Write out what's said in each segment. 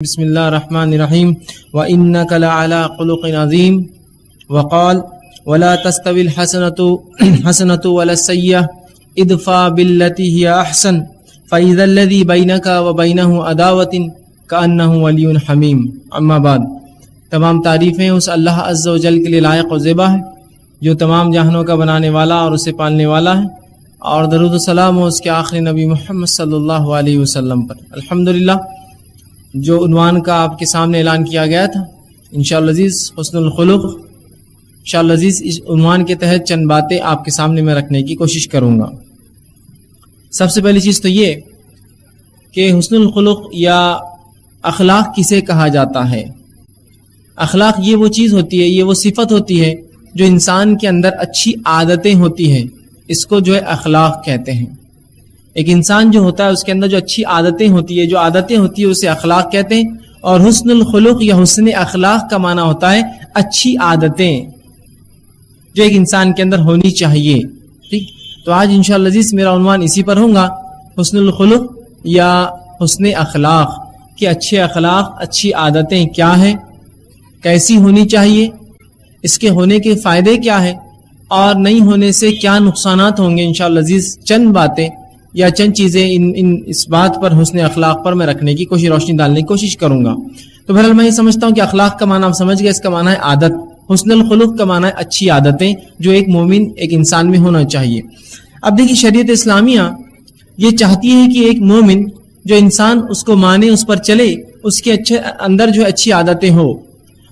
بسم اللہ الرحمن الرحیم وَإِنَّكَ لَعَلَىٰ خُلُقٍ عَظِيمٍ وقال وَلَا تَسْتَوِي الْحَسَنَةُ وَلَا السَّيِّئَةُ ادْفَعْ بِالَّتِي هِيَ أَحْسَنُ فَإِذَا الَّذِي بَيْنَكَ وَبَيْنَهُ عَدَاوَةٌ كَأَنَّهُ وَلِيٌّ حَمِيمٌ اما بعد، تمام تعریفیں اس اللہ عز و جل کے لیے لائق و زیبا ہے جو تمام جہانوں کا بنانے والا اور اسے پالنے والا ہے، اور درود و سلام ہو اس کے آخری نبی محمد صلی اللہ علیہ وسلم پر۔ الحمدللہ، جو عنوان کا آپ کے سامنے اعلان کیا گیا تھا انشاءاللہ عزیز حسن الخلق، انشاءاللہ عزیز اس عنوان کے تحت چند باتیں آپ کے سامنے میں رکھنے کی کوشش کروں گا۔ سب سے پہلی چیز تو یہ کہ حسن الخلق یا اخلاق کسے کہا جاتا ہے۔ اخلاق یہ وہ چیز ہوتی ہے، یہ وہ صفت ہوتی ہے جو انسان کے اندر اچھی عادتیں ہوتی ہیں، اس کو جو ہے اخلاق کہتے ہیں۔ ایک انسان جو ہوتا ہے اس کے اندر جو اچھی عادتیں ہوتی ہے، جو عادتیں ہوتی ہیں، اسے اخلاق کہتے ہیں۔ اور حسن الخلق یا حسن اخلاق کا معنی ہوتا ہے اچھی عادتیں جو ایک انسان کے اندر ہونی چاہیے۔ ٹھیک، تو آج انشاءاللہ عزیز میرا عنوان اسی پر ہوگا، حسن الخلق یا حسن اخلاق، کہ اچھے اخلاق، اچھی عادتیں کیا ہیں، کیسی ہونی چاہیے، اس کے ہونے کے فائدے کیا ہیں، اور نہیں ہونے سے کیا نقصانات ہوں گے۔ انشاءاللہ عزیز چند باتیں یا چند چیزیں اس بات پر، حسن اخلاق پر میں رکھنے کی روشنی ڈالنے کی کوشش کروں گا۔ تو بہرحال میں یہ سمجھتا ہوں کہ اخلاق کا معنی آپ سمجھ گئے، اس کا معنی ہے عادت۔ حسن الخلق کا معنی ہے اچھی عادتیں جو ایک مومن، ایک انسان میں ہونا چاہیے۔ اب دیکھیے، شریعت اسلامیہ یہ چاہتی ہے کہ ایک مومن جو انسان اس کو مانے، اس پر چلے، اس کے اندر جو اچھی عادتیں ہو،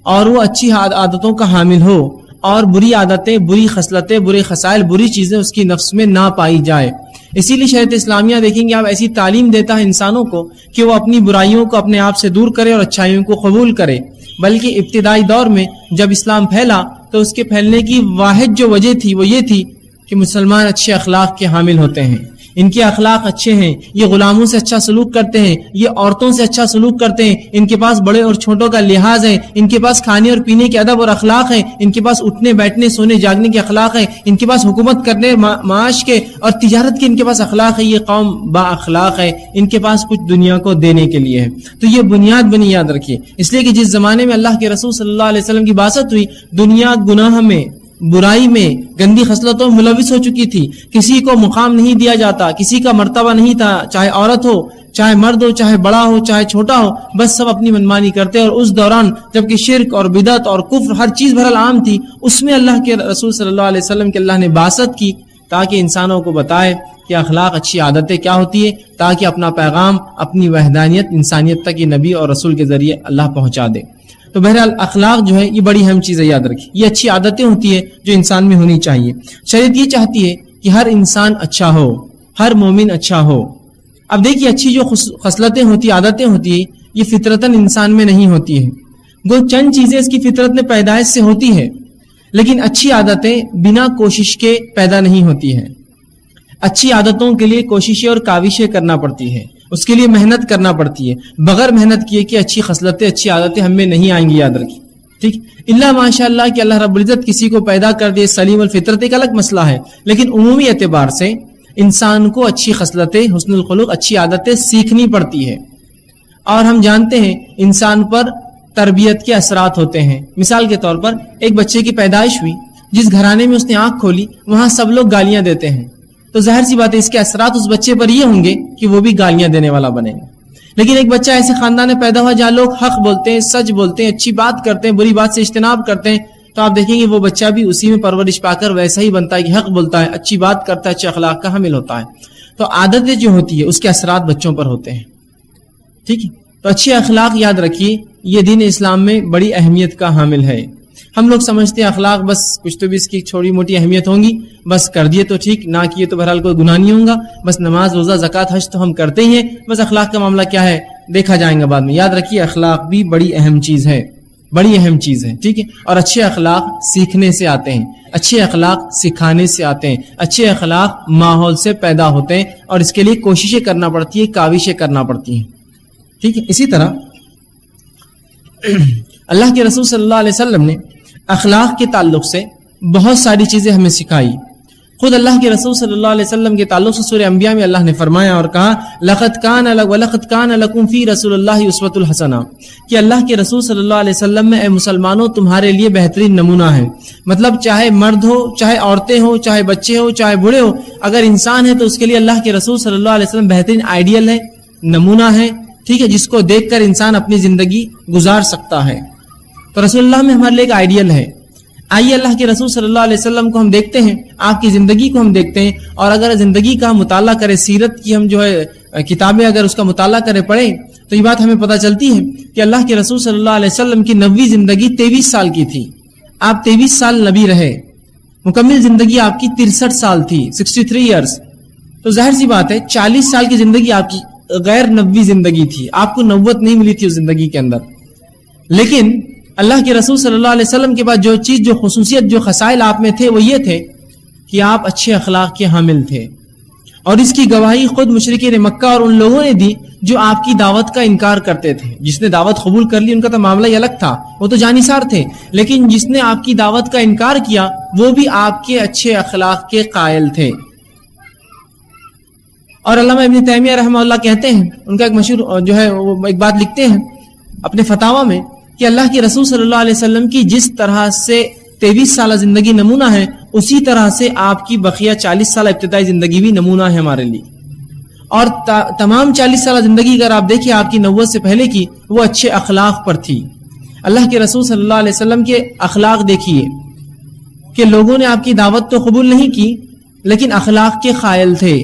اور وہ اچھی عادتوں کا حامل ہو، اور بری عادتیں، بری خصلتیں، برے خصائل، بری چیزیں اس کی نفس میں نہ پائی جائے۔ اسی لیے شریعت اسلامیہ دیکھیں گے آپ ایسی تعلیم دیتا ہے انسانوں کو کہ وہ اپنی برائیوں کو اپنے آپ سے دور کرے اور اچھائیوں کو قبول کرے۔ بلکہ ابتدائی دور میں جب اسلام پھیلا تو اس کے پھیلنے کی واحد جو وجہ تھی وہ یہ تھی کہ مسلمان اچھے اخلاق کے حامل ہوتے ہیں، ان کے اخلاق اچھے ہیں، یہ غلاموں سے اچھا سلوک کرتے ہیں، یہ عورتوں سے اچھا سلوک کرتے ہیں، ان کے پاس بڑے اور چھوٹوں کا لحاظ ہے، ان کے پاس کھانے اور پینے کے ادب اور اخلاق ہیں، ان کے پاس اٹھنے بیٹھنے سونے جاگنے کے اخلاق ہیں، ان کے پاس حکومت کرنے معاش کے اور تجارت کے ان کے پاس اخلاق ہے۔ یہ قوم با اخلاق ہے، ان کے پاس کچھ دنیا کو دینے کے لیے ہے۔ تو یہ بنیاد بنی یاد رکھیے، اس لیے کہ جس زمانے میں اللہ کے رسول صلی اللہ علیہ وسلم کی بعثت ہوئی، دنیا گناہ میں، برائی میں، گندی خصلتوں میں ملوث ہو چکی تھی۔ کسی کو مقام نہیں دیا جاتا، کسی کا مرتبہ نہیں تھا، چاہے عورت ہو، چاہے مرد ہو، چاہے بڑا ہو، چاہے چھوٹا ہو، بس سب اپنی منمانی کرتے۔ اور اس دوران جبکہ شرک اور بدعت اور کفر ہر چیز بہرحال عام تھی، اس میں اللہ کے رسول صلی اللہ علیہ وسلم کے اللہ نے بعثت کی تاکہ انسانوں کو بتائے کہ اخلاق، اچھی عادتیں کیا ہوتی ہے، تاکہ اپنا پیغام، اپنی وحدانیت انسانیت تک یہ نبی اور رسول کے ذریعے اللہ پہنچا دے۔ تو بہرحال اخلاق جو ہے یہ بڑی اہم چیز ہے، یاد رکھیے، یہ اچھی عادتیں ہوتی ہے جو انسان میں ہونی چاہیے۔ شریعت یہ چاہتی ہے کہ ہر انسان اچھا ہو، ہر مومن اچھا ہو۔ اب دیکھیے، اچھی جو خصلتیں ہوتی، عادتیں ہوتی ہیں، یہ فطرتاً انسان میں نہیں ہوتی ہے۔ گو چند چیزیں اس کی فطرت میں پیدائش سے ہوتی ہے، لیکن اچھی عادتیں بنا کوشش کے پیدا نہیں ہوتی ہیں۔ اچھی عادتوں کے لیے کوششیں اور کاوشیں کرنا پڑتی ہے، اس کے لیے محنت کرنا پڑتی ہے۔ بغیر محنت کیے کہ اچھی خصلتیں، اچھی عادتیں ہم میں نہیں آئیں گی، یاد رکھیے۔ ٹھیک، اللہ ماشاء اللہ کہ اللہ رب العزت کسی کو پیدا کر دے سلیم الفطرت، ایک الگ مسئلہ ہے، لیکن عمومی اعتبار سے انسان کو اچھی خصلتیں، حسن الخلق، اچھی عادتیں سیکھنی پڑتی ہے۔ اور ہم جانتے ہیں انسان پر تربیت کے اثرات ہوتے ہیں۔ مثال کے طور پر ایک بچے کی پیدائش ہوئی، جس گھرانے میں اس نے آنکھ کھولی وہاں سب لوگ گالیاں دیتے ہیں، تو ظاہر سی بات ہے اس کے اثرات اس بچے پر یہ ہوں گے کہ وہ بھی گالیاں دینے والا بنے گا۔ لیکن ایک بچہ ایسے خاندان میں پیدا ہوا جہاں لوگ حق بولتے ہیں، سچ بولتے ہیں، اچھی بات کرتے ہیں، بری بات سے اجتناب کرتے ہیں، تو آپ دیکھیں گے وہ بچہ بھی اسی میں پرورش پا کر ویسا ہی بنتا ہے کہ حق بولتا ہے، اچھی بات کرتا ہے، اچھے اخلاق کا حامل ہوتا ہے۔ تو عادتیں جو ہوتی ہے اس کے اثرات بچوں پر ہوتے ہیں۔ ٹھیک ہے، تو اچھے اخلاق یاد رکھیے یہ دین اسلام میں بڑی اہمیت کا حامل ہے۔ ہم لوگ سمجھتے ہیں اخلاق بس کچھ تو بھی اس کی چھوٹی موٹی اہمیت ہوں گی، بس کر دیے تو ٹھیک، نہ کیے تو بہرحال کوئی گناہ نہیں ہوگا، بس نماز روزہ زکوٰۃ حج تو ہم کرتے ہی ہیں، بس اخلاق کا معاملہ کیا ہے دیکھا جائیں گا بعد میں۔ یاد رکھیے اخلاق بھی بڑی اہم چیز ہے، بڑی اہم چیز ہے۔ ٹھیک ہے، اور اچھے اخلاق سیکھنے سے آتے ہیں، اچھے اخلاق سکھانے سے آتے ہیں، اچھے اخلاق ماحول سے پیدا ہوتے ہیں، اور اس کے لیے کوششیں کرنا پڑتی ہے، کاوشیں کرنا پڑتی ہیں۔ ٹھیک ہے، اسی طرح اللہ کے رسول صلی اللہ علیہ وسلم نے اخلاق کے تعلق سے بہت ساری چیزیں ہمیں سکھائی۔ خود اللہ کے رسول صلی اللہ علیہ وسلم کے تعلق سے سورہ انبیاء میں اللہ نے فرمایا اور کہا لَقَدْ كَانَ لَكُمْ فِي رَسُولِ اللَّهِ أُسْوَةٌ حَسَنَةٌ کہ اللہ کے رسول صلی اللہ علیہ وسلم میں اے مسلمانوں تمہارے لیے بہترین نمونہ ہے. مطلب چاہے مرد ہو، چاہے عورتیں ہو، چاہے بچے ہو، چاہے بوڑھے ہو، اگر انسان ہے تو اس کے لیے اللہ کے رسول صلی اللہ علیہ وسلم بہترین آئیڈیل ہے، نمونہ ہے، ٹھیک ہے، جس کو دیکھ کر انسان اپنی زندگی گزار سکتا ہے. تو رسول اللہ میں ہمارے لیے ایک آئیڈیل ہے. آئیے اللہ کے رسول صلی اللہ علیہ وسلم کو ہم دیکھتے ہیں، آپ کی زندگی کو ہم دیکھتے ہیں، اور اگر زندگی کا مطالعہ کرے، سیرت کی ہم جو ہے کتابیں اگر اس کا مطالعہ کرے پڑھیں تو یہ بات ہمیں پتہ چلتی ہے کہ اللہ کے رسول صلی اللہ علیہ وسلم کی نبوی زندگی 23 سال کی تھی. آپ 23 سال نبی رہے، مکمل زندگی آپ کی 63 سال تھی، 63 ایئرس. تو ظاہر سی بات ہے 40 سال کی زندگی آپ کی غیر نبوی زندگی تھی، آپ کو نبوت نہیں ملی تھی اس زندگی کے اندر. لیکن اللہ کے رسول صلی اللہ علیہ وسلم کے بعد جو چیز، جو خصوصیت، جو خصائل آپ میں تھے وہ یہ تھے کہ آپ اچھے اخلاق کے حامل تھے. اور اس کی گواہی خود مشرکین مکہ اور ان لوگوں نے دی جو آپ کی دعوت کا انکار کرتے تھے. جس نے دعوت قبول کر لی ان کا تو معاملہ ہی الگ تھا، وہ تو جانثار تھے، لیکن جس نے آپ کی دعوت کا انکار کیا وہ بھی آپ کے اچھے اخلاق کے قائل تھے. اور علامہ ابن تیمیہ رحمہ اللہ کہتے ہیں، ان کا ایک مشہور جو ہے وہ ایک بات لکھتے ہیں اپنے فتاویٰ میں کہ اللہ کے رسول صلی اللہ علیہ وسلم کی جس طرح سے 23 سالہ زندگی نمونہ ہے، اسی طرح سے آپ کی بقیہ 40 سالہ ابتدائی زندگی بھی نمونہ ہے ہمارے لیے. اور تمام 40 سالہ زندگی اگر آپ دیکھیں آپ کی نبوت سے پہلے کی، وہ اچھے اخلاق پر تھی. اللہ کے رسول صلی اللہ علیہ وسلم کے اخلاق دیکھیے کہ لوگوں نے آپ کی دعوت تو قبول نہیں کی لیکن اخلاق کے قائل تھے.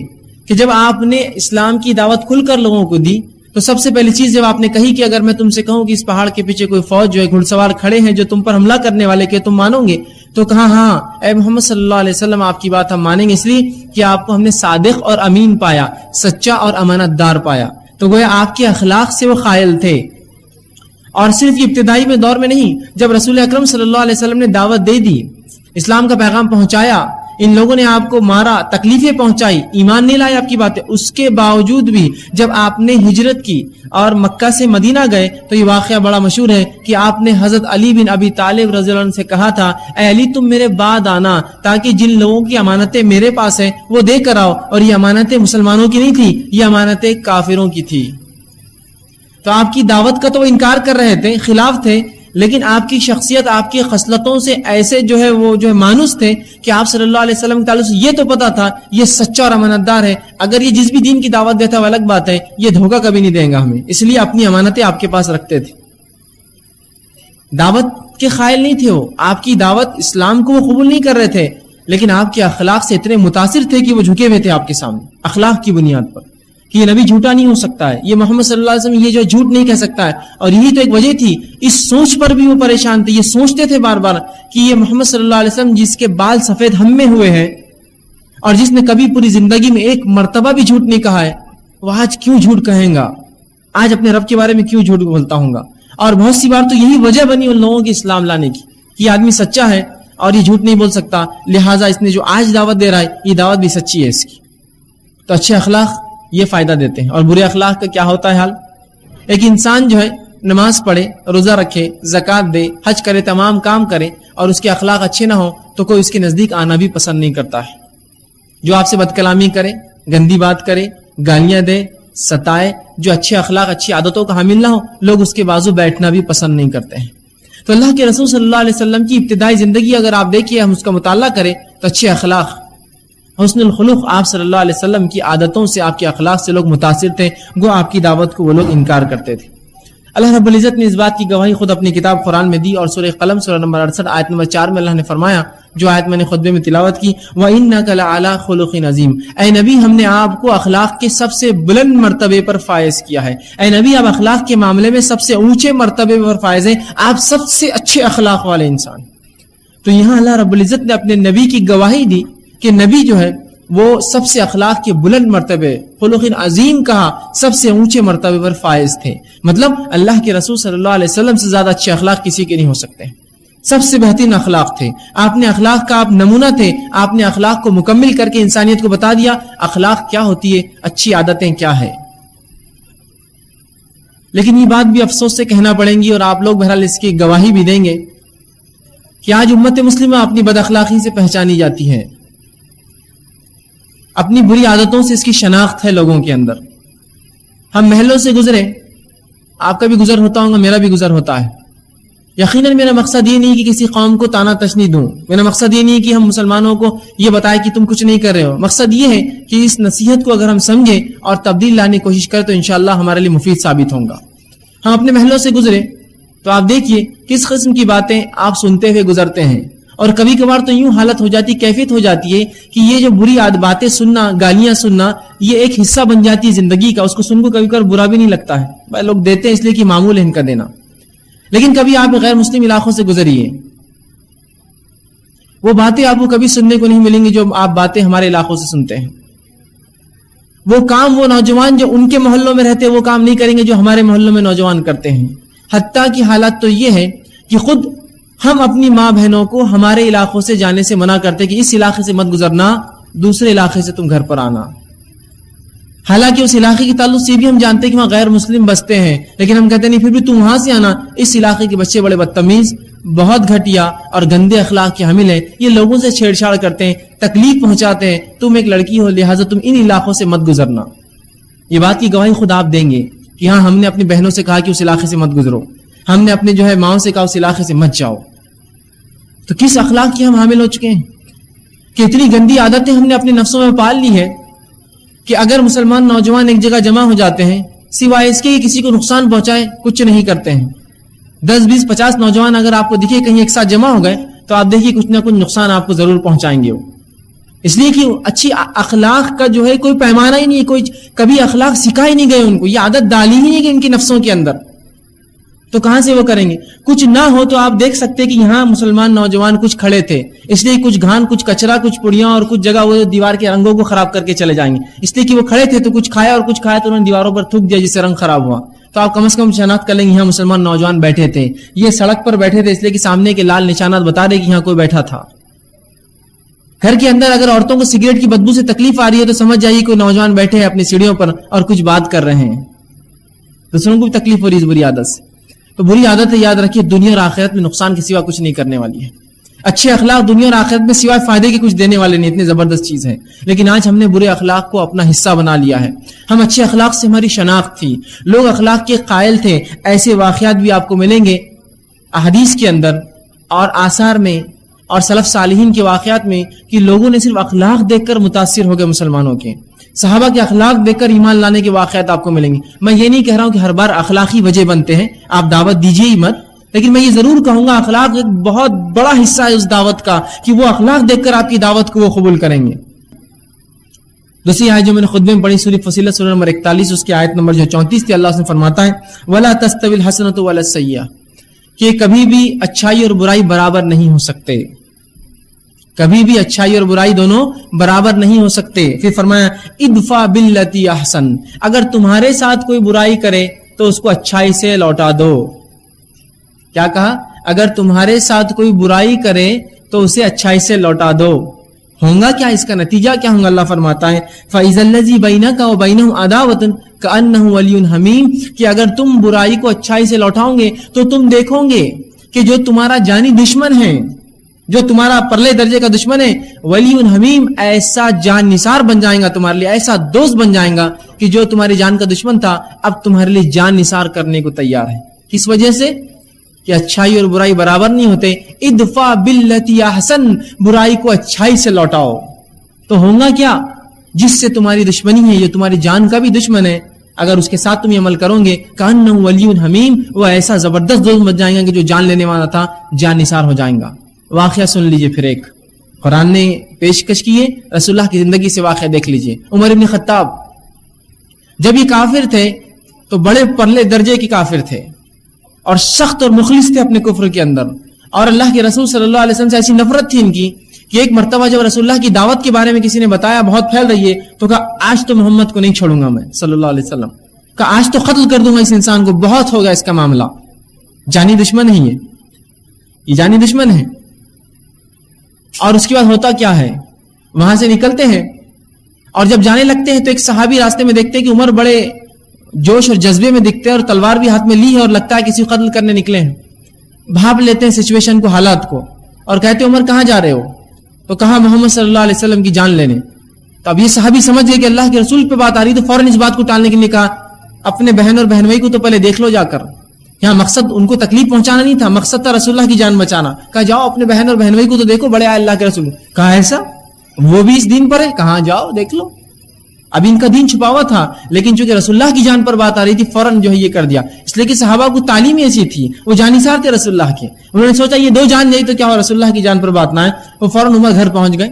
کہ جب آپ نے اسلام کی دعوت کھل کر لوگوں کو دی تو سب سے پہلی چیز جب آپ نے کہی کہ اگر میں تم سے کہوں کہ اس پہاڑ کے پیچھے کوئی فوج جو ہے گھڑ سوار کھڑے ہیں جو تم پر حملہ کرنے والے کہ تم مانو گے، تو کہا ہاں اے محمد صلی اللہ علیہ وسلم آپ کی بات ہم مانیں گے، اس لیے کہ آپ کو ہم نے صادق اور امین پایا، سچا اور امانت دار پایا. تو گویا آپ کے اخلاق سے وہ قائل تھے. اور صرف یہ ابتدائی میں دور میں نہیں، جب رسول اکرم صلی اللہ علیہ وسلم نے دعوت دے دی، اسلام کا پیغام پہنچایا، ان لوگوں نے آپ کو مارا، تکلیفیں پہنچائی، ایمان نہیں لائے آپ کی باتیں، اس کے باوجود بھی جب آپ نے ہجرت کی اور مکہ سے مدینہ گئے تو یہ واقعہ بڑا مشہور ہے کہ آپ نے حضرت علی بن ابی طالب رضی اللہ عنہ سے کہا تھا اے علی تم میرے بعد آنا تاکہ جن لوگوں کی امانتیں میرے پاس ہیں وہ دے کر آؤ. اور یہ امانتیں مسلمانوں کی نہیں تھی، یہ امانتیں کافروں کی تھی. تو آپ کی دعوت کا تو وہ انکار کر رہے تھے، خلاف تھے، لیکن آپ کی شخصیت، آپ کی خصلتوں سے ایسے جو ہے وہ جو ہے مانوس تھے کہ آپ صلی اللہ علیہ وسلم کے تعلق سے یہ تو پتا تھا یہ سچا اور امانت دار ہے. اگر یہ جس بھی دین کی دعوت دیتا ہے وہ الگ بات ہے، یہ دھوکہ کبھی نہیں دیں گا ہمیں، اس لیے اپنی امانتیں آپ کے پاس رکھتے تھے. دعوت کے قائل نہیں تھے وہ، آپ کی دعوت اسلام کو وہ قبول نہیں کر رہے تھے، لیکن آپ کے اخلاق سے اتنے متاثر تھے کہ وہ جھکے ہوئے تھے آپ کے سامنے اخلاق کی بنیاد پر کہ یہ نبی جھوٹا نہیں ہو سکتا ہے، یہ محمد صلی اللہ علیہ وسلم یہ جو جھوٹ نہیں کہہ سکتا ہے. اور یہی تو ایک وجہ تھی، اس سوچ پر بھی وہ پریشان تھے. یہ سوچتے تھے بار بار کہ یہ محمد صلی اللہ علیہ وسلم جس کے بال سفید ہم میں ہوئے ہیں اور جس نے کبھی پوری زندگی میں ایک مرتبہ بھی جھوٹ نہیں کہا ہے، وہ آج کیوں جھوٹ کہیں گا، آج اپنے رب کے بارے میں کیوں جھوٹ بولتا ہوں گا. اور بہت سی بار تو یہی وجہ بنی ان لوگوں کے اسلام لانے کی کہ یہ آدمی سچا ہے اور یہ جھوٹ نہیں بول سکتا، لہٰذا اس نے جو آج دعوت دے رہا ہے یہ دعوت بھی سچی ہے اس کی. تو اچھے اخلاق یہ فائدہ دیتے ہیں. اور برے اخلاق کا کیا ہوتا ہے حال؟ ایک انسان جو ہے نماز پڑھے، روزہ رکھے، زکوٰۃ دے، حج کرے، تمام کام کرے اور اس کے اخلاق اچھے نہ ہو تو کوئی اس کے نزدیک آنا بھی پسند نہیں کرتا ہے. جو آپ سے بد کلامی کرے، گندی بات کرے، گالیاں دے، ستائے، جو اچھے اخلاق اچھی عادتوں کا حامل نہ ہو، لوگ اس کے بازو بیٹھنا بھی پسند نہیں کرتے ہیں. تو اللہ کے رسول صلی اللہ علیہ وسلم کی ابتدائی زندگی اگر آپ دیکھیے، ہم اس کا مطالعہ کریں تو اچھے اخلاق، حسن الخلق، آپ صلی اللہ علیہ وسلم کی عادتوں سے، آپ کے اخلاق سے لوگ متاثر تھے، گو آپ کی دعوت کو وہ لوگ انکار کرتے تھے. اللہ رب العزت نے اس بات کی گواہی خود اپنی کتاب قرآن میں دی، اور سورہ قلم سورہ نمبر 68 آیت نمبر 4 میں اللہ نے فرمایا، جو آیت میں نے خطبے میں تلاوت کی، وَإِنَّكَ لَعَلَىٰ خُلُقٍ عَظِيمٍ، اے نبی ہم نے آپ کو اخلاق کے سب سے بلند مرتبے پر فائز کیا ہے. اے نبی آپ اخلاق کے معاملے میں سب سے اونچے مرتبے پر فائز ہیں، آپ سب سے اچھے اخلاق والے انسان. تو یہاں اللہ رب العزت نے اپنے نبی کی گواہی دی کہ نبی جو ہے وہ سب سے اخلاق کے بلند مرتبے، خلق عظیم کہا، سب سے اونچے مرتبے پر فائز تھے. مطلب اللہ کے رسول صلی اللہ علیہ وسلم سے زیادہ اچھے اخلاق کسی کے نہیں ہو سکتے، سب سے بہترین اخلاق تھے. آپ نے اخلاق کا آپ نمونہ تھے، آپ نے اخلاق کو مکمل کر کے انسانیت کو بتا دیا اخلاق کیا ہوتی ہے، اچھی عادتیں کیا ہے. لیکن یہ بات بھی افسوس سے کہنا پڑیں گی اور آپ لوگ بہرحال اس کی گواہی بھی دیں گے کہ آج امت مسلمہ اپنی بد اخلاقی سے پہچانی جاتی ہے. اپنی بری عادتوں سے اس کی شناخت ہے لوگوں کے اندر. ہم محلوں سے گزرے, آپ کا بھی گزر ہوتا ہوگا, میرا بھی گزر ہوتا ہے. یقیناً میرا مقصد یہ نہیں کہ کسی قوم کو تانا تشنی دوں, میرا مقصد یہ نہیں کہ ہم مسلمانوں کو یہ بتائیں کہ تم کچھ نہیں کر رہے ہو. مقصد یہ ہے کہ اس نصیحت کو اگر ہم سمجھیں اور تبدیل لانے کی کوشش کریں تو انشاءاللہ ہمارے لیے مفید ثابت ہوں گا. ہم اپنے محلوں سے گزرے تو آپ دیکھیے کس قسم کی باتیں آپ سنتے ہوئے گزرتے ہیں, اور کبھی کبھار تو یوں حالت ہو جاتی, کیفیت ہو جاتی ہے کہ یہ جو بری باتیں سننا, گالیاں سننا, یہ ایک حصہ بن جاتی ہے زندگی کا. اس کو سن کو کبھی کبھار برا بھی نہیں لگتا ہے, بھائی لوگ دیتے ہیں اس لیے کہ معمول ہے ان کا دینا. لیکن کبھی آپ غیر مسلم علاقوں سے گزریے, وہ باتیں آپ کو کبھی سننے کو نہیں ملیں گی جو آپ باتیں ہمارے علاقوں سے سنتے ہیں. وہ کام وہ نوجوان جو ان کے محلوں میں رہتے ہیں وہ کام نہیں کریں گے جو ہمارے محلوں میں نوجوان کرتے ہیں. حتیٰ کی حالات تو یہ ہے کہ خود ہم اپنی ماں بہنوں کو ہمارے علاقوں سے جانے سے منع کرتے کہ اس علاقے سے مت گزرنا, دوسرے علاقے سے تم گھر پر آنا. حالانکہ اس علاقے کے تعلق سے بھی ہم جانتے ہیں کہ وہاں غیر مسلم بستے ہیں, لیکن ہم کہتے نہیں پھر بھی تم وہاں سے آنا. اس علاقے کے بچے بڑے بدتمیز, بہت گھٹیا اور گندے اخلاق کے حامل ہیں, یہ لوگوں سے چھیڑ چھاڑ کرتے ہیں, تکلیف پہنچاتے ہیں. تم ایک لڑکی ہو لہٰذا تم ان علاقوں سے مت گزرنا. یہ بات کی گواہی خود آپ دیں گے کہ ہاں ہم نے اپنی بہنوں سے کہا کہ اس علاقے سے مت گزرو, ہم نے اپنے جو ہے ماؤں سے کہا اس علاقے سے مت جاؤ. تو کس اخلاق کی ہم حامل ہو چکے ہیں کہ اتنی گندی عادتیں ہم نے اپنے نفسوں میں پال لی ہے کہ اگر مسلمان نوجوان ایک جگہ جمع ہو جاتے ہیں سوائے اس کے کسی کو نقصان پہنچائے کچھ نہیں کرتے ہیں. 10 20 50 نوجوان اگر آپ کو دکھے کہیں ایک ساتھ جمع ہو گئے تو آپ دیکھیے کچھ نہ کچھ نقصان آپ کو ضرور پہنچائیں گے وہ, اس لیے کہ اچھی اخلاق کا جو ہے کوئی پیمانہ ہی نہیں, کوئی کبھی اخلاق سکھائے نہیں گئے ان کو, یہ عادت ڈالی ہی نہیں کہ ان کے نفسوں کے اندر, تو کہاں سے وہ کریں گے. کچھ نہ ہو تو آپ دیکھ سکتے کہ یہاں مسلمان نوجوان کچھ کھڑے تھے, اس لیے کچھ گھان, کچھ کچرا, کچھ پڑیاں اور کچھ جگہ وہ دیوار کے رنگوں کو خراب کر کے چلے جائیں گے, اس لیے کہ وہ کھڑے تھے تو کچھ کھایا, اور کچھ کھایا تو انہوں نے دیواروں پر تھوک دیا جس سے رنگ خراب ہوا. تو آپ کم از کم شناخت کر لیں گے یہاں مسلمان نوجوان بیٹھے تھے, یہ سڑک پر بیٹھے تھے اس لیے کہ سامنے کے لال نشانات بتا رہے کہ یہاں کوئی بیٹھا تھا. گھر کے اندر اگر عورتوں کو سگریٹ کی بدبو سے تکلیف آ رہی ہے تو سمجھ جائیے کوئی نوجوان بیٹھے ہیں اپنی سیڑھیوں پر اور کچھ بات کر رہے ہیں, دوسروں کو بھی تکلیف ہو رہی ہے اس بری عادت سے. تو بری عادت ہے, یاد رکھیے دنیا اور آخرت میں نقصان کے سوا کچھ نہیں کرنے والی ہے. اچھے اخلاق دنیا اور آخرت میں سوائے فائدے کے کچھ دینے والے نہیں, اتنی زبردست چیز ہے. لیکن آج ہم نے برے اخلاق کو اپنا حصہ بنا لیا ہے. ہم اچھے اخلاق سے ہماری شناخت تھی, لوگ اخلاق کے قائل تھے. ایسے واقعات بھی آپ کو ملیں گے احادیث کے اندر اور آثار میں اور سلف صالحین کے واقعات میں کہ لوگوں نے صرف اخلاق دیکھ کر متاثر ہو گئے مسلمانوں کے. صحابہ کے اخلاق دیکھ کر ایمان لانے کے واقعات آپ کو ملیں گے. میں یہ نہیں کہہ رہا ہوں کہ ہر بار اخلاقی وجہ بنتے ہیں, آپ دعوت دیجیے ہی مت, لیکن میں یہ ضرور کہوں گا اخلاق ایک بہت بڑا حصہ ہے اس دعوت کا کہ وہ اخلاق دیکھ کر آپ کی دعوت کو وہ قبول کریں گے. دوسری آیت جو میں نے خطبے میں پڑھی سورہ فصیلت سورہ نمبر 41 اس کی آیت نمبر جو 34 تھی, اللہ سے فرماتا ہے وَلَا تَسْتَوِي الْحَسَنَةُ وَلَا السَّيِّئَةُ, کہ کبھی بھی اچھائی اور برائی برابر نہیں ہو سکتے. کبھی بھی اچھائی اور برائی دونوں برابر نہیں ہو سکتے. پھر فرمایا ادفع باللتی احسن, اگر تمہارے ساتھ کوئی برائی کرے تو اس کو اچھائی سے لوٹا دو. کیا کہا؟ اگر تمہارے ساتھ کوئی برائی کرے تو اسے اچھائی سے لوٹا دو. ہوگا کیا, اس کا نتیجہ کیا ہوگا؟ اللہ فرماتا ہے فَإِذَا الَّذِي بَيْنَكَ وَبَيْنَهُ عَدَاوَةٌ كَأَنَّهُ وَلِيٌّ حَمِيمٌ, کہ اگر تم برائی کو اچھائی سے لوٹاؤ گے تو تم دیکھو گے کہ جو تمہارا جانی دشمن ہے, جو تمہارا پرلے درجے کا دشمن ہے, ولی حمیم, ایسا جان نثار بن جائے گا تمہارے لیے, ایسا دوست بن جائے گا کہ جو تمہاری جان کا دشمن تھا اب تمہارے لیے جان نثار کرنے کو تیار ہے. کس وجہ سے؟ کہ اچھائی اور برائی برابر نہیں ہوتے. ادفع باللتی احسن, برائی کو اچھائی سے لوٹاؤ. تو ہوگا کیا؟ جس سے تمہاری دشمنی ہے, یہ تمہاری جان کا بھی دشمن ہے, اگر اس کے ساتھ تم یہ عمل کرو گے کأنہ ولی حمیم, وہ ایسا زبردست دوست بن جائے گا کہ جو جان لینے والا تھا جان نثار ہو جائیں گا. واقعہ سن لیجئے پھر ایک قرآن نے پیشکش کیے, رسول اللہ کی زندگی سے واقعہ دیکھ لیجئے. عمر ابن خطاب جب یہ کافر تھے تو بڑے پرلے درجے کے کافر تھے اور سخت اور مخلص تھے اپنے کفر کے اندر, اور اللہ کے رسول صلی اللہ علیہ وسلم سے ایسی نفرت تھی ان کی کہ ایک مرتبہ جب رسول اللہ کی دعوت کے بارے میں کسی نے بتایا بہت پھیل رہی ہے تو کہا آج تو محمد کو نہیں چھوڑوں گا میں صلی اللہ علیہ وسلم, کہا آج تو قتل کر دوں گا اس انسان کو, بہت ہوگا اس کا معاملہ. جانی دشمن نہیں ہے, یہ جانی دشمن ہے. اور اس کے بعد ہوتا کیا ہے, وہاں سے نکلتے ہیں اور جب جانے لگتے ہیں تو ایک صحابی راستے میں دیکھتے ہیں کہ عمر بڑے جوش اور جذبے میں دکھتے ہیں اور تلوار بھی ہاتھ میں لی ہے اور لگتا ہے کسی قتل کرنے نکلے ہیں. بھاپ لیتے ہیں سچویشن کو, حالات کو, اور کہتے ہیں عمر کہاں جا رہے ہو؟ تو کہا محمد صلی اللہ علیہ وسلم کی جان لینے. تو اب یہ صحابی سمجھ گئے کہ اللہ کے رسول پہ بات آ رہی، تو فوراً اس بات کو ٹالنے کے لیے کہا اپنے بہن اور بہنوئی کو تو پہلے دیکھ لو جا کر. یہاں مقصد ان کو تکلیف پہنچانا نہیں تھا، مقصد تھا رسول اللہ کی جان بچانا. کہا جاؤ اپنے بہن اور بہنوئی کو تو دیکھو، بڑے آئے اللہ کے رسول. کہا ایسا وہ بھی اس دین پر ہے؟ کہاں جاؤ دیکھ لو. اب ان کا دین چھپا ہوا تھا، لیکن چونکہ رسول اللہ کی جان پر بات آ رہی تھی فوراً جو ہے یہ کر دیا. اس لیے کہ صحابہ کو تعلیم ایسی تھی، وہ جانثار تھے رسول اللہ کے. انہوں نے سوچا یہ دو جان نہیں تو کیا ہو، رسول اللہ کی جان پر بات نہ آئے. وہ فوراً عمر گھر پہنچ گئے.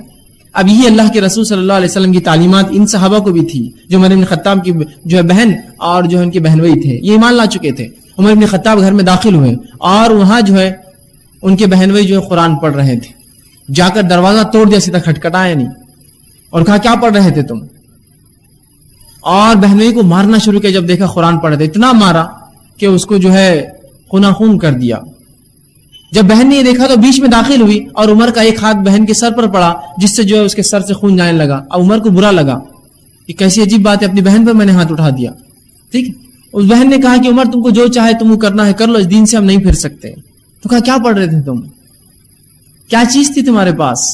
اب یہ اللہ کے رسول صلی اللہ علیہ وسلم کی تعلیمات ان صحابہ کو بھی تھی جو عمر بن خطاب کی جو ہے بہن اور جو ان کے بہنوئی تھے، یہ ایمان لا چکے تھے. عمر بن خطاب گھر میں داخل ہوئے اور وہاں جو ہے ان کے بہنوئی جو ہے قرآن پڑھ رہے تھے. جا کر دروازہ توڑ دیا، سیدھا کھٹکھٹایا نہیں اور کہا کیا پڑھ رہے تھے تم؟ اور بہنوئی کو مارنا شروع کیا. جب دیکھا قرآن پڑھ رہے تھے اتنا مارا کہ اس کو جو ہے خونہ خون کر دیا. جب بہن نے یہ دیکھا تو بیچ میں داخل ہوئی اور عمر کا ایک ہاتھ بہن کے سر پر پڑا جس سے جو ہے اس کے سر سے خون جانے لگا. اب عمر کو برا لگا کہ کیسی عجیب بات ہے، اپنی بہن پر میں نے ہاتھ اٹھا دیا. ٹھیک ہے، اس بہن نے کہا کہ عمر تم کو جو چاہے تم کو کرنا ہے کر لو، اس دین سے ہم نہیں پھر سکتے. تو کہا کیا پڑھ رہے تھے تم، کیا چیز تھی تمہارے پاس؟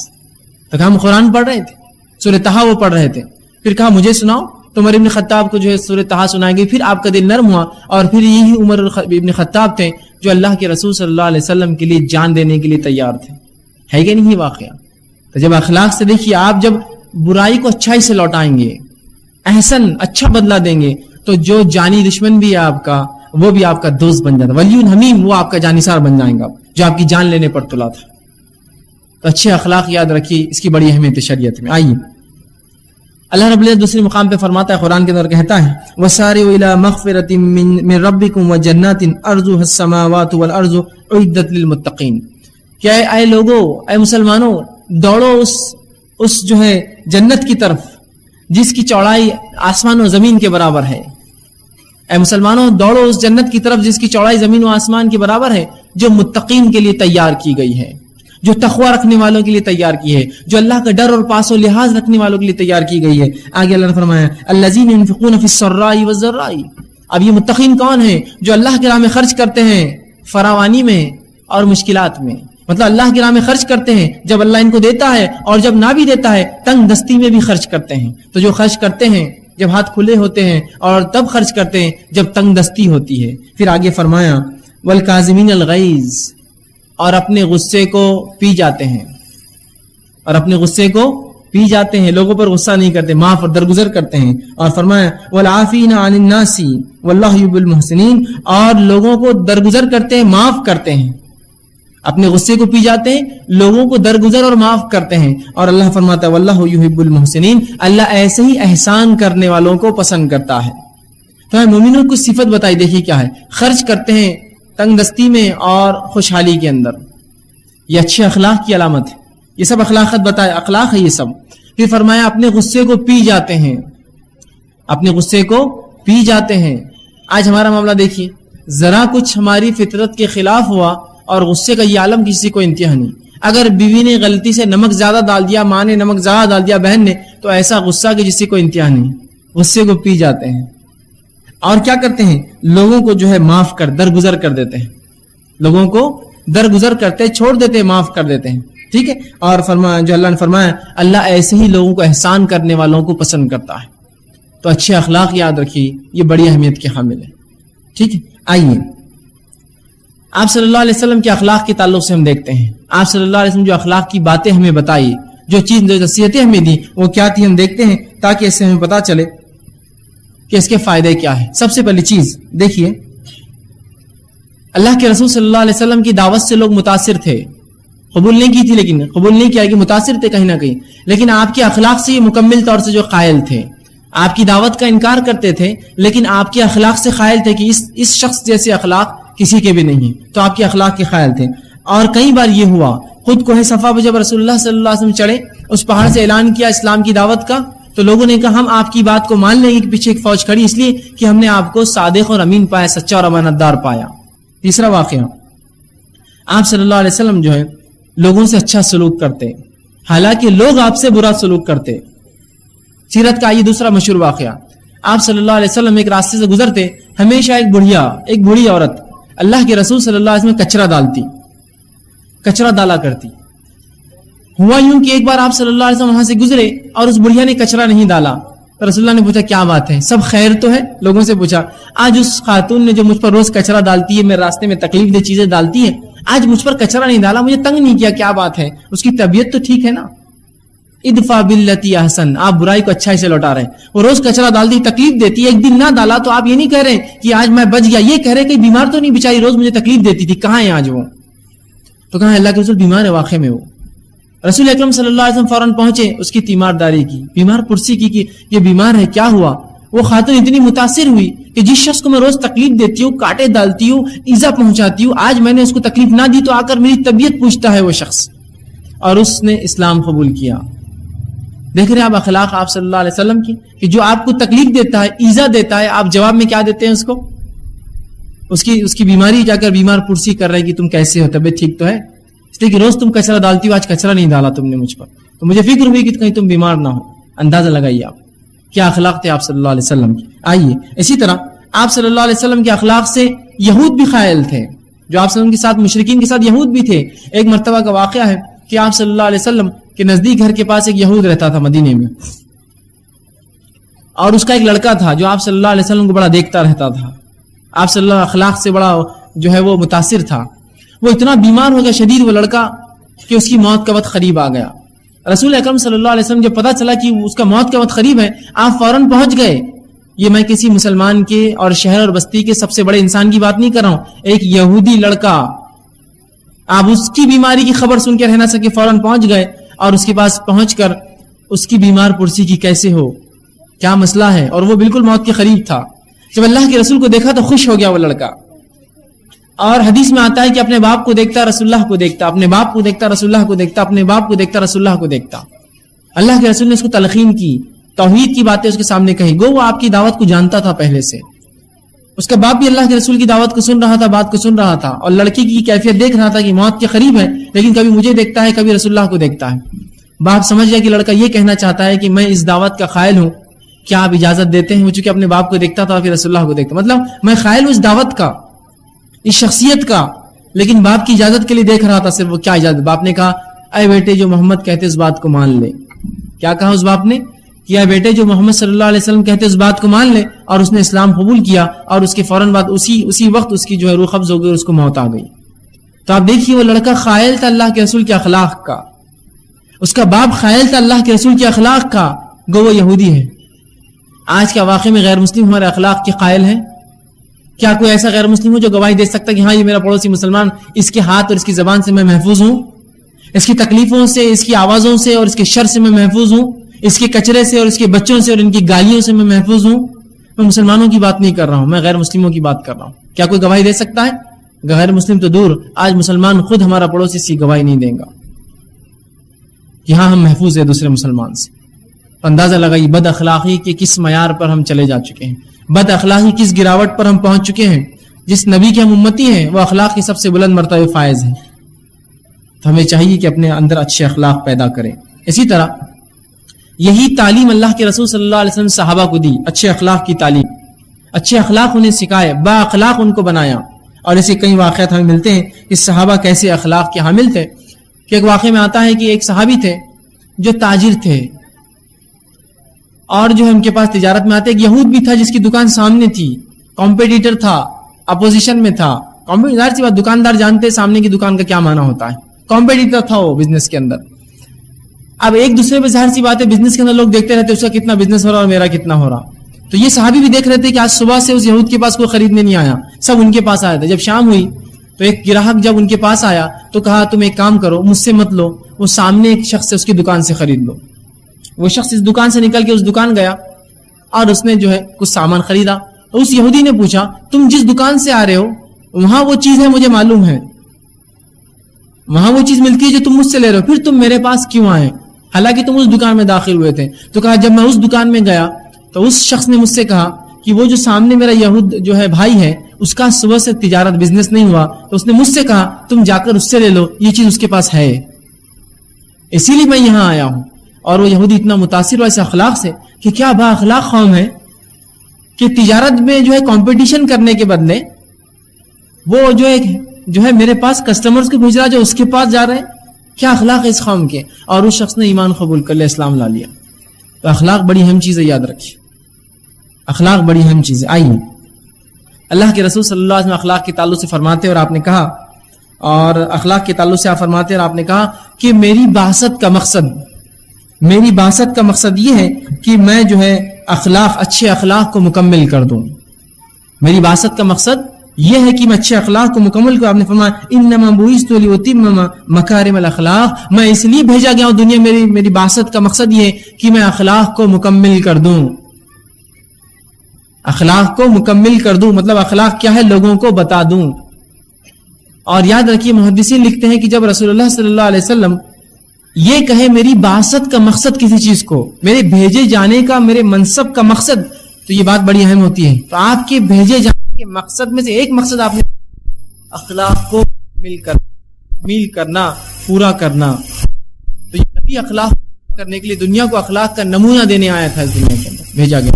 تو کہا ہم قرآن پڑھ رہے تھے، سورہ طٰہٰ وہ پڑھ رہے تھے. پھر کہا مجھے سناؤ. تو عمر ابن خطاب کو جو ہے سورہ طٰہٰ سنائی گئی. پھر آپ کا دل نرم ہوا اور پھر یہی عمر ابن خطاب تھے جو اللہ کے رسول صلی اللہ علیہ وسلم کے لیے جان دینے کے لیے تیار تھے. ہے کہ نہیں یہ واقعہ؟ تو جب اخلاق سے دیکھیے، آپ جب برائی کو اچھائی سے لوٹائیں گے، احسن اچھا بدلہ دیں گے، تو جو جانی دشمن بھی ہے آپ کا وہ بھی آپ کا دوست بن جاتا. ولی حمیم، وہ آپ کا جانثار بن جائیں گا جو آپ کی جان لینے پر تلا تھا. تو اچھے اخلاق یاد رکھیے، اس کی بڑی اہمیت ہے شریعت میں. آئیے اللہ رب العزت دوسرے مقام پہ فرماتا ہے، قرآن کے اندر کہتا ہے وَسَارِعُوا إِلَىٰ مَغْفِرَةٍ مِّن رَبِّكُمْ وَجَنَّاتٍ أَرْضُهَا السَّمَاوَاتُ وَالْأَرْضُ أُعِدَّتْ لِلْمُتَّقِينَ. کہ اے لوگو، اے مسلمانوں، دوڑو اس جو ہے جنت کی طرف جس کی چوڑائی آسمان و زمین کے برابر ہے. اے مسلمانوں دوڑو اس جنت کی طرف جس کی چوڑائی زمین و آسمان کے برابر ہے، جو متقین کے لیے تیار کی گئی ہے، جو تقوی رکھنے والوں کے لیے تیار کی ہے، جو اللہ کا ڈر اور پاس و لحاظ رکھنے والوں کے لیے تیار کی گئی ہے. آگے اللہ نے فرمایا الذین ينفقون فی السراء والضراء. اب یہ متقین کون ہیں؟ جو اللہ کی راہ میں خرچ کرتے ہیں فراوانی میں اور مشکلات میں. مطلب اللہ کی راہ میں خرچ کرتے ہیں جب اللہ ان کو دیتا ہے، اور جب نہ بھی دیتا ہے تنگ دستی میں بھی خرچ کرتے ہیں. تو جو خرچ کرتے ہیں جب ہاتھ کھلے ہوتے ہیں اور تب خرچ کرتے ہیں جب تنگ دستی ہوتی ہے. پھر آگے فرمایا والکاظمین الغیظ، اور اپنے غصے کو پی جاتے ہیں، اور اپنے غصے کو پی جاتے ہیں، لوگوں پر غصہ نہیں کرتے، معاف اور درگزر کرتے ہیں. اور فرمایا والعافین عن الناس واللہ یحب المحسنین، اور لوگوں کو درگزر کرتے ہیں، معاف کرتے ہیں. اپنے غصے کو پی جاتے ہیں، لوگوں کو درگزر اور معاف کرتے ہیں. اور اللہ فرماتا ہے واللہ یحب المحسنین، اللہ ایسے ہی احسان کرنے والوں کو پسند کرتا ہے. تو مومنوں کو صفت بتائی، دیکھیے کیا ہے. خرچ کرتے ہیں تنگ دستی میں اور خوشحالی کے اندر، یہ اچھے اخلاق کی علامت ہے. یہ سب اخلاقت بتائے، اخلاق ہے یہ سب. پھر فرمایا اپنے غصے کو پی جاتے ہیں، اپنے غصے کو پی جاتے ہیں. آج ہمارا معاملہ دیکھیے، ذرا کچھ ہماری فطرت کے خلاف ہوا اور غصے کا یہ عالم کسی کو انتہا نہیں. اگر بیوی نے غلطی سے نمک زیادہ ڈال دیا، ماں نے نمک زیادہ ڈال دیا، بہن نے، تو ایسا غصہ کہ جس سے کوئی انتہا نہیں. غصے کو پی جاتے ہیں اور کیا کرتے ہیں؟ لوگوں کو جو ہے معاف کر درگزر کر دیتے ہیں، لوگوں کو درگزر کرتے چھوڑ دیتے ہیں، معاف کر دیتے ہیں. ٹھیک ہے. اور فرمایا جو اللہ نے فرمایا اللہ ایسے ہی لوگوں کو احسان کرنے والوں کو پسند کرتا ہے. تو اچھے اخلاق یاد رکھیے، یہ بڑی اہمیت کے حامل ہے. ٹھیک ہے. آئیے آپ صلی اللہ علیہ وسلم کے اخلاق کے تعلق سے ہم دیکھتے ہیں. آپ صلی اللہ علیہ وسلم جو اخلاق کی باتیں ہمیں بتائی، جو چیز جو نصیحتیں ہمیں دی، وہ کیا تھی ہم دیکھتے ہیں تاکہ اس سے ہمیں پتا چلے کہ اس کے فائدے کیا ہے. سب سے پہلی چیز دیکھیے، اللہ کے رسول صلی اللہ علیہ وسلم کی دعوت سے لوگ متاثر تھے، قبول نہیں کی تھی، لیکن قبول نہیں کیا کہ متاثر تھے کہیں نہ کہیں، لیکن آپ کے اخلاق سے یہ مکمل طور سے جو قائل تھے. آپ کی دعوت کا انکار کرتے تھے لیکن آپ کے اخلاق سے قائل تھے کہ اس شخص جیسے اخلاق کسی کے بھی نہیں. تو آپ کے اخلاق کے قائل تھے. اور کئی بار یہ ہوا، خود کوہ صفا پہ جب رسول اللہ صلی اللہ علیہ وسلم چڑھے، اس پہاڑ سے اعلان کیا اسلام کی دعوت کا، تو لوگوں نے کہا ہم آپ کی بات کو مان لیں گے کہ پیچھے ایک فوج کھڑی، اس لیے کہ ہم نے آپ کو صادق اور امین پایا، سچا اور امانت دار پایا. تیسرا واقعہ، آپ صلی اللہ علیہ وسلم جو ہے لوگوں سے اچھا سلوک کرتے حالانکہ لوگ آپ سے برا سلوک کرتے. سیرت کا یہ دوسرا مشہور واقعہ، آپ صلی اللہ علیہ وسلم ایک راستے سے گزرتے، ہمیشہ ایک بوڑھی عورت اللہ کے رسول صلی اللہ علیہ وسلم کچرا ڈالتی، کچرا ڈالا کرتی. ہوا یوں کہ ایک بار آپ صلی اللہ علیہ وسلم وہاں سے گزرے اور اس بڑھیا نے کچرا نہیں ڈالا. تو رسول اللہ نے پوچھا کیا بات ہے, سب خیر تو ہے؟ لوگوں سے پوچھا. آج اس خاتون نے جو مجھ پر روز کچرا ڈالتی ہے, میرے راستے میں تکلیف دہ چیزیں ڈالتی ہے, آج مجھ پر کچرا نہیں ڈالا, مجھے تنگ نہیں کیا, کیا بات ہے؟ اس کی طبیعت تو ٹھیک ہے نا؟ ادفع باللتی احسن, آپ برائی کو اچھائی سے لوٹا رہے ہیں. وہ روز کچرا ڈالتی, تکلیف دیتی ہے, ایک دن نہ ڈالا تو آپ یہ نہیں کہہ رہے کہ آج میں بچ گیا, یہ کہہ رہے کہ بیمار تو نہیں بیچاری, روز مجھے تکلیف دیتی تھی, کہاں ہے آج وہ؟ تو کہاں اللہ کے رسول بیمار ہے واقع میں. وہ رسول اکرم صلی اللہ علیہ وسلم فوراً پہنچے, اس کی تیمارداری کی, بیمار پرسی کی کہ یہ بیمار ہے, کیا ہوا؟ وہ خاتون اتنی متاثر ہوئی کہ جس شخص کو میں روز تکلیف دیتی ہوں, کاٹے ڈالتی ہوں, ایذا پہنچاتی ہوں, آج میں نے اس کو تکلیف نہ دی تو آ کر میری طبیعت پوچھتا ہے وہ شخص, اور اس نے اسلام قبول کیا. دیکھ رہے ہیں آپ اخلاق آپ صلی اللہ علیہ وسلم کی, کہ جو آپ کو تکلیف دیتا ہے, ایذا دیتا ہے, آپ جواب میں کیا دیتے ہیں اس کو؟ اس کی بیماری جا کر بیمار پرسی کر رہے کہ تم کیسے ہو, طبیعت ٹھیک تو ہے؟ اس لیے کہ روز تم کچرا ڈالتی ہو, آج کچرا نہیں ڈالا تم نے مجھ پر, تو مجھے فکر ہوئی کہ کہیں تم بیمار نہ ہو. اندازہ لگائیے آپ کیا اخلاق تھے آپ صلی اللہ علیہ وسلم کی. آئیے اسی طرح آپ صلی اللہ علیہ وسلم کے اخلاق سے یہود بھی قائل تھے, جو آپ صلی اللہ علیہ وسلم کے ساتھ مشرکین کے ساتھ یہود بھی تھے. ایک مرتبہ کا واقعہ ہے کہ آپ صلی اللہ علیہ وسلم کے نزدیک گھر کے پاس ایک یہود رہتا تھا مدینے میں, اور اس کا ایک لڑکا تھا جو آپ صلی اللہ علیہ وسلم کو بڑا دیکھتا رہتا تھا. آپ صلی اللہ علیہ اخلاق سے بڑا جو ہے وہ متاثر تھا. وہ اتنا بیمار ہو گیا شدید وہ لڑکا کہ اس کی موت کا وقت قریب آ گیا. رسول اکرم صلی اللہ علیہ وسلم جب پتا چلا کہ اس کا موت کا وقت قریب ہے, آپ فوراً پہنچ گئے. یہ میں کسی مسلمان کے اور شہر اور بستی کے سب سے بڑے انسان کی بات نہیں کر رہا ہوں, ایک یہودی لڑکا. آپ اس کی بیماری کی خبر سن کے رہ نہ سکے, فوراً پہنچ گئے اور اس کے پاس پہنچ کر اس کی بیمار پرسی کی, کیسے ہو, کیا مسئلہ ہے, اور وہ بالکل موت کے قریب تھا. جب اللہ کے رسول کو دیکھا تو خوش ہو گیا وہ لڑکا, اور حدیث میں آتا ہے کہ اپنے باپ کو دیکھتا رسول اللہ کو دیکھتا, اپنے باپ کو دیکھتا رسول اللہ کو دیکھتا, اپنے باپ کو دیکھتا رسول اللہ کو دیکھتا. اللہ کے رسول نے اس کو تلقین کی, توحید کی باتیں اس کے سامنے کہی. گو وہ آپ کی دعوت کو جانتا تھا پہلے سے, اس کا باپ بھی اللہ کے رسول کی دعوت کو سن رہا تھا, بات کو سن رہا تھا, اور لڑکی کی کیفیت دیکھ رہا تھا کہ موت کے قریب ہے, لیکن کبھی مجھے دیکھتا ہے, کبھی رسول اللہ کو دیکھتا ہے. باپ سمجھ گیا کہ لڑکا یہ کہنا چاہتا ہے کہ میں اس دعوت کا قائل ہوں, کیا آپ اجازت دیتے ہیں؟ وہ چونکہ اپنے باپ کو دیکھتا تھا پھر رسول اللہ کو دیکھتا, مطلب میں قائل ہوں اس دعوت کا, اس شخصیت کا, لیکن باپ کی اجازت کے لیے دیکھ رہا تھا صرف. وہ کیا اجازت؟ باپ نے کہا اے بیٹے جو محمد کہتے اس بات کو مان لے. کیا کہا اس باپ نے؟ کہ اے بیٹے جو محمد صلی اللہ علیہ وسلم کہتے اس بات کو مان لے, اور اس نے اسلام قبول کیا, اور اس کے فوراً بعد اسی وقت اس کی جو ہے روح قبض ہو گئی اور اس کو موت آ گئی. تو آپ دیکھیے وہ لڑکا قائل تھا اللہ کے رسول کے اخلاق کا, اس کا باپ قائل تھا اللہ کے رسول کے اخلاق کا, گو وہ یہودی ہے. آج کا واقعے میں غیر مسلم ہمارے اخلاق کے قائل ہیں؟ کیا کوئی ایسا غیر مسلم ہو جو گواہی دے سکتا کہ ہاں یہ میرا پڑوسی مسلمان, اس کے ہاتھ اور اس کی زبان سے میں محفوظ ہوں, اس کی تکلیفوں سے, اس کی آوازوں سے اور اس کے شر سے میں محفوظ ہوں, اس کے کچرے سے اور اس کے بچوں سے اور ان کی گالیوں سے میں محفوظ ہوں؟ میں مسلمانوں کی بات نہیں کر رہا ہوں, میں غیر مسلموں کی بات کر رہا ہوں. کیا کوئی گواہی دے سکتا ہے؟ غیر مسلم تو دور, آج مسلمان خود ہمارا پڑوسی اس کی گواہی نہیں دے گا کہ ہاں ہم محفوظ ہیں دوسرے مسلمان سے. اندازہ لگائیے بد اخلاقی کے کس معیار پر ہم چلے جا چکے ہیں, بد اخلاقی کس گراوٹ پر ہم پہنچ چکے ہیں. جس نبی کے ہم امتی ہیں وہ اخلاق کی سب سے بلند مرتبہ فائز ہیں. تو ہمیں چاہیے کہ اپنے اندر اچھے اخلاق پیدا کریں. اسی طرح یہی تعلیم اللہ کے رسول صلی اللہ علیہ وسلم صحابہ کو دی, اچھے اخلاق کی تعلیم, اچھے اخلاق انہیں سکھائے, با اخلاق ان کو بنایا. اور ایسے کئی واقعات ہمیں ملتے ہیں کہ صحابہ کیسے اخلاق کے حامل تھے. کہ ایک واقعے میں آتا ہے کہ ایک صحابی تھے جو تاجر تھے, اور جو ان کے پاس تجارت میں آتے. ایک یہود بھی تھا جس کی دکان سامنے تھی, کمپیٹیٹر تھا, اپوزیشن میں تھا. ظاہر سی بات, دکاندار جانتے سامنے کی دکان کا کیا معنی ہوتا ہے, کمپیٹیٹر تھا وہ بزنس کے اندر. اب ایک دوسرے پہ ظاہر سی بات ہے بزنس کے اندر لوگ دیکھتے رہتے اس کا کتنا بزنس ہو رہا اور میرا کتنا ہو رہا. تو یہ صحابی بھی دیکھ رہے تھے کہ آج صبح سے اس یہود کے پاس کوئی خریدنے نہیں آیا, سب ان کے پاس آیا تھا. جب شام ہوئی تو ایک گراہک جب ان کے پاس آیا تو کہا تم ایک کام کرو, مجھ سے مت لو, وہ سامنے ایک شخص سے اس کی دکان سے خرید لو. وہ شخص اس دکان سے نکل کے اس دکان گیا اور اس نے جو ہے کچھ سامان خریدا. تو اس یہودی نے پوچھا تم جس دکان سے آ رہے ہو وہاں وہ چیز ہے مجھے معلوم ہے, وہاں وہ چیز ملتی ہے جو تم مجھ سے لے رہے ہو, پھر تم میرے پاس کیوں آئے حالانکہ تم اس دکان میں داخل ہوئے تھے؟ تو کہا جب میں اس دکان میں گیا تو اس شخص نے مجھ سے کہا کہ وہ جو سامنے میرا یہود جو ہے بھائی ہے اس کا صبح سے تجارت بزنس نہیں ہوا, تو اس نے مجھ سے کہا تم جا کر اس سے لے لو, یہ چیز اس کے پاس ہے, اسی لیے میں یہاں آیا ہوں. اور وہ یہودی اتنا متاثر ہوا اس اخلاق سے کہ کیا با اخلاق قوم ہے کہ تجارت میں جو ہے کمپٹیشن کرنے کے بدلے وہ جو ہے میرے پاس کسٹمرز کو بھیج رہا جو اس کے پاس جا رہے ہیں. کیا اخلاق ہے اس قوم کے، اور اس شخص نے ایمان قبول کر لیا، اسلام لا لیا. تو اخلاق بڑی اہم چیز ہے، یاد رکھیے اخلاق بڑی اہم چیز ہے. آئیے اللہ کے رسول صلی اللہ علیہ وسلم اخلاق کے تعلق سے فرماتے اور آپ نے کہا، اور اخلاق کے تعلق سے آپ فرماتے اور آپ نے کہا کہ میری بعثت کا مقصد یہ ہے کہ میں جو ہے اچھے اخلاق کو مکمل کر دوں. میری بعثت کا مقصد یہ ہے کہ میں اچھے اخلاق کو مکمل کروں. آپ نے فرمایا انما بعثت لاتمم مکارم الاخلاق، میں اس لیے بھیجا گیا ہوں دنیا. میری بعثت کا مقصد یہ ہے کہ میں اخلاق کو مکمل کر دوں. اخلاق کو مکمل کر دوں مطلب اخلاق کیا ہے لوگوں کو بتا دوں. اور یاد رکھیے محدثین لکھتے ہیں کہ جب رسول اللہ صلی اللہ علیہ وسلم یہ کہے میری بعثت کا مقصد کسی چیز کو، میرے بھیجے جانے کا، میرے منصب کا مقصد، تو یہ بات بڑی اہم ہوتی ہے. تو آپ کے بھیجے جانے کے مقصد میں سے ایک مقصد آپ نے اخلاق کو مل کرنا، پورا کرنا. تو یہ نبی اخلاق کرنے کے لیے دنیا کو اخلاق کا نمونہ دینے آیا تھا، اس دنیا کے اندر بھیجا گیا.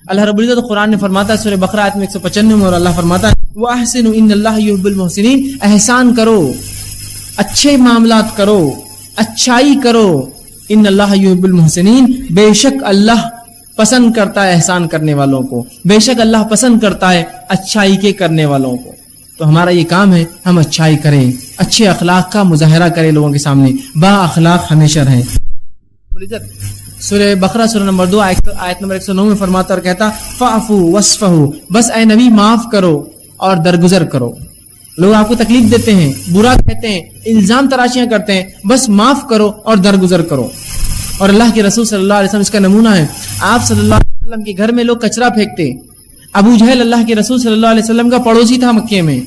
اللہ رب العزت قرآن نے فرماتا ہے سورہ بقرہ آیت میں 195 میں، اور اللہ فرماتا ہے وَأَحْسِنُوا إِنَّ اللَّهَ يُحِبُّ الْمُحْسِنِينَ، احسان کرو، اچھے معاملات کرو، اچھائی کرو. ان اللہ یحب المحسنین، بے شک اللہ پسند کرتا ہے احسان کرنے والوں کو، بے شک اللہ پسند کرتا ہے اچھائی کے کرنے والوں کو. تو ہمارا یہ کام ہے ہم اچھائی کریں، اچھے اخلاق کا مظاہرہ کریں لوگوں کے سامنے، با اخلاق ہمیشہ رہیں. سورہ بقرہ سورہ نمبر 2 آیت نمبر 109 میں فرماتا اور کہتا فاعفوا واصفحوا، بس اے نبی معاف کرو اور درگزر کرو. لوگ آپ کو تکلیف دیتے ہیں، برا کہتے ہیں، الزام تراشیاں کرتے ہیں، بس معاف کرو اور درگزر کرو. اور اللہ کے رسول صلی اللہ علیہ وسلم اس کا نمونہ ہے. آپ صلی اللہ علیہ وسلم کے گھر میں لوگ کچرا پھینکتے. ابو جہل اللہ کے رسول صلی اللہ علیہ وسلم کا پڑوسی تھا مکے میں،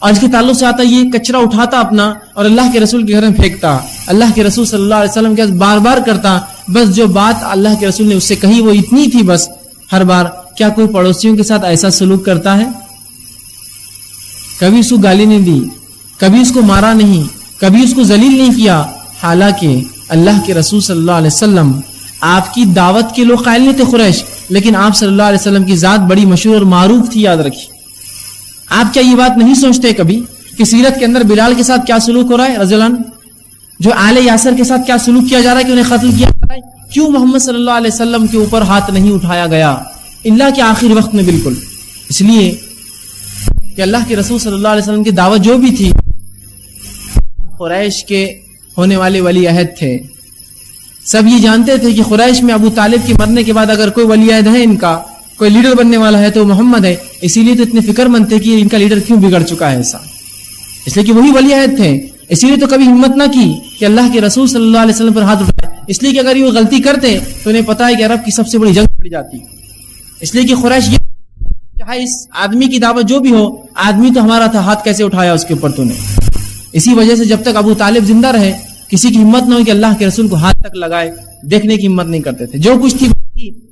اور اس کے تعلق سے آتا یہ کچرا اٹھاتا اپنا اور اللہ کے رسول کے گھر میں پھینکتا. اللہ کے رسول صلی اللہ علیہ وسلم کے بار بار کرتا، بس جو بات اللہ کے رسول نے اس سے کہی وہ اتنی تھی بس ہر بار. کیا کوئی پڑوسیوں کے ساتھ ایسا سلوک کرتا ہے؟ کبھی اس کو گالی نہیں دی، کبھی اس کو مارا نہیں، کبھی اس کو ذلیل نہیں کیا. حالانکہ اللہ کے رسول صلی اللہ علیہ وسلم آپ کی دعوت کے لوگ قائل نہیں تھے قریش، لیکن آپ صلی اللہ علیہ وسلم کی ذات بڑی مشہور اور معروف تھی. یاد رکھیے آپ کیا یہ بات نہیں سوچتے کبھی کہ سیرت کے اندر بلال کے ساتھ کیا سلوک ہو رہا ہے رضی اللہ عنہ، جو آل یاسر کے ساتھ کیا سلوک کیا جا رہا ہے کہ انہیں قتل کیا جا رہا ہے؟ کیوں محمد صلی اللہ علیہ وسلم کے اوپر ہاتھ نہیں اٹھایا گیا اللہ کے آخر وقت میں؟ بالکل اس لیے کہ اللہ کے رسول صلی اللہ علیہ وسلم کی دعوت جو بھی تھی قریش کے ہونے والے ولی عہد تھے. سب یہ جانتے تھے کہ قریش میں ابو طالب کے مرنے کے بعد اگر کوئی ولی عہد ہے، ان کا کوئی لیڈر بننے والا ہے تو محمد ہے. اسی لیے تو اتنے فکر مند تھے کہ ان کا لیڈر کیوں بگڑ چکا ہے ایسا، اس لیے کہ وہی ولی عہد تھے. اسی لیے تو کبھی ہمت نہ کی کہ اللہ کے رسول صلی اللہ علیہ وسلم پر ہاتھ اٹھائے، اس لیے کہ اگر یہ غلطی کرتے تو انہیں پتا ہے کہ عرب کی سب سے بڑی جنگ پڑ جاتی. اس لیے کہ قریش یہ چاہے اس آدمی کی دعوت جو بھی ہو، آدمی تو ہمارا تھا، ہاتھ کیسے اٹھایا اس کے اوپر تو نے. اسی وجہ سے جب تک ابو طالب زندہ رہے کسی کی ہمت نہ ہو کہ اللہ کے رسول کو ہاتھ تک لگائے، دیکھنے کی ہمت نہیں کرتے تھے. جو کچھ تھی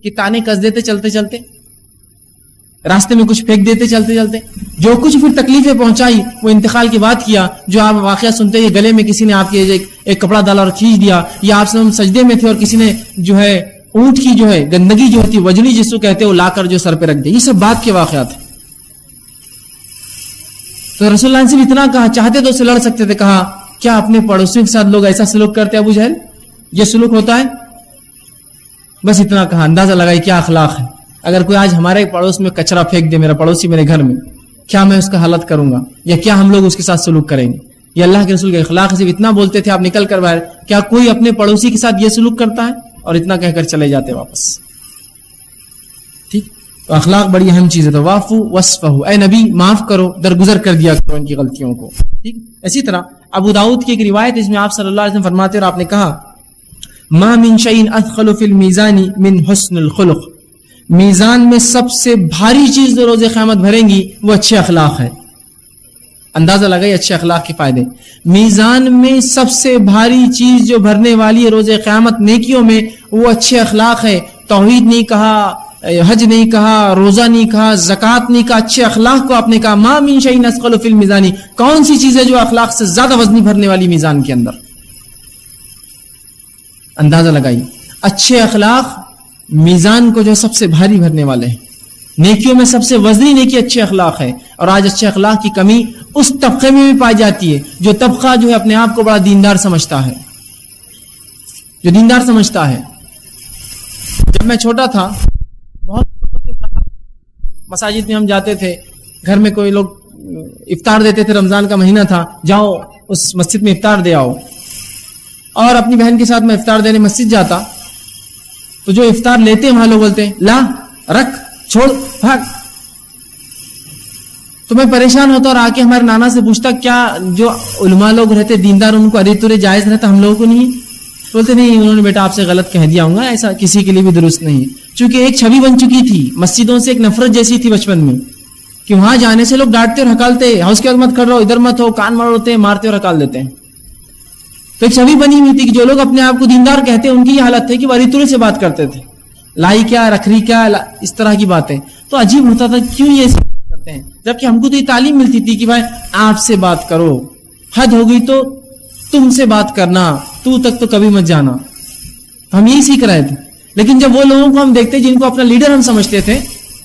کہ تانے کس دیتے چلتے چلتے، راستے میں کچھ پھینک دیتے چلتے چلتے، جو کچھ پھر تکلیفیں پہنچائی وہ انتقال کی بات کیا. جو آپ واقعہ سنتے ہیں گلے میں کسی نے آپ کے ایک کپڑا ڈالا اور کھینچ دیا، یا آپ سجدے میں تھے اور کسی نے جو ہے اونٹ کی جو ہے گندگی جو ہوتی وجلی جس کو کہتے وہ لا کر جو سر پہ رکھ دے. یہ سب بات کے واقعات ہیں. تو رسول اللہ نے صرف اتنا کہا، چاہتے تو اسے لڑ سکتے تھے. کہا کیا اپنے پڑوسیوں کے ساتھ لوگ ایسا سلوک کرتے ابو جہل؟ یہ سلوک ہوتا ہے؟ بس اتنا کہا. اندازہ لگائی کیا اخلاق ہے. اگر کوئی آج ہمارے پڑوس میں کچرا پھینک دے، میرا پڑوسی میرے گھر میں، کیا میں اس کا حالت کروں گا یا کیا ہم لوگ اس کے ساتھ سلوک کریں گے؟ یہ اللہ کے رسول کے اخلاق صرف اتنا بولتے تھے آپ نکل کر باہر. کیا کوئی اپنے پڑوسی کے ساتھ یہ سلوک کرتا ہے؟ اور اتنا کہہ کر چلے جاتے واپس. ٹھیک، تو اخلاق بڑی اہم چیز ہے. تو واعفو واصفحوا، اے نبی معاف کرو، درگزر کر دیا کرو ان کی غلطیوں کو. ٹھیک. اسی طرح ابو داؤد کی ایک روایت اس میں آپ صلی اللہ علیہ وسلم فرماتے اور آپ نے کہا ما من شیء اثقل فی المیزان من حسن الخلق، میزان میں سب سے بھاری چیز جو روز قیامت بھریں گی وہ اچھے اخلاق ہے. اندازہ لگائیے اچھے اخلاق کے فائدے. میزان میں سب سے بھاری چیز جو بھرنے والی ہے روز قیامت نیکیوں میں وہ اچھے اخلاق ہے. توحید نہیں کہا، حج نہیں کہا، روزہ نہیں کہا، زکوٰۃ نہیں کہا، اچھے اخلاق کو آپ نے کہا. ما من شیء اثقل فی المیزان، کون سی چیز ہے جو اخلاق سے زیادہ وزنی بھرنے والی میزان کے اندر؟ اندازہ لگائیے. اچھے اخلاق میزان کو جو سب سے بھاری بھرنے والے ہیں. نیکیوں میں سب سے وزنی نیکی اچھے اخلاق ہے. اور آج اچھے اخلاق کی کمی اس طبقے میں بھی پائی جاتی ہے جو طبقہ جو ہے اپنے آپ کو بڑا دیندار سمجھتا ہے، جو دیندار سمجھتا ہے. جب میں چھوٹا تھا بہت مساجد میں ہم جاتے تھے، گھر میں کوئی لوگ افطار دیتے تھے، رمضان کا مہینہ تھا، جاؤ اس مسجد میں افطار دے آؤ. اور اپنی بہن کے ساتھ میں افطار دینے مسجد جاتا تو جو افطار لیتے ہیں وہاں لوگ بولتے ہیں لا، رکھ، چھوڑ، بھاگ. تو میں پریشان ہوتا اور آ کے ہمارے نانا سے پوچھتا کیا جو علماء لوگ رہتے دیندار ان کو اری تورے جائز رہتا، ہم لوگوں کو نہیں؟ بولتے نہیں، انہوں نے بیٹا آپ سے غلط کہہ دیا ہوں گا، ایسا کسی کے لیے بھی درست نہیں. چونکہ ایک چھوی بن چکی تھی مسجدوں سے، ایک نفرت جیسی تھی بچپن میں کہ وہاں جانے سے لوگ ڈانٹتے اور ہکالتے، ہاؤس کے وقت مت کر رہو، ادھر مت ہو، کان ماروتے ہیں، مارتے اور ہکال دیتے ہیں. تو ایک چھوی بنی ہوئی تھی کہ جو لوگ اپنے آپ کو دیندار کہتے ہیں ان کی یہ حالت تھی کہ وہ اری تورے سے بات کرتے تھے، لائی کیا، رکھری کیا، اس طرح کی باتیں. تو عجیب ہوتا تھا کیوں یہ کرتے ہیں، جبکہ ہم کو تو یہ تعلیم ملتی تھی کہ بھائی آپ سے بات کرو، حد ہو گئی تو تم سے بات کرنا، تو تک تو کبھی مت جانا. ہم یہی سیکھ رہے تھے. لیکن جب وہ لوگوں کو ہم دیکھتے جن کو اپنا لیڈر ہم سمجھتے تھے،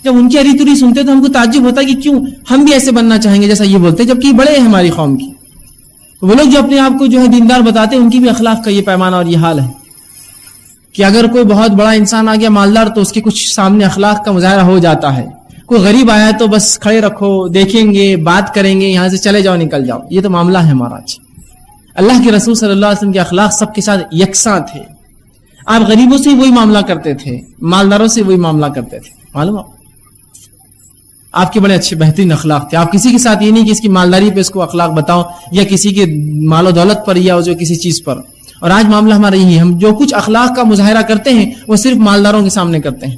جب ان کی اری توری سنتے تو ہم کو تعجب ہوتا کہ کیوں ہم بھی ایسے بننا چاہیں گے جیسا یہ بولتے، جبکہ یہ بڑے ہیں ہماری قوم کی. تو وہ لوگ جو اپنے آپ کو جو ہے دیندار بتاتے ہیں ان کی بھی اخلاق کا یہ پیمانہ اور یہ حال ہے کہ اگر کوئی بہت بڑا انسان آ گیا مالدار تو اس کے کچھ سامنے اخلاق کا مظاہرہ ہو جاتا ہے. کوئی غریب آیا تو بس کھڑے رکھو، دیکھیں گے، بات کریں گے، یہاں سے چلے جاؤ، نکل جاؤ. یہ تو معاملہ ہے ہمارا. اللہ کے رسول صلی اللہ علیہ وسلم کے اخلاق سب کے ساتھ یکساں تھے. آپ غریبوں سے وہی معاملہ کرتے تھے، مالداروں سے وہی معاملہ کرتے تھے. معلوم آپ کے بڑے اچھے بہترین اخلاق تھے. آپ کسی کے ساتھ یہ نہیں کہ اس کی مالداری پہ اس کو اخلاق بتاؤ یا کسی کے مال و دولت پر یا جو کسی چیز پر. اور آج معاملہ ہمارا یہی ہے، ہم جو کچھ اخلاق کا مظاہرہ کرتے ہیں وہ صرف مالداروں کے سامنے کرتے ہیں.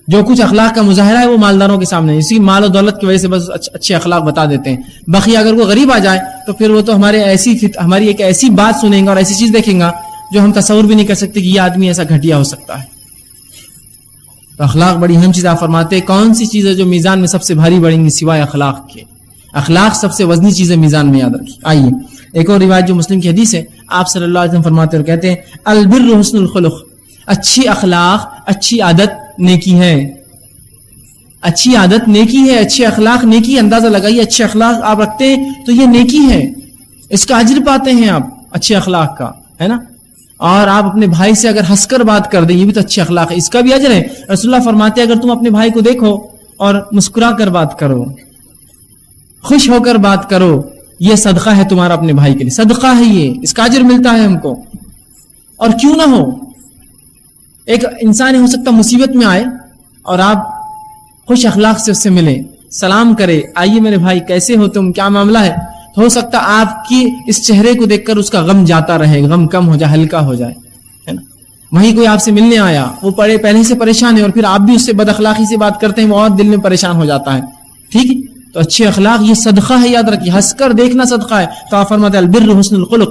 جو کچھ اخلاق کا مظاہرہ ہے وہ مالداروں کے سامنے، اسی مال و دولت کی وجہ سے بس اچھے اخلاق بتا دیتے ہیں. باقی اگر وہ غریب آ جائے تو پھر وہ تو ہماری ایک ایسی بات سنیں گا اور ایسی چیز دیکھیں گا جو ہم تصور بھی نہیں کر سکتے کہ یہ آدمی ایسا گھٹیا ہو سکتا ہے. تو اخلاق بڑی اہم چیز. آپ فرماتے ہیں کون سی چیز ہے جو میزان میں سب سے بھاری پڑیں گی سوائے اخلاق کے؟ اخلاق سب سے وزنی چیز ہے میزان میں، یاد رکھیے. آئیے ایک اور روایت جو مسلم کی حدیث ہے، آپ صلی اللہ علیہ وسلم فرماتے اور کہتے ہیں البر حسن الخلق، اچھی اخلاق اچھی عادت نیکی ہے. اچھی عادت نیکی ہے، اچھے اخلاق نیکی. اندازہ لگائیے اچھے اخلاق آپ رکھتے ہیں تو یہ نیکی ہے، اس کا اجر پاتے ہیں آپ اچھے اخلاق کا، ہے نا. اور آپ اپنے بھائی سے اگر ہنس کر بات کر دیں یہ بھی تو اچھے اخلاق ہے، اس کا بھی اجر ہے. رسول اللہ فرماتے ہیں اگر تم اپنے بھائی کو دیکھو اور مسکرا کر بات کرو، خوش ہو کر بات کرو، یہ صدقہ ہے تمہارا اپنے بھائی کے لیے، صدقہ ہے یہ، اس کا اجر ملتا ہے ہم کو. اور کیوں نہ ہو، ایک انسان ہو سکتا مصیبت میں آئے اور آپ خوش اخلاق سے اس سے ملیں، سلام کرے، آئیے میرے بھائی کیسے ہو تم، کیا معاملہ ہے. ہو سکتا آپ کی اس چہرے کو دیکھ کر اس کا غم جاتا رہے، غم کم ہو جائے، ہلکا ہو جائے، ہے نا. وہیں کوئی آپ سے ملنے آیا، وہ پہلے سے پریشان ہے اور پھر آپ بھی اس سے بد اخلاقی سے بات کرتے ہیں، وہ اور دل میں پریشان ہو جاتا ہے. ٹھیک ہے، تو اچھے اخلاق یہ صدقہ ہے، یاد رکھیے. ہنس کر دیکھنا صدقہ ہے. تو آپ فرماتے ہیں البر حسن الخلق،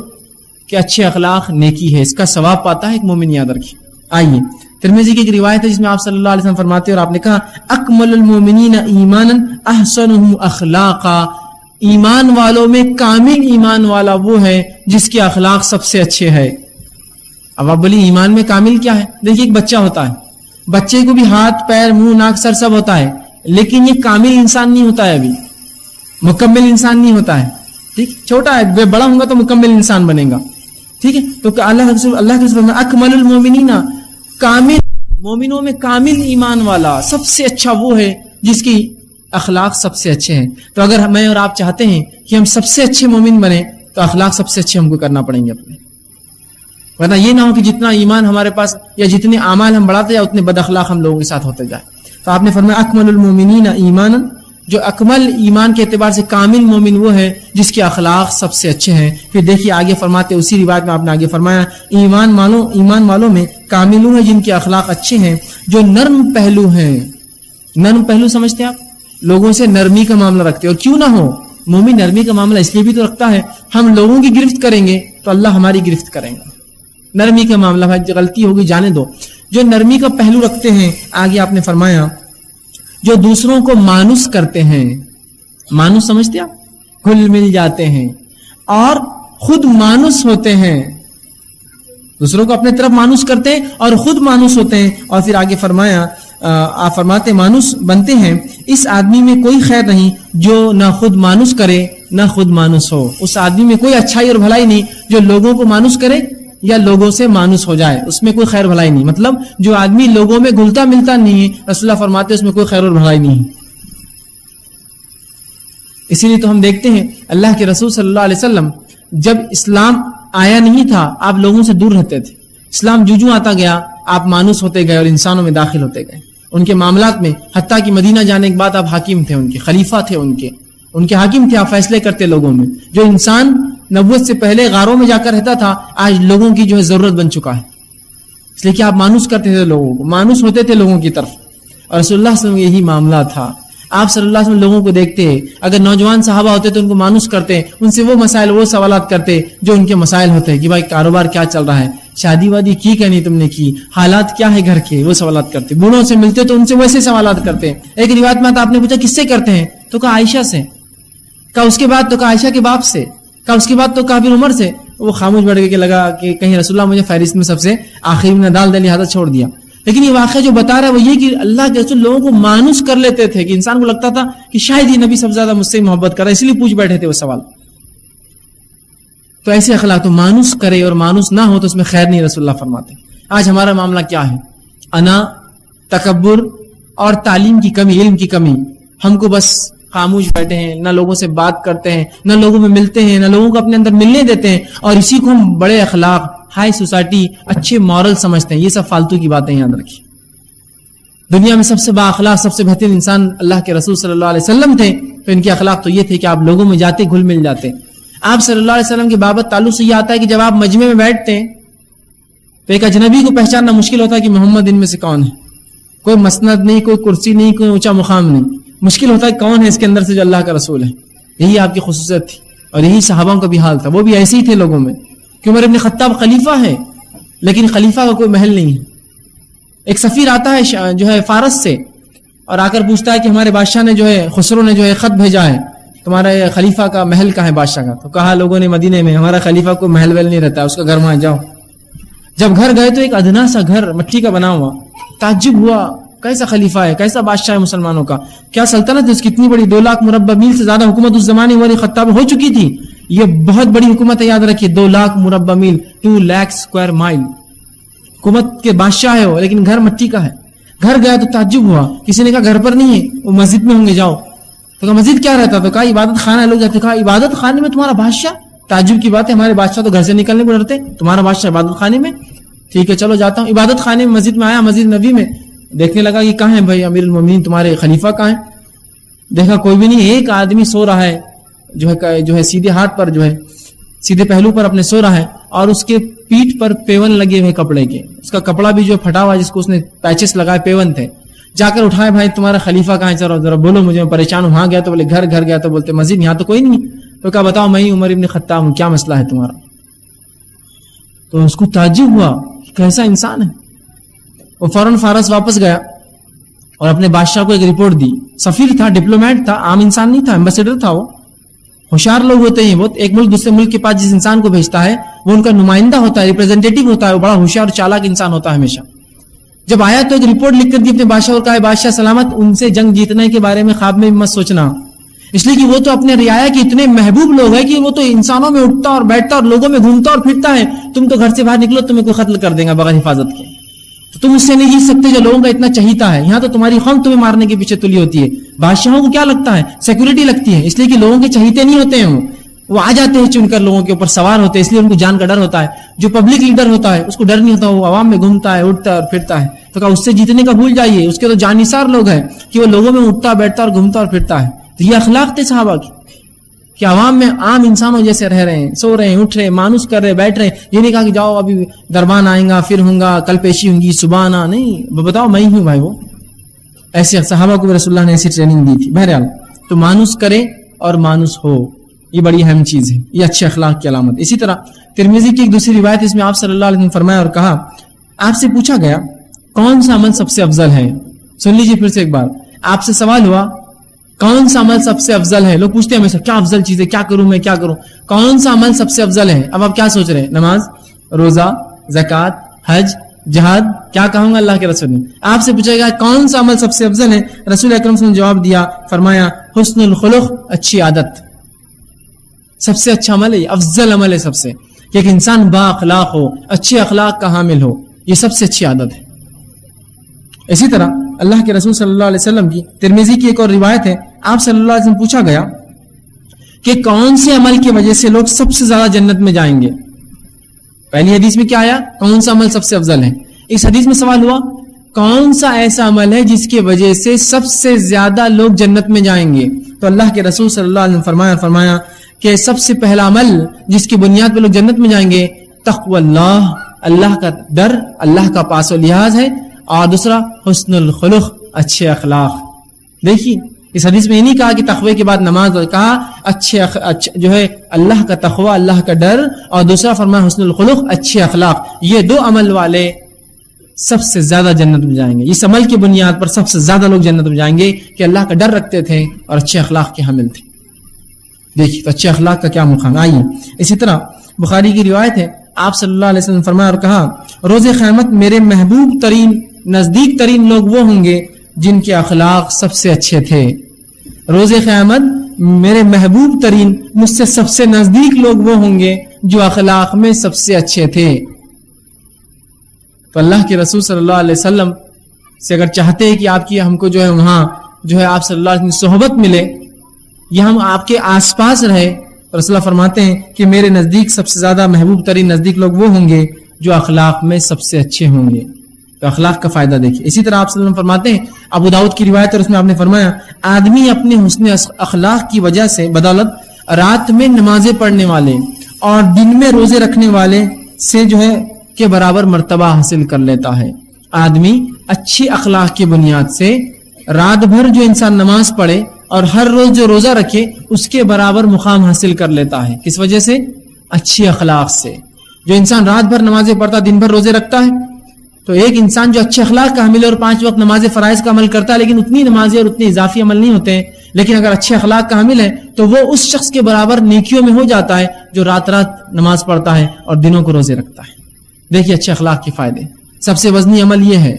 کہ اچھے اخلاق نیکی ہے، اس کا ثواب پاتا ہے ایک مومن، یاد رکھیے. آئیے ترمذی کی ایک روایت ہے جس میں آپ صلی اللہ علیہ وسلم فرماتے ہیں اور آپ نے کہا اکمل المومنین ایمانا احسنهم اخلاقا، ایمان والوں میں کامل ایمان والا وہ ہے جس کے اخلاق سب سے اچھے ہے. اب آپ بولی ایمان میں کامل کیا ہے؟ دیکھیے ایک بچہ ہوتا ہے، بچے کو بھی ہاتھ پیر منہ ناک سر سب ہوتا ہے، لیکن یہ کامل انسان نہیں ہوتا ہے، ابھی مکمل انسان نہیں ہوتا ہے. ٹھیک، چھوٹا ہے، بڑا ہوگا تو مکمل انسان بنے گا. ٹھیک ہے، تو اللہ کے رسول اکمل المومنین، کامل مومنوں میں کامل ایمان والا سب سے اچھا وہ ہے جس کی اخلاق سب سے اچھے ہیں. تو اگر میں اور آپ چاہتے ہیں کہ ہم سب سے اچھے مومن بنیں تو اخلاق سب سے اچھے ہم کو کرنا پڑیں گے اپنے، ورنہ یہ نہ ہو کہ جتنا ایمان ہمارے پاس یا جتنے اعمال ہم بڑھاتے جائیں اتنے بد اخلاق ہم لوگوں کے ساتھ ہوتے جائیں. تو آپ نے فرمایا اکمل المومنین ایمانا، جو اکمل ایمان کے اعتبار سے کامل مومن وہ ہے جس کے اخلاق سب سے اچھے ہیں. پھر دیکھیے آگے فرماتے اسی روایت میں آپ نے آگے فرمایا ایمان والوں میں کامل وہ ہیں جن کے اخلاق اچھے ہیں، جو نرم پہلو ہیں. نرم پہلو سمجھتے ہیں آپ؟ لوگوں سے نرمی کا معاملہ رکھتے ہیں. اور کیوں نہ ہو، مومن نرمی کا معاملہ اس لیے بھی تو رکھتا ہے، ہم لوگوں کی گرفت کریں گے تو اللہ ہماری گرفت کریں گا. نرمی کا معاملہ، بھائی غلطی ہوگی جانے دو. جو نرمی کا پہلو رکھتے ہیں، آگے آپ نے فرمایا جو دوسروں کو مانوس کرتے ہیں. مانوس سمجھتے آپ؟ گھل مل جاتے ہیں اور خود مانوس ہوتے ہیں، دوسروں کو اپنے طرف مانوس کرتے ہیں اور خود مانوس ہوتے ہیں. اور پھر آگے فرمایا آپ فرماتے مانوس بنتے ہیں، اس آدمی میں کوئی خیر نہیں جو نہ خود مانوس کرے نہ خود مانوس ہو. اس آدمی میں کوئی اچھائی اور بھلائی نہیں جو لوگوں کو مانوس کرے یا لوگوں سے مانوس ہو جائے، اس میں کوئی خیر بھلائی نہیں. مطلب جو آدمی لوگوں میں گھلتا ملتا نہیں ہے، رسول اللہ فرماتے اس میں کوئی خیر اور بھلائی نہیں. اسی لیے تو ہم دیکھتے ہیں اللہ کے رسول صلی اللہ علیہ وسلم جب اسلام آیا نہیں تھا آپ لوگوں سے دور رہتے تھے. اسلام جو آتا گیا آپ مانوس ہوتے گئے اور انسانوں میں داخل ہوتے گئے. ان کے معاملات میں حتیٰ کہ مدینہ جانے کے بعد آپ حاکم تھے، ان کے خلیفہ تھے، ان کے حاکم تھے، آپ فیصلے کرتے لوگوں میں. جو انسان نبوت سے پہلے غاروں میں جا کر رہتا تھا آج لوگوں کی جو ہے ضرورت بن چکا ہے، اس لیے کہ آپ مانوس کرتے تھے، لوگوں کو مانوس ہوتے تھے لوگوں کی طرف. اور رسول اللہ صلی اللہ علیہ وسلم یہی معاملہ تھا. آپ صلی اللہ علیہ وسلم لوگوں کو دیکھتے، اگر نوجوان صحابہ ہوتے تو ان کو مانوس کرتے، ان سے وہ مسائل وہ سوالات کرتے جو ان کے مسائل ہوتے ہیں کہ بھائی کاروبار کیا چل رہا ہے، شادی وادی کی کہ نہیں تم نے کی، حالات کیا ہے گھر کے، وہ سوالات کرتے. بوڑھوں سے ملتے تو ان سے ویسے سوالات کرتے. ایک روایت میں آپ نے پوچھا کس سے کرتے ہیں تو کہا عائشہ سے، کہا اس کے بعد تو کہا عائشہ کے باپ سے، کہا اس کے بعد تو کہا پھر عمر سے. وہ خاموش بیٹھ کے لگا کہ کہیں رسول اللہ مجھے فہرست میں سب سے آخری میں ڈال دے، لہٰذا چھوڑ دیا. لیکن یہ واقعہ جو بتا رہا ہے وہ یہ کہ اللہ کے رسول لوگوں کو مانوس کر لیتے تھے کہ انسان کو لگتا تھا کہ شاید یہ نبی سب سے زیادہ مجھ سے محبت کر رہا ہے، اس لیے پوچھ بیٹھے تھے وہ سوال. تو ایسے اخلاق تو مانوس کرے اور مانوس نہ ہو تو اس میں خیر نہیں، رسول اللہ فرماتے. آج ہمارا معاملہ کیا ہے؟ انا، تکبر اور تعلیم کی کمی، علم کی کمی. ہم کو بس خاموش بیٹھے ہیں، نہ لوگوں سے بات کرتے ہیں، نہ لوگوں میں ملتے ہیں، نہ لوگوں کو اپنے اندر ملنے دیتے ہیں، اور اسی کو ہم بڑے اخلاق، ہائی سوسائٹی، اچھے مورل سمجھتے ہیں. یہ سب فالتو کی باتیں یاد رکھیے. دنیا میں سب سے با اخلاق، سب سے بہترین انسان اللہ کے رسول صلی اللہ علیہ وسلم تھے. تو ان کے اخلاق تو یہ تھے کہ آپ لوگوں میں جاتے گھل مل جاتے. آپ صلی اللہ علیہ وسلم کے بابت تعلق سے یہ آتا ہے کہ جب آپ مجمع میں بیٹھتے ہیں تو ایک اجنبی کو پہچاننا مشکل ہوتا ہے کہ محمد ان میں سے کون ہے. کوئی مسند نہیں، کوئی کرسی نہیں، کوئی اونچا مقام نہیں. مشکل ہوتا ہے کون ہے اس کے اندر سے جو اللہ کا رسول ہے. یہی آپ کی خصوصیت تھی اور یہی صحابہ کا بھی حال تھا. وہ بھی ایسے ہی تھے لوگوں میں کہ عمر ابن خطاب خلیفہ ہے لیکن خلیفہ کا کوئی محل نہیں ہے. ایک سفیر آتا ہے جو ہے فارس سے اور آ کر پوچھتا ہے کہ ہمارے بادشاہ نے جو ہے خسرو نے جو ہے خط بھیجا ہے، تمہارے خلیفہ کا محل کہاں ہے بادشاہ کا؟ تو کہا لوگوں نے مدینے میں، ہمارا خلیفہ کو محل ویل نہیں رہتا، اس کا گھر وہاں جاؤ. جب گھر گئے تو ایک ادنا سا گھر مٹی کا بنا ہوا. تعجب ہوا کیسا خلیفہ ہے، کیسا بادشاہ ہے مسلمانوں کا، کیا سلطنت ہے اس کی، اتنی بڑی 2 لاکھ مربع میل سے زیادہ حکومت اس زمانے میں خطاب ہو چکی تھی. یہ بہت بڑی حکومت ہے، یاد رکھیے 2 لاکھ مربع میل، 2 لاکھ اسکوائر مائل حکومت کے بادشاہ ہے وہ، لیکن گھر مٹی کا ہے. گھر گیا تو تعجب ہوا. کسی نے کہا گھر پر نہیں ہے، وہ مسجد میں ہوں گے، جاؤ. تو کہا مسجد کیا رہتا؟ تو کہا عبادت خانہ. لوگ جاتے، کہا عبادت خانے میں تمہارا بادشاہ؟ تعجب کی بات ہے، ہمارے بادشاہ تو گھر سے نکلنے کو ڈرتے، تمہارا بادشاہ عبادت خانے میں؟ ٹھیک ہے چلو جاتا ہوں. عبادت خانے میں مسجد میں آیا، مسجد نبی میں دیکھنے لگا کہ کہاں ہے بھائی امیر المومنین، تمہارے خلیفہ کہاں ہیں؟ دیکھا کوئی بھی نہیں. ایک آدمی سو رہا ہے جو ہے سیدھے ہاتھ پر، جو ہے سیدھے پہلو پر اپنے سو رہا ہے، اور اس کے پیٹھ پر پیون لگے ہوئے کپڑے کے. اس کا کپڑا بھی جو پھٹا ہوا، جس کو اس نے پیچز لگائے، پیون تھے. جا کر اٹھائے، بھائی تمہارا خلیفہ کہاں ہے، ذرا بولو مجھے، میں پریشان ہوں. وہاں گیا تو بولے گھر گیا تو بولتے مسجد، یہاں تو کوئی نہیں. تو کہا بتاؤ میں ہی عمر ابن خطاب ہوں، کیا مسئلہ ہے تمہارا؟ تو اس کو تعجب ہوا کیسا انسان ہے. وہ فوراً فارس واپس گیا اور اپنے بادشاہ کو ایک رپورٹ دی. سفیر تھا، ڈپلومیٹ تھا، عام انسان نہیں تھا، ایمبیسیڈر تھا. وہ ہوشیار لوگ ہوتے ہیں بہت. ایک ملک دوسرے ملک کے پاس جس انسان کو بھیجتا ہے وہ ان کا نمائندہ ہوتا ہے، ریپرزینٹیٹو ہوتا ہے. وہ بڑا ہوشیار اور چالاک انسان ہوتا ہے ہمیشہ. جب آیا تو ایک رپورٹ لکھ کر دی اپنے بادشاہ اور کہا بادشاہ سلامت، ان سے جنگ جیتنے کے بارے میں خواب میں مت سوچنا، اس لیے کہ وہ تو اپنے رعایا کے اتنے محبوب لوگ ہیں کہ وہ تو انسانوں میں اٹھتا اور بیٹھتا اور لوگوں میں گھومتا اور پھرتا ہے. تم تو گھر سے باہر نکلو تمہیں کوئی قتل کر دیں گا بغیر حفاظت کے. تو تم اس سے نہیں جیت سکتے جو لوگوں کا اتنا چہیتا ہے. یہاں تو تمہاری قوم تمہیں مارنے کے پیچھے تلی ہوتی ہے. بادشاہوں کو کیا لگتا ہے؟ سیکورٹی لگتی ہے، اس لیے کہ لوگوں کے چہیتے نہیں ہوتے ہیں. وہ آ جاتے ہیں چن کر لوگوں کے اوپر سوار ہوتے ہیں، اس لیے ان کو جان کا ڈر ہوتا ہے. جو پبلک لیڈر ہوتا ہے اس کو ڈر نہیں ہوتا، وہ عوام میں گھومتا ہے، اٹھتا ہے اور پھرتا ہے. تو کہا اس سے جیتنے کا بھول جائیے، اس کے تو جانثار لوگ ہیں کہ وہ لوگوں میں اٹھتا بیٹھتا اور گھومتا اور پھرتا ہے. تو یہ اخلاق تھے صحابہ کی کہ عوام میں عام انسانوں جیسے رہ رہے ہیں، سو رہے ہیں، اٹھ رہے ہیں، مانوس کر رہے، بیٹھ رہے ہیں. یہ نہیں کہا کہ جاؤ ابھی دربان آئیں گا، پھر ہوں گا، کل پیشی ہوں گی، صبح آنا. نہیں، بتاؤ میں ہی ہوں بھائی. وہ ایسے صحابہ کو رسول اللہ نے ایسی ٹریننگ دی تھی. بہرحال تو مانوس کرے اور مانوس ہو، یہ بڑی اہم چیز ہے، یہ اچھے اخلاق کی علامت. اسی طرح ترمذی کی ایک دوسری روایت، اس میں آپ صلی اللہ علیہ وسلم فرمایا اور کہا، آپ سے پوچھا گیا کون سا عمل سب سے افضل ہے. سن لیجیے پھر سے ایک بار، آپ سے سوال ہوا کون سا عمل سب سے افضل ہے. لوگ پوچھتے ہیں ہمیشہ کیا افضل چیز ہے، کیا کروں میں، کیا کروں. کون سا عمل سب سے افضل ہے؟ اب آپ کیا سوچ رہے ہیں؟ نماز، روزہ، زکوٰۃ، حج، جہاد. کیا کہوں گا اللہ کے رسول نے. آپ سے پوچھے گا کون سا عمل سب سے افضل ہے, رسول اکرم صلی اللہ علیہ وسلم نے جواب دیا, فرمایا حسن الخلق, اچھی عادت. سب سے اچھا عمل ہے, افضل عمل ہے سب سے, کہ ایک انسان با اخلاق ہو, اچھے اخلاق کا حامل ہو, یہ سب سے اچھی عادت ہے. اسی طرح اللہ کے رسول صلی اللہ علیہ وسلم کی ترمذی کی ایک اور روایت ہے, آپ صلی اللہ علیہ وسلم پوچھا گیا کہ کون سے عمل کی وجہ سے لوگ سب سے زیادہ جنت میں جائیں گے. پہلی حدیث میں کیا آیا, کون سا عمل سب سے افضل ہے. اس حدیث میں سوال ہوا کون سا ایسا عمل ہے جس کی وجہ سے سب سے زیادہ لوگ جنت میں جائیں گے. تو اللہ کے رسول صلی اللہ علیہ وسلم فرمایا کہ سب سے پہلا عمل جس کی بنیاد پہ لوگ جنت میں جائیں گے, تقوی اللہ, اللہ کا ڈر, اللہ کا پاس و لحاظ ہے, اور دوسرا حسن الخلق, اچھے اخلاق. دیکھیے اس حدیث میں یہ نہیں کہا کہ تقوی کے بعد نماز, اور کہا اچھے جو ہے اللہ کا تقوی, اللہ کا ڈر, اور دوسرا فرمایا حسن الخلق, اچھے اخلاق. یہ دو عمل والے سب سے زیادہ جنت میں جائیں گے. اس عمل کی بنیاد پر سب سے زیادہ لوگ جنت میں جائیں گے کہ اللہ کا ڈر رکھتے تھے اور اچھے اخلاق کے حامل تھے. دیکھیے تو اچھے اخلاق کا کیا مقام. آئیے اسی طرح بخاری کی روایت ہے, آپ صلی اللہ علیہ وسلم فرمایا اور کہا روز قیامت میرے محبوب ترین, نزدیک ترین لوگ وہ ہوں گے جن کے اخلاق سب سے اچھے تھے. روز قیامت میرے محبوب ترین, مجھ سے سب سے نزدیک لوگ وہ ہوں گے جو اخلاق میں سب سے اچھے تھے. تو اللہ کے رسول صلی اللہ علیہ وسلم سے اگر چاہتے ہیں کہ آپ کی ہم کو جو ہے وہاں جو ہے آپ صلی اللہ علیہ وسلم کی صحبت ملے, یا ہم آپ کے آس پاس رہے, تو رسول اللہ فرماتے ہیں کہ میرے نزدیک سب سے زیادہ محبوب ترین نزدیک لوگ وہ ہوں گے جو اخلاق میں سب سے اچھے ہوں گے. تو اخلاق کا فائدہ دیکھیے. اسی طرح آپ صلی اللہ علیہ وسلم فرماتے ہیں, ابو داؤد کی روایت ہے, اس میں آپ نے فرمایا آدمی اپنے حسن اخلاق کی وجہ سے بدولت رات میں نمازیں پڑھنے والے اور دن میں روزے رکھنے والے سے جو ہے کے برابر مرتبہ حاصل کر لیتا ہے. آدمی اچھی اخلاق کی بنیاد سے رات بھر جو انسان نماز پڑھے اور ہر روز جو روزہ رکھے اس کے برابر مقام حاصل کر لیتا ہے. کس وجہ سے؟ اچھی اخلاق سے. جو انسان رات بھر نمازیں پڑھتا, دن بھر روزے رکھتا ہے, تو ایک انسان جو اچھے اخلاق کا حامل ہے اور 5 وقت نماز فرائض کا عمل کرتا ہے, لیکن اتنی نمازیں اور اتنے اضافی عمل نہیں ہوتے ہیں, لیکن اگر اچھے اخلاق کا حامل ہے تو وہ اس شخص کے برابر نیکیوں میں ہو جاتا ہے جو رات رات نماز پڑھتا ہے اور دنوں کو روزے رکھتا ہے. دیکھیے اچھے اخلاق کے فائدے. سب سے وزنی عمل یہ ہے,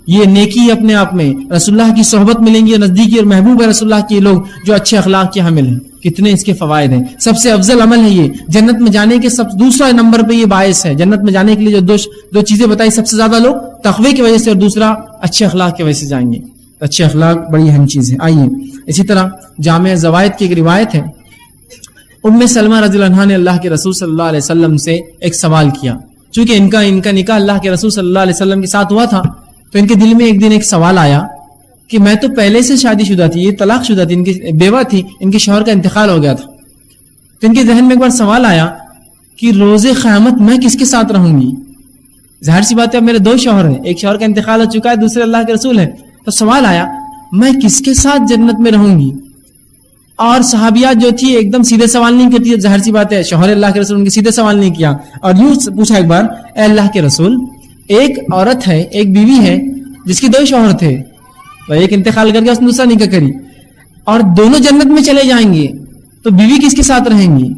یہ نیکی اپنے آپ میں, رسول اللہ کی صحبت ملیں گی, نزدیکی اور محبوب ہے رسول اللہ کے لوگ جو اچھے اخلاق کے حامل ہیں. کتنے اس کے فوائد ہیں. سب سے افضل عمل ہے یہ, جنت میں جانے کے دوسرا نمبر پہ یہ باعث ہے. جنت میں جانے کے لیے جو دو چیزیں بتائی, سب سے زیادہ لوگ تقوی کی وجہ سے, اور دوسرا اچھے اخلاق کی وجہ سے جائیں گے. اچھے اخلاق بڑی اہم چیز ہے. آئیے اسی طرح جامع زوائد کی ایک روایت ہے, ام سلمہ رضی اللہ عنہا نے اللہ کے رسول صلی اللہ علیہ وسلم سے ایک سوال کیا. چونکہ ان کا نکاح اللہ کے رسول صلی اللہ علیہ وسلم کے ساتھ ہوا تھا, تو ان کے دل میں ایک دن ایک سوال آیا کہ میں تو پہلے سے شادی شدہ تھی, یہ طلاق شدہ تھی, ان کی بیوہ تھی, ان کے شوہر کا انتقال ہو گیا تھا. تو ان کے ذہن میں ایک بار سوال آیا کہ روز قیامت میں کس کے ساتھ رہوں گی. ظاہر سی بات ہے, اب میرے 2 شوہر ہیں, ایک شوہر کا انتقال ہو چکا ہے, دوسرے اللہ کے رسول ہیں. تو سوال آیا میں کس کے ساتھ جنت میں رہوں گی. اور صحابیات جو تھی ایک دم سیدھے سوال نہیں کرتی, ظاہر سی بات ہے شوہر اللہ کے رسول, ان کے سیدھے سوال نہیں کیا, اور یوں پوچھا ایک بار, اے اللہ کے رسول, ایک عورت ہے, ایک بیوی ہے جس کے 2 شوہر تھے, ایک انتقال کر کے اس نے دوسرا نکاح کری, اور دونوں جنت میں چلے جائیں گے, تو بیوی کس کے ساتھ رہیں گی.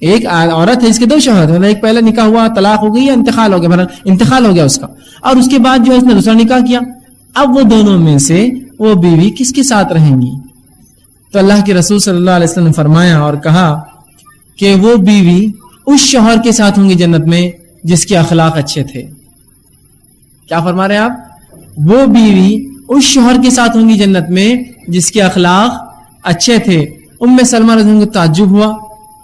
ایک عورت ہے جس کے 2 شوہر ہیں, ایک پہلا نکاح ہوا, طلاق ہو گئی یا انتقال ہو گیا, انتقال ہو گیا اس کا, اور اس کے بعد جو ہے اس نے دوسرا نکاح کیا. اب وہ دونوں میں سے وہ بیوی کس کے ساتھ رہیں گی. تو اللہ کے رسول صلی اللہ علیہ وسلم نے فرمایا اور کہا کہ وہ بیوی اس شوہر کے ساتھ ہوں گی جنت میں جس کے اخلاق اچھے تھے. کیا فرما رہے ہیں آپ؟ وہ بیوی اس شوہر کے ساتھ ہوں گی جنت میں جس کے اخلاق اچھے تھے. ام سلمہ رضی اللہ عنہا کو تعجب ہوا,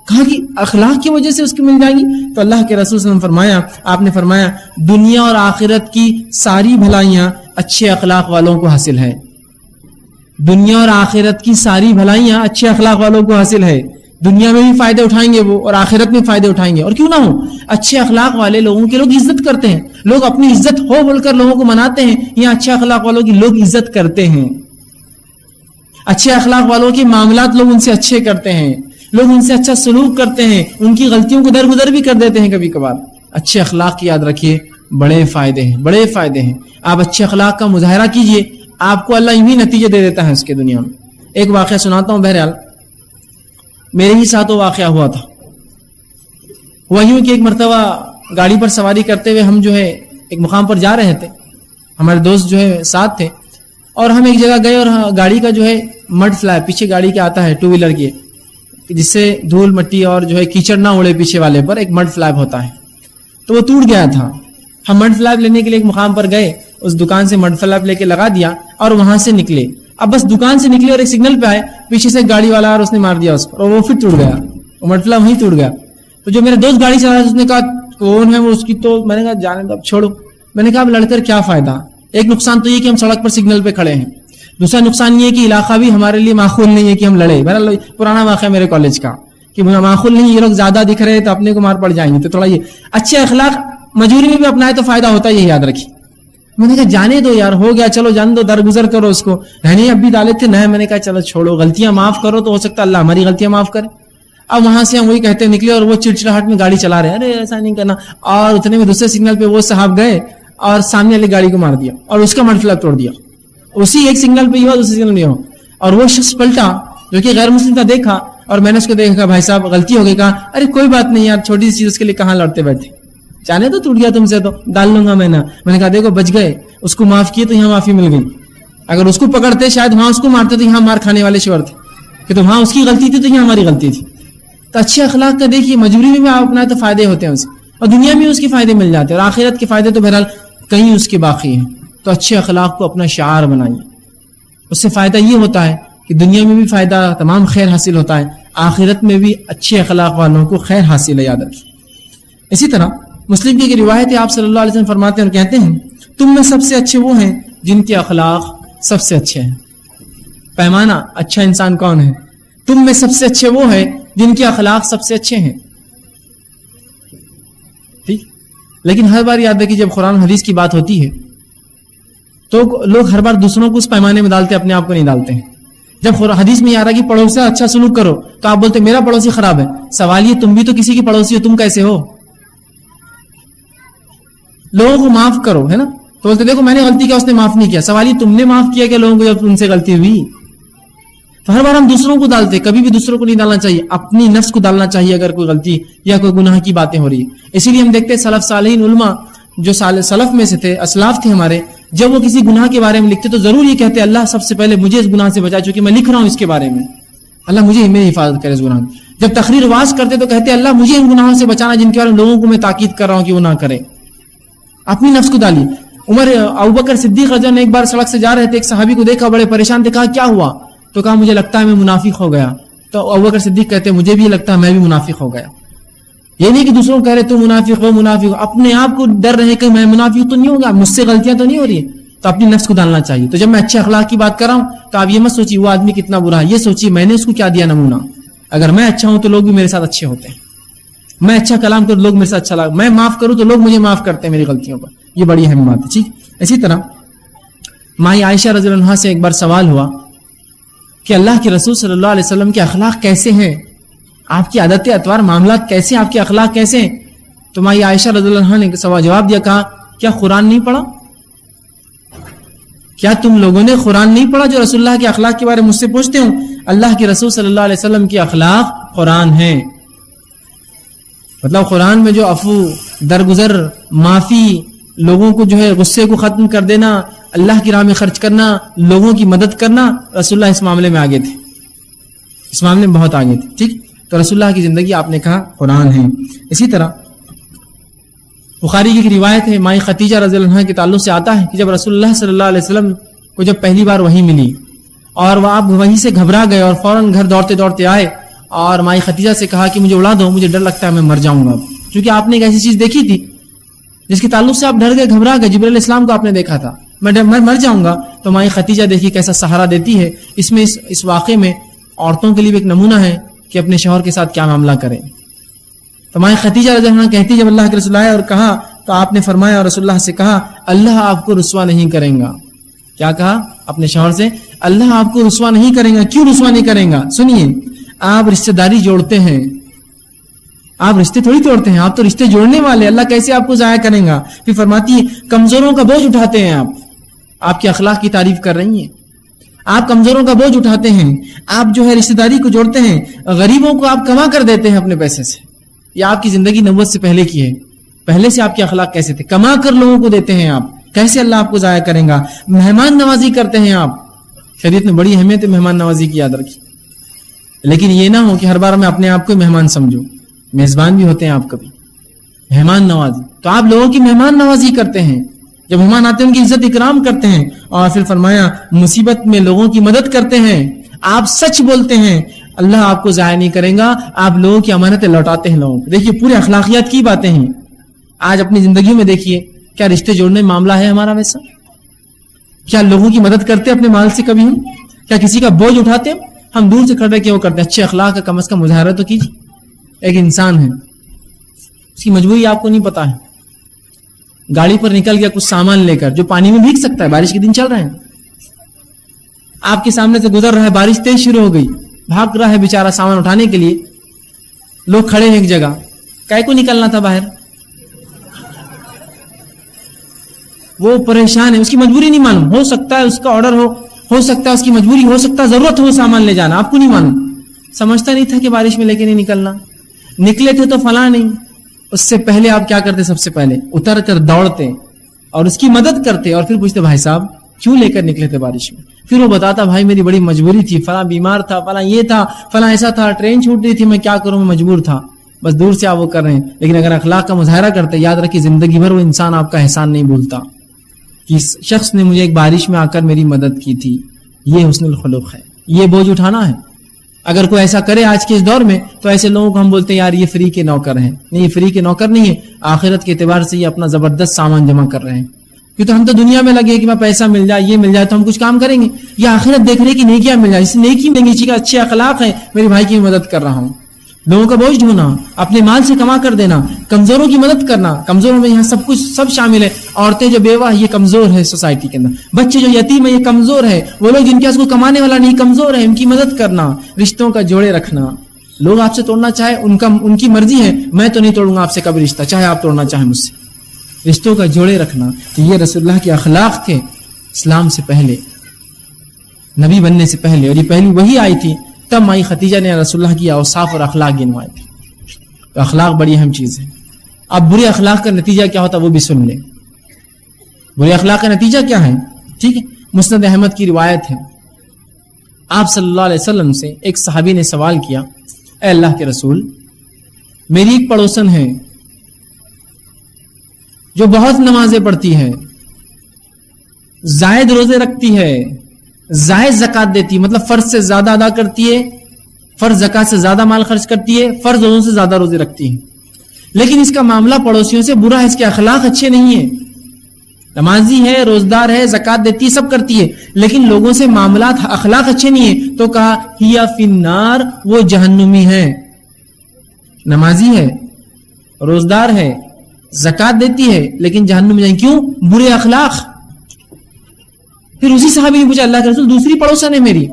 کہا کہ اخلاق کی وجہ سے اس کو مل جائیں گی. تو اللہ کے رسول صلی اللہ علیہ وسلم فرمایا, آپ نے فرمایا دنیا اور آخرت کی ساری بھلائیاں اچھے اخلاق والوں کو حاصل ہے. دنیا اور آخرت کی ساری بھلائیاں اچھے اخلاق والوں کو حاصل ہے. دنیا میں بھی فائدے اٹھائیں گے وہ, اور آخرت میں فائدے اٹھائیں گے. اور کیوں نہ ہو, اچھے اخلاق والے لوگوں کے لوگ عزت کرتے ہیں, لوگ اپنی عزت ہو بول کر لوگوں کو مناتے ہیں. یہاں اچھے اخلاق والوں کی لوگ عزت کرتے ہیں. اچھے اخلاق والوں کے معاملات لوگ ان سے اچھے کرتے ہیں, لوگ ان سے اچھا سلوک کرتے ہیں, ان کی غلطیوں کو درگزر بھی کر دیتے ہیں کبھی کبھار. اچھے اخلاق کی یاد رکھیے, بڑے فائدے ہیں, بڑے فائدے ہیں. آپ اچھے اخلاق کا مظاہرہ کیجئے, آپ کو اللہ یوں نتیجے دے دیتا ہے اس کے دنیا میں. ایک واقعہ سناتا ہوں. بہرحال میرے ہی ساتھ وہ واقعہ ہوا تھا. وہ یوں کہ ایک مرتبہ گاڑی پر سواری کرتے ہوئے ہم جو ہے ایک مقام پر جا رہے تھے, ہمارے دوست جو ہے ساتھ تھے, اور ہم ایک جگہ گئے اور گاڑی کا جو ہے مڈ فلیپ پیچھے گاڑی کے آتا ہے ٹو ویلر کی, جس سے دھول مٹی اور جو ہے کیچڑ نہ اڑے پیچھے والے پر, ایک مڈ فلیپ ہوتا ہے, تو وہ ٹوٹ گیا تھا. ہم مڈ فلیپ لینے کے لیے ایک مقام پر گئے, اس دکان سے مڈ فلیپ لے کے لگا دیا اور وہاں سے نکلے. اب بس دکان سے نکلے اور ایک سگنل پہ آئے, پیچھے سے گاڑی والا اور اس نے مار دیا اس پر, اور وہ پھر ٹوٹ گیا, وہ مڈ فلیپ وہیں ٹوٹ گیا. تو جو میرے دوست گاڑی چلا رہا تھا اس نے کہا کون ہے وہ, اس کی تو میں نے کہا جانے دو, اب چھوڑو. میں نے کہا اب لڑ کر کیا فائدہ, ایک نقصان تو یہ کہ ہم سڑک پر سگنل پہ کھڑے ہیں, دوسرا نقصان یہ کہ علاقہ بھی ہمارے لیے معقول نہیں ہے کہ ہم لڑے. بہرحال پرانا واقعہ میرے کالج کا کہ معقول نہیں, یہ لوگ زیادہ دکھ رہے تو اپنے کو مار پڑ جائیں گے, تو تھوڑا یہ اچھے اخلاق مجبوری میں بھی اپنائے تو فائدہ ہوتا ہے, یہ یاد رکھیے. میں نے کہا جانے دو یار, ہو گیا, چلو جان دو, درگزر کرو اس کو. رہنے اب بھی ڈالے تھے نہ, میں نے کہا چلو چھوڑو, غلطیاں معاف کرو تو ہو سکتا ہے اللہ ہماری غلطیاں معاف کرے. اب وہاں سے ہم وہی کہتے نکلے اور وہ چڑچڑاہٹ میں گاڑی چلا رہے ہیں, ارے ایسا نہیں کرنا, اور اتنے میں دوسرے سگنل پہ وہ صاحب گئے اور سامنے والی گاڑی کو مار دیا اور اس کا مڈ فلیپ توڑ دیا. اسی ایک سگنل پہ ہی ہوا, دوسرے سگنل میں ہوا, اور وہ شخص پلٹا جو کہ غیر مسلم تھا, دیکھا, اور میں نے اس کو دیکھا بھائی صاحب غلطی ہو گئی, کہا ارے کوئی بات نہیں یار, چھوٹی سی چیز اس کے لیے کہاں لڑتے بیٹھے, جانے تو ٹوٹ گیا تم سے تو ڈال لوں گا میں نے کہا دیکھو بچ گئے, اس کو معاف کیے تو یہاں معافی مل گئی. اگر اس کو پکڑتے شاید وہاں اس کو مارتے تو یہاں مار کھانے والے شور تھے, کہ تو وہاں اس کی غلطی تھی تو یہاں ہماری غلطی تھی. تو اچھے اخلاق کا دیکھیے, مجبوری میں بھی آپ اپنا تو فائدے ہوتے ہیں اس, اور دنیا میں اس کے فائدے مل جاتے ہیں, اور آخرت کے فائدے تو بہرحال کہیں اس کے باقی ہیں. تو اچھے اخلاق کو اپنا شعار بنائیے, اس سے فائدہ یہ ہوتا ہے کہ دنیا میں بھی فائدہ, تمام خیر حاصل ہوتا ہے, آخرت میں بھی اچھے اخلاق والوں کو خیر حاصل ہے, یاد رکھیے. اسی طرح مسلم کی ایک روایت ہے, آپ صلی اللہ علیہ وسلم فرماتے ہیں اور کہتے ہیں تم میں سب سے اچھے وہ ہیں جن کے اخلاق سب سے اچھے ہیں. پیمانہ اچھا انسان کون ہے؟ تم میں سب سے اچھے وہ ہیں جن کے اخلاق سب سے اچھے ہیں. ٹھیک, لیکن ہر بار یاد رکھیے جب قرآن حدیث کی بات ہوتی ہے تو لوگ ہر بار دوسروں کو اس پیمانے میں ڈالتے, اپنے آپ کو نہیں ڈالتے ہیں. جب حدیث میں یہ آ رہا کہ پڑوسی سے اچھا سلوک کرو تو آپ بولتے میرا پڑوسی خراب ہے. سوال یہ تم بھی تو کسی کی پڑوسی ہو, تم کیسے ہو؟ لوگوں کو معاف کرو, ہے نا, تو بولتے دیکھو میں نے غلطی کیا, اس نے معاف نہیں کیا. سوال یہ تم نے معاف کیا کہ لوگوں کو جب ان سے غلطی ہوئی؟ تو ہر بار ہم دوسروں کو ڈالتے, کبھی بھی دوسروں کو نہیں ڈالنا چاہیے, اپنی نفس کو ڈالنا چاہیے اگر کوئی غلطی یا کوئی گناہ کی باتیں ہو رہی ہے. اسی لیے ہم دیکھتے ہیں سلف صالحین علماء جو سلف میں سے تھے, اسلاف تھے ہمارے, جب وہ کسی گناہ کے بارے میں لکھتے تو ضرور یہ کہتے اللہ سب سے پہلے مجھے اس گناہ سے بچا, چونکہ میں لکھ رہا ہوں اس کے بارے میں, اللہ مجھے میری حفاظت کرے اس گناہ میں. جب تقریر واز کرتے تو کہتے اللہ مجھے ان گناہوں سے بچانا جن کے بارے میں لوگوں کو میں تاکید کر رہا ہوں کہ وہ نہ کرے. اپنی نفس کو ڈالیے. ابوبکر صدیق رضی اللہ عنہ ایک بار سڑک سے جا رہے تھے, ایک صحابی کو دیکھا بڑے پریشان تھے, کہا کیا ہوا؟ تو کہا مجھے لگتا ہے میں منافق ہو گیا. تو ابوبکر صدیق کہتے ہیں مجھے بھی لگتا ہے میں بھی منافق ہو گیا. یہ نہیں کہ دوسروں کو کہہ رہے تو منافق ہو, اپنے آپ کو ڈر رہے کہ میں منافق تو نہیں ہوگا, مجھ سے غلطیاں تو نہیں ہو رہی, تو اپنی نفس کو ڈالنا چاہیے. تو جب میں اچھے اخلاق کی بات کر رہا ہوں تو آپ یہ مت سوچیے وہ آدمی کتنا برا ہے, یہ سوچیے میں نے اس کو کیا دیا نمونہ. اگر میں اچھا ہوں تو لوگ بھی میرے ساتھ اچھے ہوتے ہیں, میں اچھا کلام کروں تو لوگ میرے ساتھ اچھا لگا, میں معاف کروں تو لوگ مجھے معاف کرتے ہیں میری غلطیوں پر. یہ بڑی اہم بات ہے. ٹھیک, اسی طرح مائی عائشہ رضی اللہ عنہا سے ایک بار سوال ہوا کہ اللہ کے رسول صلی اللہ علیہ وسلم کے اخلاق کیسے ہیں, آپ کی عادت اطوار معاملات کیسے ہیں, آپ کے اخلاق کیسے ہیں؟ تو مائی عائشہ رضی اللہ عنہا نے جواب دیا, کہا کیا قرآن نہیں پڑھا؟ کیا تم لوگوں نے قرآن نہیں پڑھا جو رسول اللہ کے اخلاق کے بارے میں مجھ سے پوچھتے ہوں؟ اللہ کے رسول صلی اللہ علیہ وسلم کے اخلاق قرآن ہیں. مطلب قرآن میں جو عفو, درگزر, معافی, لوگوں کو جو ہے غصے کو ختم کر دینا, اللہ کی راہ میں خرچ کرنا, لوگوں کی مدد کرنا, رسول اللہ اس معاملے میں آگے تھے, اس معاملے میں بہت آگے تھے. ٹھیک, تو رسول اللہ کی زندگی آپ نے کہا قرآن ہے. اسی طرح بخاری کی ایک روایت ہے, مائی خدیجہ رضی اللہ عنہا کے تعلق سے آتا ہے کہ جب رسول اللہ صلی اللہ علیہ وسلم کو جب پہلی بار وحی ملی اور وہ آپ وہیں سے گھبرا گئے اور فوراً گھر دوڑتے دوڑتے آئے اور مائی خدیجہ سے کہا کہ مجھے اڑا دو, مجھے ڈر لگتا ہے میں مر جاؤں گا. کیونکہ آپ نے ایک ایسی چیز دیکھی تھی جس کے تعلق سے آپ ڈر گئے, گھبرا گئے, جبرائیل علیہ السلام کو آپ نے دیکھا تھا, میں مر جاؤں گا. تو مائی خدیجہ دیکھیے کیسا سہارا دیتی ہے. اس میں اس واقعے میں عورتوں کے لیے بھی ایک نمونہ ہے کہ اپنے شوہر کے ساتھ کیا معاملہ کریں. تو مائی خدیجہ رضی اللہ عنہا کہتی جب اللہ کے رسول آئے اور کہا تو آپ نے فرمایا اور رسول اللہ سے کہا اللہ آپ کو رسوا نہیں کرے گا. کیا کہا اپنے شوہر سے؟ اللہ آپ کو رسوا نہیں کرے گا. کیوں رسوا نہیں کرے گا؟ سنیے, آپ رشتہ داری جوڑتے ہیں, آپ رشتے تھوڑی توڑتے ہیں, آپ تو رشتے جوڑنے والے, اللہ کیسے آپ کو ضائع کرے گا؟ پھر فرماتی ہے کمزوروں کا بوجھ اٹھاتے ہیں آپ کے اخلاق کی تعریف کر رہی ہیں, آپ کمزوروں کا بوجھ اٹھاتے ہیں, آپ جو ہے رشتہ داری کو جوڑتے ہیں, غریبوں کو آپ کما کر دیتے ہیں اپنے پیسے سے. یہ آپ کی زندگی نبوت سے پہلے کی ہے. پہلے سے آپ کے اخلاق کیسے تھے؟ کما کر لوگوں کو دیتے ہیں آپ، کیسے اللہ آپ کو ضائع کریں گا؟ مہمان نوازی کرتے ہیں آپ، شریعت میں بڑی اہمیت ہے مہمان نوازی کی، یاد رکھیے. لیکن یہ نہ ہو کہ ہر بار میں اپنے آپ کو مہمان سمجھوں. میزبان بھی ہوتے ہیں آپ کبھی، مہمان نوازی. تو آپ لوگوں کی مہمان نوازی کرتے ہیں، جب مہمان آتے ہیں ان کی عزت اکرام کرتے ہیں. اور پھر فرمایا مصیبت میں لوگوں کی مدد کرتے ہیں، آپ سچ بولتے ہیں، اللہ آپ کو ضائع نہیں کرے گا. آپ لوگوں کی امانتیں لوٹاتے ہیں لوگوں کو. دیکھیے پورے اخلاقیات کی باتیں ہیں. آج اپنی زندگی میں دیکھیے کیا رشتے جوڑنے میں معاملہ ہے ہمارا ویسا؟ کیا لوگوں کی مدد کرتے اپنے مال سے کبھی ہم؟ کیا کسی کا بوجھ اٹھاتے ہم دور سے کھڑے کے وہ کرتے ہیں؟ اچھے اخلاق کا کم از کم مظاہرہ تو کیجیے. ایک انسان ہے، اس کی مجبوری آپ کو نہیں پتا ہے، گاڑی پر نکل گیا کچھ سامان لے کر جو پانی میں بھیگ سکتا ہے، بارش کے دن چل رہے ہیں، آپ کے سامنے سے گزر رہا ہے، بارش تیز شروع ہو گئی، بھاگ رہا ہے بیچارہ سامان اٹھانے کے لیے، لوگ کھڑے ہیں ایک جگہ، کائے کو نکلنا تھا باہر؟ وہ پریشان ہے، اس کی مجبوری نہیں معلوم، ہو سکتا ہے اس کا آرڈر ہو سکتا ہے اس کی مجبوری، ہو سکتا ہے ضرورت ہو سامان لے جانا، آپ کو نہیں معلوم. سمجھتا نہیں تھا کہ بارش میں لے کے نہیں نکلنا، نکلے تھے تو فلاں نہیں. اس سے پہلے آپ کیا کرتے؟ سب سے پہلے اتر کر دوڑتے اور اس کی مدد کرتے اور پھر پوچھتے بھائی صاحب کیوں لے کر نکلے تھے بارش میں؟ پھر وہ بتاتا بھائی میری بڑی مجبوری تھی، فلاں بیمار تھا، فلاں یہ تھا، فلاں ایسا تھا، ٹرین چھوٹ رہی تھی، میں کیا کروں، میں مجبور تھا. بس دور سے آپ وہ کر رہے ہیں. لیکن اگر اخلاق کا مظاہرہ کرتے، یاد رکھیے زندگی بھر وہ انسان آپ کا احسان نہیں بھولتا کہ اس شخص نے مجھے ایک بارش میں آ کر میری مدد کی تھی. یہ حسن الخلق ہے، یہ بوجھ اٹھانا ہے. اگر کوئی ایسا کرے آج کے اس دور میں تو ایسے لوگوں کو ہم بولتے ہیں یار یہ فری کے نوکر ہیں. نہیں، یہ فری کے نوکر نہیں ہے، آخرت کے اعتبار سے یہ اپنا زبردست سامان جمع کر رہے ہیں. کیونکہ ہم تو دنیا میں لگے کہ میں پیسہ مل جائے، یہ مل جائے تو ہم کچھ کام کریں گے، یا آخرت دیکھ رہے کہ نیکیاں مل جائے، اس نیکی ملیں گی، اچھے اخلاق ہیں، میرے بھائی کی مدد کر رہا ہوں. لوگوں کا بوجھ ڈھونا، اپنے مال سے کما کر دینا، کمزوروں کی مدد کرنا. کمزوروں میں یہاں سب کچھ سب شامل ہے. عورتیں جو بیوہ یہ کمزور ہے سوسائٹی کے اندر، بچے جو یتیم ہے یہ کمزور ہے، وہ لوگ جن کے پاس کوئی کمانے والا نہیں کمزور ہے، ان کی مدد کرنا، رشتوں کا جوڑے رکھنا. لوگ آپ سے توڑنا چاہے ان کی مرضی ہے، میں تو نہیں توڑوں گا آپ سے کبھی رشتہ، چاہے آپ توڑنا چاہیں مجھ سے. رشتوں کا جوڑے رکھنا، یہ رسول اللہ کے اخلاق تھے اسلام سے پہلے، نبی بننے سے پہلے. اور یہ پہلی وہی آئی تھی، تب مائی خدیجہ نے رسول اللہ کی اوصاف اور اخلاق گنوائے تھے. تو اخلاق بڑی اہم چیز ہے. اب برے اخلاق کا نتیجہ کیا ہوتا ہے وہ بھی سن لیں. برے اخلاق کا نتیجہ کیا ہے؟ ٹھیک ہے، مسند احمد کی روایت ہے، آپ صلی اللہ علیہ وسلم سے ایک صحابی نے سوال کیا، اے اللہ کے رسول، میری ایک پڑوسن ہے جو بہت نمازیں پڑھتی ہے، زائد روزے رکھتی ہے، زائد زکات دیتی، مطلب فرض سے زیادہ ادا کرتی ہے، فرض زکات سے زیادہ مال خرچ کرتی ہے، فرض روزوں سے زیادہ روزے رکھتی ہے، لیکن اس کا معاملہ پڑوسیوں سے برا ہے، اس کے اخلاق اچھے نہیں ہیں. نمازی ہے، روزدار ہے، زکات دیتی، سب کرتی ہے، لیکن لوگوں سے معاملات اخلاق اچھے نہیں ہیں. تو کہا ہیا فی النار، وہ جہنمی ہے. نمازی ہے، روزدار ہے، زکات دیتی ہے، لیکن جہنم میں. کیوں؟ برے اخلاق. پھر اسی صحابی نے پوچھا اللہ کے رسول، دوسری پڑوسن ہے میری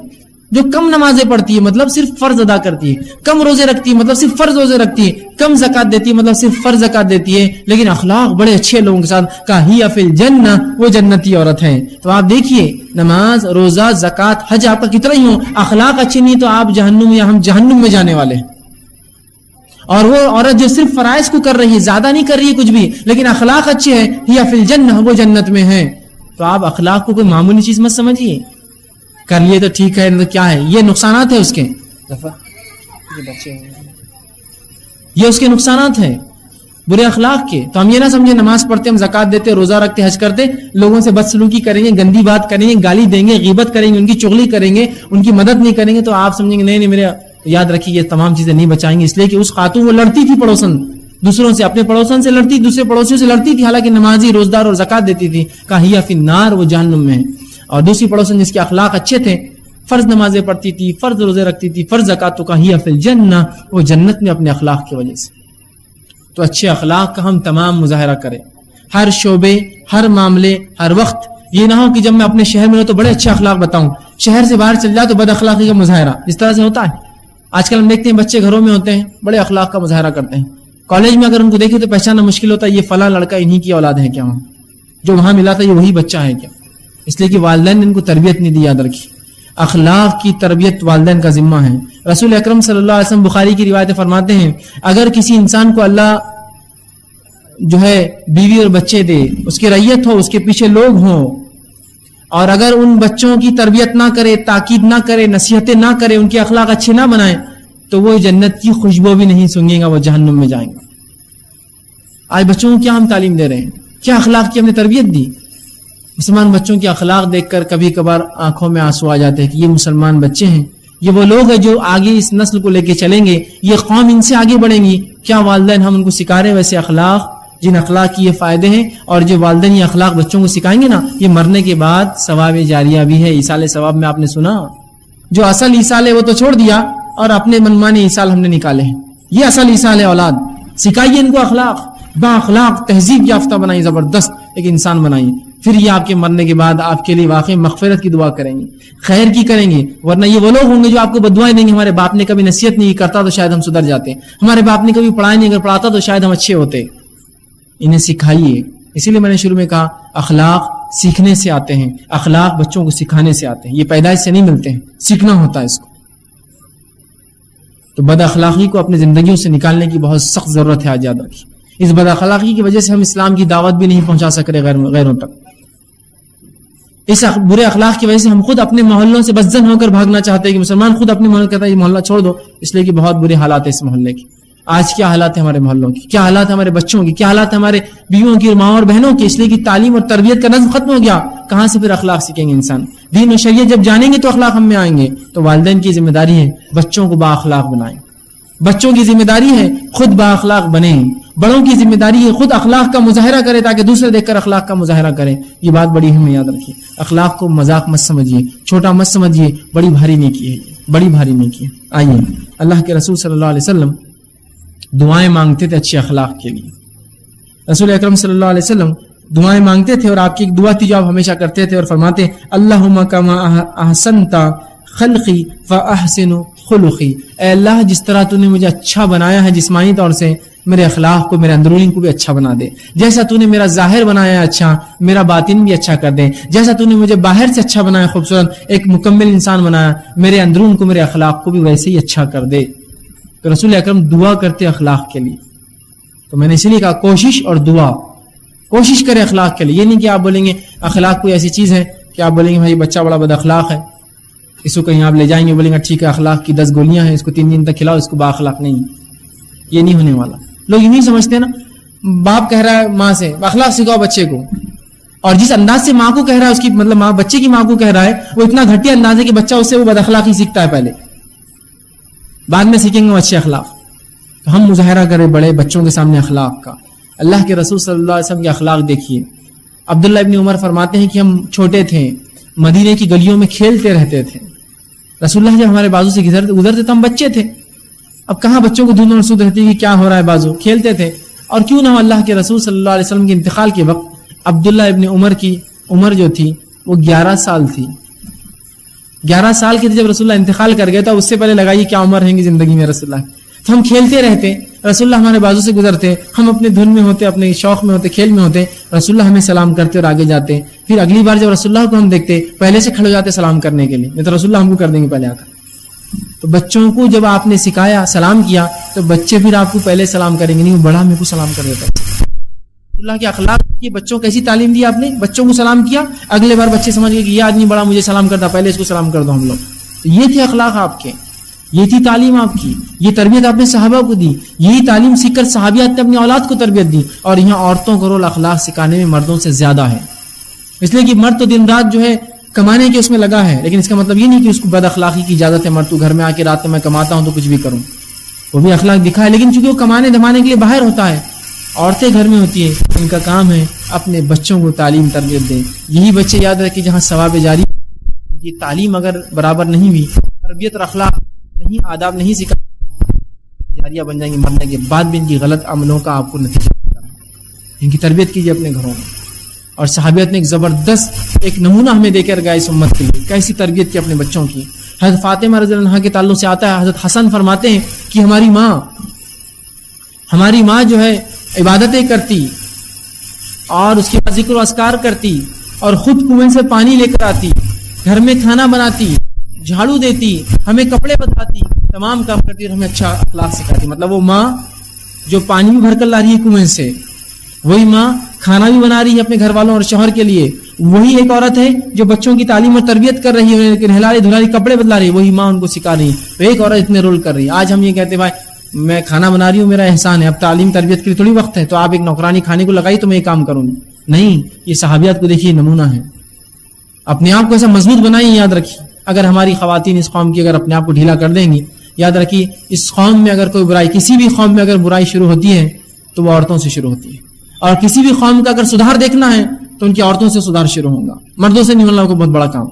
جو کم نمازیں پڑھتی ہے، مطلب صرف فرض ادا کرتی ہے، کم روزے رکھتی ہے، مطلب صرف فرض روزے رکھتی ہے، کم زکات دیتی ہے، مطلب صرف فرض زکات دیتی ہے، لیکن اخلاق بڑے اچھے لوگوں کے ساتھ. کہا ہی فی الجنہ، وہ جنتی عورت ہے. تو آپ دیکھیے نماز، روزہ، زکات، حج آپ کا کتنا ہی ہو، اخلاق اچھے نہیں تو آپ جہنم یا ہم جہنم میں جانے والے ہیں. اور وہ عورت جو صرف فرائض کو کر رہی ہے، زیادہ نہیں کر رہی ہے کچھ بھی، لیکن اخلاق اچھے ہیں، ہی فی الجنہ، وہ جنت میں ہے. تو آپ اخلاق کو کوئی معمولی چیز مت سمجھیے، کر لیے تو ٹھیک ہے، تو کیا ہے، یہ نقصانات ہیں اس کے، یہ اس کے نقصانات ہیں برے اخلاق کے. تو ہم یہ نہ سمجھے نماز پڑھتے، ہم زکات دیتے، روزہ رکھتے، حج کرتے، لوگوں سے بدسلوکی کریں گے، گندی بات کریں گے، گالی دیں گے، غیبت کریں گے، ان کی چغلی کریں گے، ان کی مدد نہیں کریں گے، تو آپ سمجھیں گے نہیں میرے. یاد رکھیے یہ تمام چیزیں نہیں بچائیں گے، اس لیے کہ اس خاتون وہ لڑتی تھی پڑوسن دوسروں سے، اپنے پڑوسن سے لڑتی، دوسرے پڑوسیوں سے لڑتی تھی، حالانکہ نمازی، روزدار اور زکات دیتی تھی. کہا ہی فی النار، وہ جہنم میں ہے. اور دوسری پڑوسن جس کے اخلاق اچھے تھے، فرض نمازیں پڑھتی تھی، فرض روزے رکھتی تھی، فرض زکات، تو کہا ہی فی الجنہ، وہ جنت میں اپنے اخلاق کی وجہ سے. تو اچھے اخلاق کا ہم تمام مظاہرہ کریں، ہر شعبے، ہر معاملے، ہر وقت. یہ نہ ہو کہ جب میں اپنے شہر میں ہوں تو بڑے اچھے اخلاق بتاؤں، شہر سے باہر چل جائے تو بد اخلاقی کا مظاہرہ. اس طرح سے ہوتا ہے. آج کل ہم دیکھتے ہیں بچے گھروں میں ہوتے ہیں، بڑے اخلاق کا مظاہرہ کرتے ہیں، کالج میں اگر ان کو دیکھیں تو پہچاننا مشکل ہوتا ہے یہ فلاں لڑکا انہی کی اولاد ہے کیا، جو وہاں ملا تھا یہ وہی بچہ ہے کیا. اس لیے کہ والدین نے ان کو تربیت نہیں دی. یاد رکھی اخلاق کی تربیت والدین کا ذمہ ہے. رسول اکرم صلی اللہ علیہ وسلم بخاری کی روایت فرماتے ہیں، اگر کسی انسان کو اللہ جو ہے بیوی اور بچے دے، اس کی رعیت ہو، اس کے پیچھے لوگ ہوں، اور اگر ان بچوں کی تربیت نہ کرے، تاکید نہ کرے، نصیحتیں نہ کرے، ان کے اخلاق اچھے نہ بنائے، تو وہ جنت کی خوشبو بھی نہیں سونگیں گا، وہ جہنم میں جائیں گا۔ آج بچوں کو کیا ہم تعلیم دے رہے ہیں، کیا اخلاق کی ہم نے تربیت دی؟ مسلمان بچوں کے اخلاق دیکھ کر کبھی کبھار آنکھوں میں آنسو آ جاتے ہیں کہ یہ مسلمان بچے ہیں، یہ وہ لوگ ہیں جو آگے اس نسل کو لے کے چلیں گے، یہ قوم ان سے آگے بڑھیں گی۔ کیا والدین ہم ان کو سکھا رہے ہیں ویسے اخلاق، جن اخلاق کی یہ فائدے ہیں، اور جو والدین یہ اخلاق بچوں کو سکھائیں گے نا، یہ مرنے کے بعد ثواب جاریہ بھی ہے۔ ایصال ثواب میں آپ نے سنا، جو اصل ایصال ہے وہ تو چھوڑ دیا اور اپنے منمانے ایصال ہم نے نکالے ہیں، یہ اصل ایصال ہے۔ اولاد سکھائیے ان کو اخلاق، با اخلاق تہذیب یافتہ بنائیے، زبردست ایک انسان بنائیے، پھر یہ آپ کے مرنے کے بعد آپ کے لیے واقعی مغفرت کی دعا کریں گے، خیر کی کریں گے۔ ورنہ یہ وہ لوگ ہوں گے جو آپ کو بددعائیں دیں گے، ہمارے باپ نے کبھی نصیحت نہیں کرتا تو شاید ہم سدھر جاتے، ہمارے باپ نے کبھی پڑھائی نہیں، اگر پڑھاتا تو شاید ہم اچھے ہوتے۔ انہیں سکھائیے، اسی لیے میں نے شروع میں کہا اخلاق سیکھنے سے آتے ہیں، اخلاق بچوں کو سکھانے سے آتے ہیں، یہ پیدائش سے نہیں ملتے ہیں، سیکھنا ہوتا ہے اس کو۔ تو بد اخلاقی کو اپنی زندگیوں سے نکالنے کی بہت سخت ضرورت ہے آج یاد رکھیے۔ اس بد اخلاقی کی وجہ سے ہم اسلام کی دعوت بھی نہیں پہنچا سک رہے غیروں تک۔ اس برے اخلاق کی وجہ سے ہم خود اپنے محلوں سے بدزن ہو کر بھاگنا چاہتے ہیں کہ مسلمان خود اپنے محلے کہتا ہے یہ محلہ چھوڑ دو، اس لیے کہ بہت برے حالات ہیں اس محلے کی۔ آج کیا حالات ہیں ہمارے محلوں کی، کیا حالات ہیں ہمارے بچوں کی، کیا حالات ہیں ہمارے بیویوں کی اور ماں اور بہنوں کی، اس لیے کہ تعلیم اور تربیت کا نظم ختم ہو گیا۔ کہاں سے پھر اخلاق سیکھیں گے انسان؟ دین و شریعت جب جانیں گے تو اخلاق ہم میں آئیں گے۔ تو والدین کی ذمہ داری ہے بچوں کو با اخلاق بنائیں، بچوں کی ذمہ داری ہے خود با اخلاق بنیں، بڑوں کی ذمہ داری ہے خود اخلاق کا مظاہرہ کرے تاکہ دوسرے دیکھ کر اخلاق کا مظاہرہ کریں۔ یہ بات بڑی ہمیں یاد رکھیے، اخلاق کو مذاق مت سمجھیے، چھوٹا مت سمجھیے، بڑی بھاری نیکی ہے، بڑی بھاری نیکی ہے۔ آئیے، اللہ کے رسول صلی اللہ علیہ وسلم دعائیں مانگتے تھے اچھے اخلاق کے لیے۔ رسول اکرم صلی اللہ علیہ وسلم دعائیں مانگتے تھے، اور آپ کی ایک دعا تھی جو آپ ہمیشہ کرتے تھے اور فرماتے اللہم کما احسنت خلقی فاحسن خلقی، اے اللہ جس طرح تو نے مجھے اچھا بنایا ہے جسمانی طور سے، میرے اخلاق کو، میرے اندرونی کو بھی اچھا بنا دے۔ جیسا تو نے میرا ظاہر بنایا ہے اچھا، میرا باطن بھی اچھا کر دے۔ جیسا تو نے مجھے باہر سے اچھا بنایا، خوبصورت ایک مکمل انسان بنایا، میرے اندرون کو، میرے اخلاق کو بھی ویسے ہی اچھا کر دے۔ تو رسول اکرم دعا کرتے اخلاق کے لیے۔ تو میں نے اسی لیے کہا کوشش اور دعا، کوشش کرے اخلاق کے لیے۔ یہ نہیں کہ آپ بولیں گے اخلاق کوئی ایسی چیز ہے کہ آپ بولیں گے بھائی بچہ بڑا بد اخلاق ہے، اس کو کہیں آپ لے جائیں گے بولیں گے ٹھیک ہے اخلاق کی 10 گولیاں ہیں، اس کو 3 دن تک کھلاؤ، اس کو با اخلاق نہیں۔ یہ نہیں ہونے والا۔ لوگ یہ نہیں سمجھتے نا، باپ کہہ رہا ہے ماں سے اخلاق سکھاؤ بچے کو، اور جس انداز سے ماں کو کہہ رہا ہے، اس کی مطلب ماں بچے کی ماں کو کہہ رہا ہے، وہ اتنا گھٹیا انداز ہے کہ بچہ اس سے وہ بد اخلاقی سیکھتا ہے، پہلے بعد میں سیکھیں گے وہ اچھے اخلاق۔ تو ہم مظاہرہ کریں بڑے بچوں کے سامنے اخلاق کا۔ اللہ کے رسول صلی اللہ علیہ وسلم کے اخلاق دیکھیے۔ عبداللہ ابن عمر فرماتے ہیں کہ ہم چھوٹے تھے، مدینے کی گلیوں میں کھیلتے رہتے تھے، رسول اللہ جب ہمارے بازو سے گزرتے تو ہم بچے تھے، اب کہاں بچوں کو دھند اور سود رہتی کہ کیا ہو رہا ہے، بازو کھیلتے تھے۔ اور کیوں نہ ہو اللہ کے رسول صلی اللہ علیہ وسلم کے انتقال کے وقت عبداللہ ابن عمر کی عمر جو تھی وہ 11 سال تھی۔ 11 سال کی تھی جب رسول اللہ انتقال کر گئے، تو اس سے پہلے لگائیے کیا عمر رہیں گی زندگی میں رسول اللہ۔ تو ہم کھیلتے رہتے، رسول اللہ ہمارے بازو سے گزرتے، ہم اپنے دھن میں ہوتے، اپنے شوق میں ہوتے، کھیل میں ہوتے، رسول اللہ ہمیں سلام کرتے اور آگے جاتے۔ پھر اگلی بار جب رسول اللہ کو ہم دیکھتے پہلے سے کھڑے ہو جاتے سلام کرنے کے لیے، نہیں تو رسول اللہ ہم کو کر دیں گے پہلے آ کر۔ تو بچوں کو جب آپ نے سکھایا، سلام کیا، تو بچے پھر آپ کو پہلے سلام کریں گے، نہیں وہ بڑا میرے کو سلام کر دیتا ہے۔ اللہ کے اخلاق کی بچوں کو ایسی تعلیم دی آپ نے، بچوں کو سلام کیا، اگلے بار بچے سمجھ گئے کہ یہ آدمی بڑا مجھے سلام کرتا، پہلے اس کو سلام کر دو ہم لوگ۔ تو یہ تھے اخلاق آپ کے، یہ تھی تعلیم آپ کی، یہ تربیت آپ نے صحابہ کو دی، یہی تعلیم سیکھ کر صحابیات نے اپنی اولاد کو تربیت دی۔ اور یہاں عورتوں کا رول اخلاق سکھانے میں مردوں سے زیادہ ہے، اس لیے کہ مرد تو دن رات جو ہے کمانے کے اس میں لگا ہے، لیکن اس کا مطلب یہ نہیں کہ اس کو بد اخلاقی کی اجازت ہے، مرد تو گھر میں آ کے رات میں کماتا ہوں تو کچھ بھی کروں، وہ بھی اخلاق دکھائے، لیکن چونکہ وہ کمانے دھمانے کے لیے باہر ہوتا ہے، عورتیں گھر میں ہوتی ہیں، ان کا کام ہے اپنے بچوں کو تعلیم تربیت دیں۔ یہی بچے یاد رکھیں جہاں ثواب جاری، یہ تعلیم اگر برابر نہیں ہوئی، تربیت اور اخلاق نہیں، آداب نہیں سکھا، جاریہ بن جائیں گے، مرنے کے بعد بھی ان کی غلط عملوں کا آپ کو نتیجہ ملتا ہے۔ ان کی تربیت کیجیے اپنے گھروں میں۔ اور صحابیت نے ایک زبردست ایک نمونہ ہمیں دے کر گیا اس امت کے لیے، کیسی تربیت کی اپنے بچوں کی۔ حضرت فاطمہ رضی اللہ عنہا کے تعلق سے آتا ہے، حضرت حسن فرماتے ہیں کہ ہماری ماں جو ہے عبادتیں کرتی اور اس کے بعد ذکر و اذکار کرتی اور خود کنویں سے پانی لے کر آتی، گھر میں کھانا بناتی، جھاڑو دیتی، ہمیں کپڑے بدلاتی، تمام کام کرتی اور ہمیں اچھا اخلاق سکھاتی۔ مطلب وہ ماں جو پانی بھی بھر کر لا رہی ہے کنویں سے، وہی ماں کھانا بھی بنا رہی ہے اپنے گھر والوں اور شوہر کے لیے، وہی ایک عورت ہے جو بچوں کی تعلیم اور تربیت کر رہی ہے، نہلا رہی دھلا رہی کپڑے بدلا رہی ہے، وہی ماں ان کو سکھا رہی ہے، تو ایک عورت اتنے رول کر رہی ہے۔ آج ہم یہ کہتے ہیں بھائی میں کھانا بنا رہی ہوں میرا احسان ہے، اب تعلیم تربیت کے لیے تھوڑی وقت ہے تو آپ ایک نوکرانی کھانے کو لگائی تو میں یہ کام کروں گی، نہیں، یہ صحابیات کو دیکھیے نمونہ ہے۔ اپنے آپ کو ایسا مضبوط بنائیے، یاد رکھیے اگر ہماری خواتین اس قوم کی اگر اپنے آپ کو ڈھیلا کر دیں گی، یاد رکھیے اس قوم میں اگر کوئی برائی، کسی بھی قوم میں اگر برائی شروع ہوتی ہے تو وہ عورتوں سے شروع ہوتی ہے، اور کسی بھی قوم کا اگر سدھار دیکھنا ہے تو ان کی عورتوں سے سدھار شروع ہوگا، مردوں سے نہیں ہونا کو بہت بڑا کام۔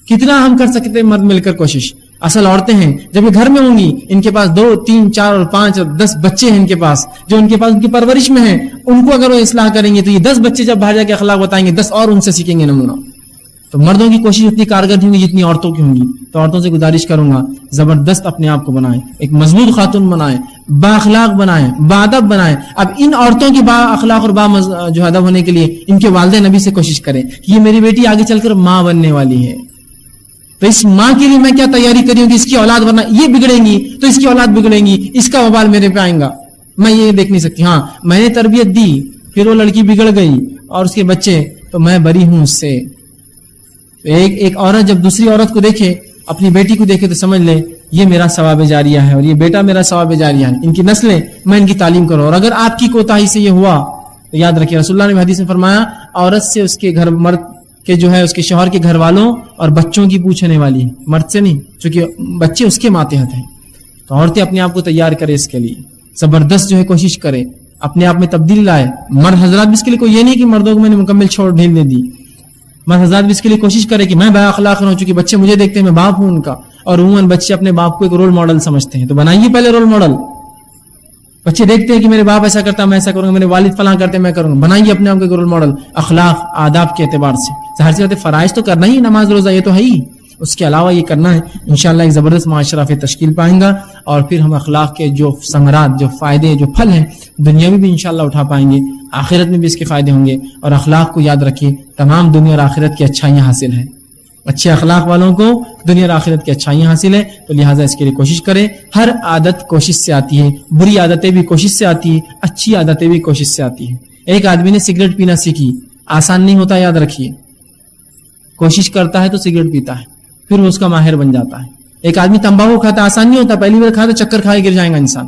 کتنا ہم کر سکتے ہیں مرد مل کر کوشش، اصل عورتیں ہیں جب یہ گھر میں ہوں گی، ان کے پاس 2 3 4 اور 5 اور 10 بچے ہیں ان کے پاس، جو ان کے پاس ان کی پرورش میں ہیں، ان کو اگر وہ اصلاح کریں گے تو یہ 10 بچے جب باہر جا کے اخلاق بتائیں گے 10 اور ان سے سیکھیں گے نمونہ۔ تو مردوں کی کوشش اتنی کارگر ہوں گی جتنی عورتوں کی ہوں گی، تو عورتوں سے گزارش کروں گا زبردست اپنے آپ کو بنائیں، ایک مضبوط خاتون بنائیں، با اخلاق بنائیں، با ادب بنائیں۔ اب ان عورتوں کی با اخلاق اور با جو ادب ہونے کے لیے ان کے والد نبی سے کوشش کریں کہ یہ میری بیٹی آگے چل کر ماں بننے والی ہے، تو اس ماں کے لیے میں کیا تیاری کری ہوں کہ اس کی اولاد ورنہ یہ بگڑیں گی تو اس کی اولاد بگڑیں گی، اس کا وبال میرے پہ آئے گا، میں یہ دیکھ نہیں سکتی۔ ہاں میں نے تربیت دی، پھر وہ لڑکی بگڑ گئی اور اس کے بچے، تو میں بری ہوں اس سے۔ ایک عورت جب دوسری عورت کو دیکھے، اپنی بیٹی کو دیکھے تو سمجھ لے یہ میرا ثواب جاریہ ہے اور یہ بیٹا میرا ثواب جاریہ ہے، ان کی نسلیں میں ان کی تعلیم کروں، اور اگر آپ کی کوتاہی سے یہ ہوا تو یاد رکھیے رسول اللہ نے حدیث میں فرمایا عورت سے اس کے گھر مرد کہ جو ہے اس کے شوہر کے گھر والوں اور بچوں کی پوچھنے والی ہے، مرد سے نہیں، چونکہ بچے اس کے ماتحت ہیں۔ تو عورتیں اپنے آپ کو تیار کرے اس کے لیے، زبردست جو ہے کوشش کرے، اپنے آپ میں تبدیلی لائے۔ مرد حضرات بھی اس کے لیے کوئی یہ نہیں کہ مردوں کو میں نے مکمل چھوڑ ڈھیل دے دی، مرد حضرات بھی اس کے لیے کوشش کرے کہ میں با اخلاق رہوں، چونکہ بچے مجھے دیکھتے ہیں میں باپ ہوں ان کا، اور عموماً بچے اپنے باپ کو ایک رول ماڈل سمجھتے ہیں، تو بنائیے پہلے رول ماڈل۔ بچے دیکھتے ہیں کہ میرے باپ ایسا کرتا ہے میں ایسا کروں گا، میرے والد فلاں کرتے ہیں میں کروں گا، بنائیے اپنے آپ کو ایک رول ماڈل اخلاق آداب کے اعتبار سے۔ ظاہر سی بات ہے فرائض تو کرنا ہی، نماز روزہ یہ تو ہے ہی، اس کے علاوہ یہ کرنا ہے، انشاءاللہ ایک زبردست معاشرہ پھر تشکیل پائیں گا، اور پھر ہم اخلاق کے جو ثمرات، جو فائدے، جو پھل ہیں دنیا میں بھی انشاءاللہ اٹھا پائیں گے، آخرت میں بھی اس کے فائدے ہوں گے۔ اور اخلاق کو یاد رکھیے تمام دنیا اور آخرت کی اچھائیاں حاصل ہیں، اچھے اخلاق والوں کو دنیا اور آخرت کی اچھائیاں حاصل ہیں، تو لہٰذا اس کے لیے کوشش کریں۔ ہر عادت کوشش سے آتی ہے، بری عادتیں بھی کوشش سے آتی ہیں، اچھی عادتیں بھی کوشش سے آتی ہیں۔ ایک آدمی نے سگریٹ پینا سیکھی، آسان نہیں ہوتا، یاد رکھیے، کوشش کرتا ہے تو سگریٹ پیتا ہے، پھر وہ اس کا ماہر بن جاتا ہے۔ ایک آدمی تمباکو کھاتا ہے، آسان نہیں ہوتا، پہلی بار کھاتا تو چکر کھائے گر جائے گا انسان،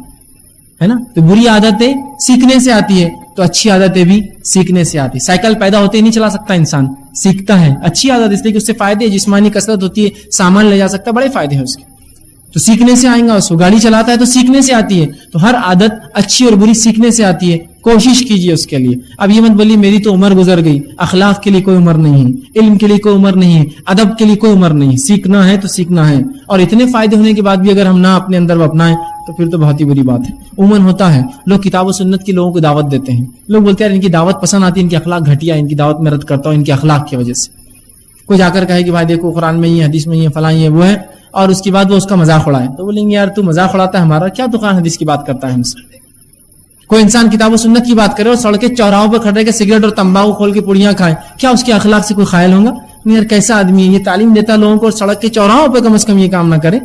ہے نا۔ تو بری عادتیں سیکھنے سے آتی ہے، تو اچھی عادتیں بھی سیکھنے سے آتی ہے۔ سائیکل پیدا ہوتے ہی نہیں چلا سکتا انسان، سیکھتا ہے۔ اچھی عادت اس لیے کہ اس سے فائدے، جسمانی کثرت ہوتی ہے، سامان لے جا سکتا ہے، بڑے فائدے ہیں اس کے، تو سیکھنے سے آئیں گا۔ اس کو گاڑی چلاتا ہے تو سیکھنے سے آتی ہے۔ تو ہر عادت اچھی اور بری سیکھنے سے آتی ہے، کوشش کیجیے اس کے لیے۔ اب یہ مت بولیے میری تو عمر گزر گئی، اخلاق کے لیے کوئی عمر نہیں ہے، علم کے لیے کوئی عمر نہیں ہے، ادب کے لیے کوئی عمر نہیں ہے، سیکھنا ہے تو سیکھنا ہے۔ اور اتنے فائدے ہونے کے بعد بھی اگر ہم نہ اپنے اندر وہ اپنائیں تو پھر تو بہت ہی بری بات ہے۔ عموماً ہوتا ہے لوگ کتاب و سنت کے لوگوں کو دعوت دیتے ہیں، لوگ بولتے ہیں ان کی دعوت پسند آتی ہے، ان کی اخلاق گھٹیا ہے، ان کی دعوت میں رد کرتا ہوں ان کے اخلاق کی وجہ سے۔ کوئی جا کر کہے کہ بھائی دیکھو قرآن میں یہ حدیث میں یہ فلاں یہ وہ ہے، اور اس کے بعد وہ اس کا مذاق اڑائے، تو بولیں گے یار تو مذاق اڑاتا ہے ہمارا، کیا تو قرآن حدیث کی بات کرتا ہے ہم سے۔ کوئی انسان کتاب و سنت کی بات کرے اور سڑکیں چوراہوں پہ کھڑے کے سگریٹ اور تمباکو کھول کے پڑیاں کھائے، کیا اس کے اخلاق سے کوئی خیال ہوگا؟ نہیں یار کیسا آدمی ہے، یہ تعلیم دیتا لوگوں کو، اور سڑک کے چوراہوں پہ کم از کم یہ کام نہ کرے،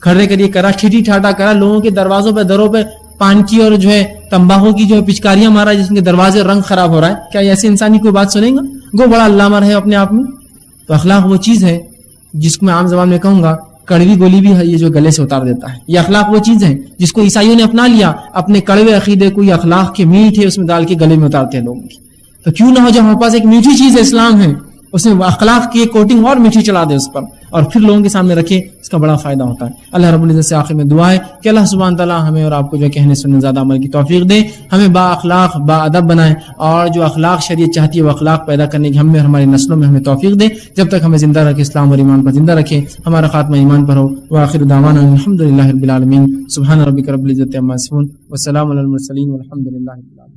کھڑے کریے کرا ٹھیٹھی ٹھاٹا کرا، لوگوں کے دروازوں پہ دروں پہ پان کی اور جو ہے تمباکو کی جو ہے پچکاریاں مارا جس کے دروازے رنگ خراب ہو رہا ہے، کیا ایسے انسانی کوئی بات سنیں گا؟ گو بڑا علامہ رہے اپنے آپ میں۔ تو اخلاق وہ چیز ہے جس کو میں عام زبان میں کہوں گا کڑوی گولی بھی ہے، یہ جو گلے سے اتار دیتا ہے۔ یہ اخلاق وہ چیز ہے جس کو عیسائیوں نے اپنا لیا، اپنے کڑوے عقیدے کو یہ اخلاق کے میٹھے اس میں ڈال کے گلے میں اتارتے ہیں لوگوں کی۔ تو کیوں نہ ہو جب ہمارے پاس ایک میٹھی چیز ہے اسلام ہے، اس میں اخلاق کی کوٹنگ اور میٹھی چلا دے اس پر، اور پھر لوگوں کے سامنے رکھے، اس کا بڑا فائدہ ہوتا ہے۔ اللہ رب العزت سے آخر میں دعا ہے کہ اللہ سبحانہ تعالیٰ ہمیں اور آپ کو جو کہنے سننے زیادہ عمل کی توفیق دے، ہمیں با اخلاق با ادب بنائے، اور جو اخلاق شریعت چاہتی ہے وہ اخلاق پیدا کرنے کی ہم میں اور ہماری نسلوں میں ہمیں توفیق دے، جب تک ہمیں زندہ رکھے، اسلام اور ایمان پر زندہ رکھے، ہمارا خاتمہ ایمان پر ہو۔ وآخر دعوانا الحمد للہ رب العالمین، سبحان ربک رب العزت عما یصفون، والسلام علی المرسلین، والحمد للہ رب العالمین۔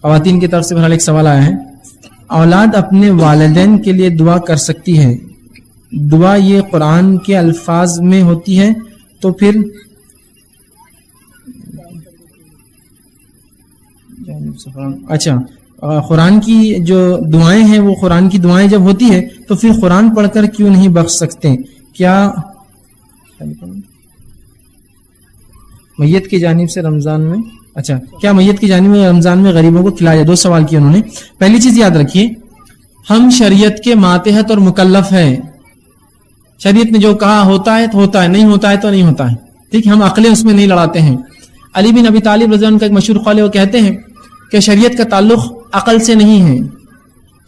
خواتین کی طرف سے بہرحال ایک سوال آیا ہے، اولاد اپنے والدین کے لیے دعا کر سکتی ہے، دعا یہ قرآن کے الفاظ میں ہوتی ہے تو پھر اچھا قرآن کی جو دعائیں ہیں وہ قرآن کی دعائیں جب ہوتی ہے تو پھر قرآن پڑھ کر کیوں نہیں بخش سکتے؟ کیا میت کی جانب سے رمضان میں کیا میت کی جانب میں رمضان میں غریبوں کو کھلایا جائے؟ 2 سوال کیے انہوں نے. پہلی چیز یاد رکھیے، ہم شریعت کے ماتحت اور مکلف ہیں. شریعت نے جو کہا ہوتا ہے تو ہوتا ہے، نہیں ہوتا ہے تو نہیں ہوتا ہے. ٹھیک ہے، ہم عقلیں اس میں نہیں لڑاتے ہیں. علی بن ابی طالب رضی اللہ عنہ کا ایک مشہور قول ہے، وہ کہتے ہیں کہ شریعت کا تعلق عقل سے نہیں ہے،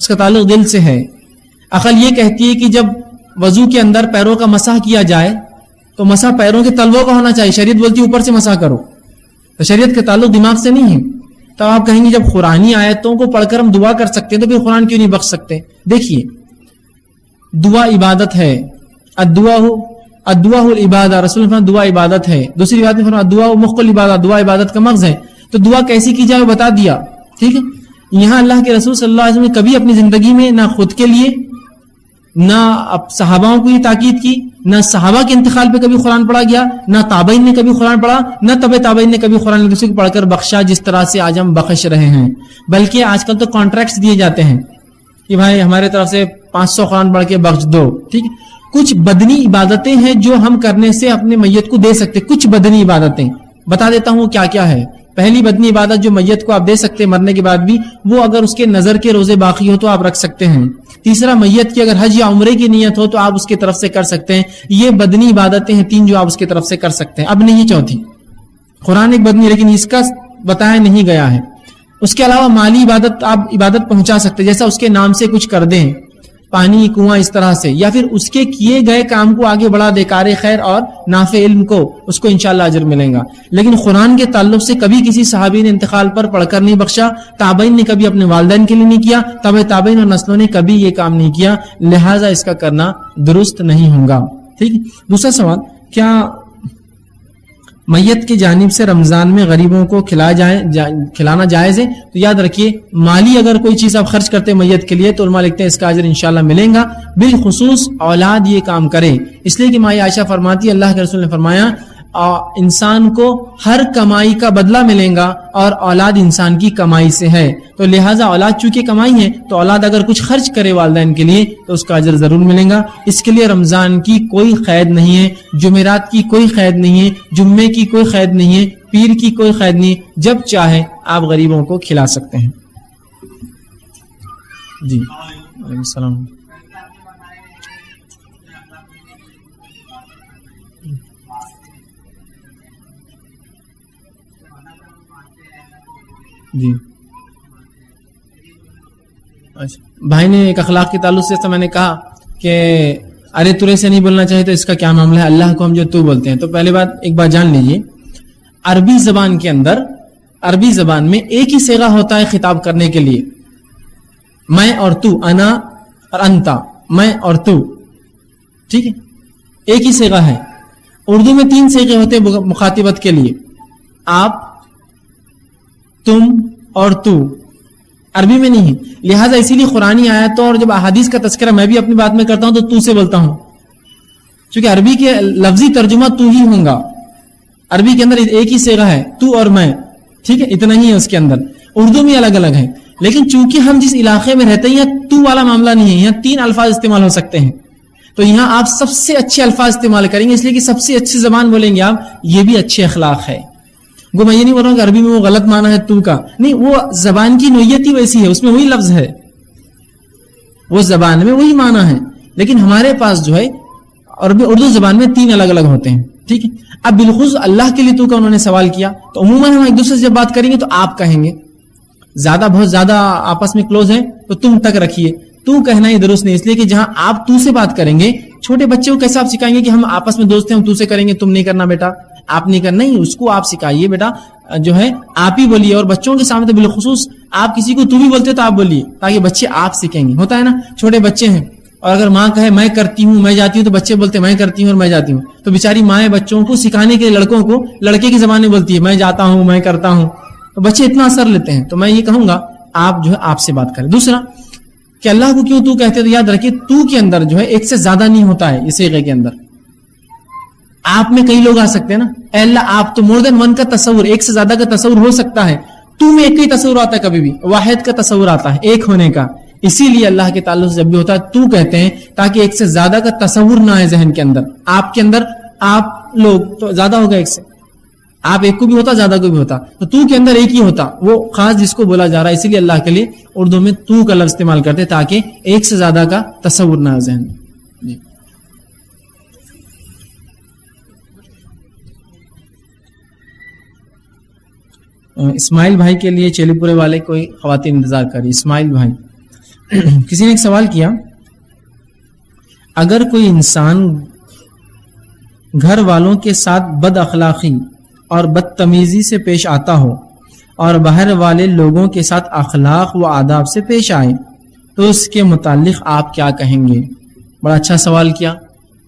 اس کا تعلق دل سے ہے. عقل یہ کہتی ہے کہ جب وضو کے اندر پیروں کا مسح کیا جائے تو مسح پیروں کے تلووں کا ہونا چاہیے. شریعت بولتی ہے اوپر سے مسح کرو. تو شریعت کا تعلق دماغ سے نہیں ہے. تو آپ کہیں گے جب قرآنی آیتوں کو پڑھ کر ہم دعا کر سکتے ہیں تو پھر قرآن کیوں نہیں بخش سکتے؟ دیکھیے، دعا عبادت ہے. الدعاء العبادہ، رسول اللہ دعا عبادت ہے. دوسری بات میں فرمایا الدعاء مخ العبادہ، دعا عبادت کا مغز ہے. تو دعا کیسی کی جائے بتا دیا. ٹھیک ہے، یہاں اللہ کے رسول صلی اللہ علیہ وسلم نے کبھی اپنی زندگی میں نہ خود کے لیے نہ صحاباؤں کو یہ تاکید کی، نہ صحابہ کے انتقال پہ کبھی قرآن پڑھا گیا، نہ تابعین نے کبھی قرآن پڑھا، نہ تبع تابعین نے کبھی قرآن کسی کو پڑھ کر بخشا جس طرح سے آج ہم بخش رہے ہیں. بلکہ آج کل تو کانٹریکٹس دیے جاتے ہیں کہ بھائی ہمارے طرف سے 500 قرآن پڑھ کے بخش دو. ٹھیک ہے، کچھ بدنی عبادتیں ہیں جو ہم کرنے سے اپنے میت کو دے سکتے. کچھ بدنی عبادتیں بتا دیتا ہوں کیا کیا ہے. پہلی بدنی عبادت جو میت کو آپ دے سکتے ہیں مرنے کے بعد بھی، وہ اگر اس کے نظر کے روزے باقی ہو تو آپ رکھ سکتے ہیں. تیسرا، میت کی اگر حج یا عمرے کی نیت ہو تو آپ اس کی طرف سے کر سکتے ہیں. یہ بدنی عبادتیں ہیں 3 جو آپ اس کی طرف سے کر سکتے ہیں. اب نہیں چوتھی، قرآن ایک بدنی لیکن اس کا بتایا نہیں گیا ہے. اس کے علاوہ مالی عبادت آپ عبادت پہنچا سکتے ہیں، جیسا اس کے نام سے کچھ کر دیں، پانی کنواں اس طرح سے، یا پھر اس کے کیے گئے کام کو آگے بڑھا دے، کار خیر اور نافع علم کو، اس کو انشاءاللہ اجر ملے گا. لیکن قرآن کے تعلق سے کبھی کسی صحابی نے انتقال پر پڑھ کر نہیں بخشا، تابعین نے کبھی اپنے والدین کے لیے نہیں کیا، تبع تابعین اور نسلوں نے کبھی یہ کام نہیں کیا، لہٰذا اس کا کرنا درست نہیں ہوگا. ٹھیک. دوسرا سوال، کیا میت کی جانب سے رمضان میں غریبوں کو کھلانا جائز ہے؟ تو یاد رکھیے، مالی اگر کوئی چیز آپ خرچ کرتے ہیں میت کے لیے تو علماء لکھتے ہیں اس کا اجر انشاءاللہ ملیں گا. بالخصوص اولاد یہ کام کرے، اس لیے کہ ماں عائشہ فرماتی اللہ کے رسول نے فرمایا انسان کو ہر کمائی کا بدلہ ملے گا اور اولاد انسان کی کمائی سے ہے. تو لہٰذا اولاد چونکہ کمائی ہے تو اولاد اگر کچھ خرچ کرے والدین کے لیے تو اس کا اجر ضرور ملے گا. اس کے لیے رمضان کی کوئی قید نہیں ہے، جمعرات کی کوئی قید نہیں ہے، جمعے کی کوئی قید نہیں ہے، پیر کی کوئی قید نہیں ہے. جب چاہے آپ غریبوں کو کھلا سکتے ہیں. جی وعلیکم السلام. جی اچھا، بھائی نے ایک اخلاق کے تعلق سے میں نے کہا کہ ارے ترے سے نہیں بولنا چاہیے، تو اس کا کیا معاملہ ہے؟ اللہ کو ہم جو تو بولتے ہیں. تو پہلے بات ایک بات جان لیجئے، عربی زبان کے اندر، عربی زبان میں ایک ہی صیغہ ہوتا ہے خطاب کرنے کے لیے، میں اور تو، انا اور انتا، میں اور تو. ٹھیک ہے، ایک ہی صیغہ ہے. اردو میں 3 صیغے ہوتے ہیں مخاطبت کے لیے، آپ، تم اور تو. عربی میں نہیں ہے. لہٰذا اسی لیے قرآنی آیتوں اور جب احادیث کا تذکرہ میں بھی اپنی بات میں کرتا ہوں تو سے بولتا ہوں، چونکہ عربی کے لفظی ترجمہ تو ہی ہوں گا. عربی کے اندر ایک ہی صیغہ ہے، تو اور میں. ٹھیک ہے، اتنا ہی ہے اس کے اندر. اردو میں الگ الگ ہے، لیکن چونکہ ہم جس علاقے میں رہتے ہیں یہاں تو والا معاملہ نہیں ہے، یہاں 3 الفاظ استعمال ہو سکتے ہیں. تو یہاں آپ سب سے اچھے الفاظ استعمال کریں گے، اس لیے کہ سب سے اچھی زبان بولیں گے آپ. یہ بھی اچھے اخلاق ہے. گو میں یہ نہیں بول رہا ہوں کہ عربی میں وہ غلط معنی ہے تو کا، نہیں، وہ زبان کی نوعیت ہی ویسی ہے، اس میں وہی لفظ ہے، وہ زبان میں وہی معنی ہے. لیکن ہمارے پاس جو ہے اردو زبان میں 3 الگ الگ ہوتے ہیں. ٹھیک ہے. اب بالخصوص اللہ کے لیے تو کا انہوں نے سوال کیا، تو عموماً ہم ایک دوسرے سے جب بات کریں گے تو آپ کہیں گے. بہت زیادہ آپس میں کلوز ہیں تو تم تک رکھیے. تو کہنا ہی درست نہیں، اس لیے کہ جہاں آپ تو سے بات کریں گے، چھوٹے بچے کو کیسے آپ سکھائیں گے کہ ہم آپس میں دوست ہیں، ہم تو سے کریں گے، تم نہیں کرنا بیٹا، آپ نہیں کرنا. نہیں، اس کو آپ سکھائیے بیٹا جو ہے آپ ہی بولیے. اور بچوں کے سامنے تو بالخصوص آپ کسی کو تو بھی بولتے تو آپ بولیے، تاکہ بچے آپ سیکھیں گے. ہوتا ہے نا، چھوٹے بچے ہیں اور اگر ماں کہے میں کرتی ہوں، میں جاتی ہوں، تو بچے بولتے میں کرتی ہوں اور میں جاتی ہوں. تو بیچاری مائیں بچوں کو سکھانے کے لڑکوں کو لڑکے کی زبان میں بولتی ہے میں جاتا ہوں، میں کرتا ہوں، تو بچے اتنا اثر لیتے ہیں. تو میں یہ کہوں گا آپ جو ہے آپ سے بات کریں. دوسرا کہ اللہ کو کیوں تو کہتے ہیں، تو یاد رکھیے تو کے اندر جو ہے ایک سے زیادہ نہیں ہوتا ہے. اس صیغے کے اندر آپ میں کئی لوگ آ سکتے ہیں نا، اے اللہ آپ، تو مور دین ون کا تصور، ایک سے زیادہ کا تصور ہو سکتا ہے. تو میں ایک کا ہی تصور آتا ہے, کبھی بھی واحد کا تصور آتا ہے, ایک ہونے کا. اسی لیے اللہ کے تعلق سے جب بھی ہوتا ہے تو کہتے ہیں, تاکہ ایک سے زیادہ کا تصور نہ آئے ذہن کے اندر. آپ کے اندر آپ لوگ تو زیادہ ہوگا ایک سے, آپ ایک کو بھی ہوتا زیادہ کو بھی ہوتا, تو کے اندر ایک ہی ہوتا, وہ خاص جس کو بولا جا رہا ہے. اسی لیے اللہ کے لیے اردو میں تو کا لفظ استعمال کرتے تاکہ ایک سے زیادہ کا تصور نہ آئے ذہن میں. جی اسماعیل بھائی کے لیے چیلی پورے والے کوئی خواتین انتظار کری. اسماعیل بھائی, کسی نے ایک سوال کیا, اگر کوئی انسان گھر والوں کے ساتھ بد اخلاقی اور بدتمیزی سے پیش آتا ہو اور باہر والے لوگوں کے ساتھ اخلاق و آداب سے پیش آئے تو اس کے متعلق آپ کیا کہیں گے؟ بڑا اچھا سوال کیا.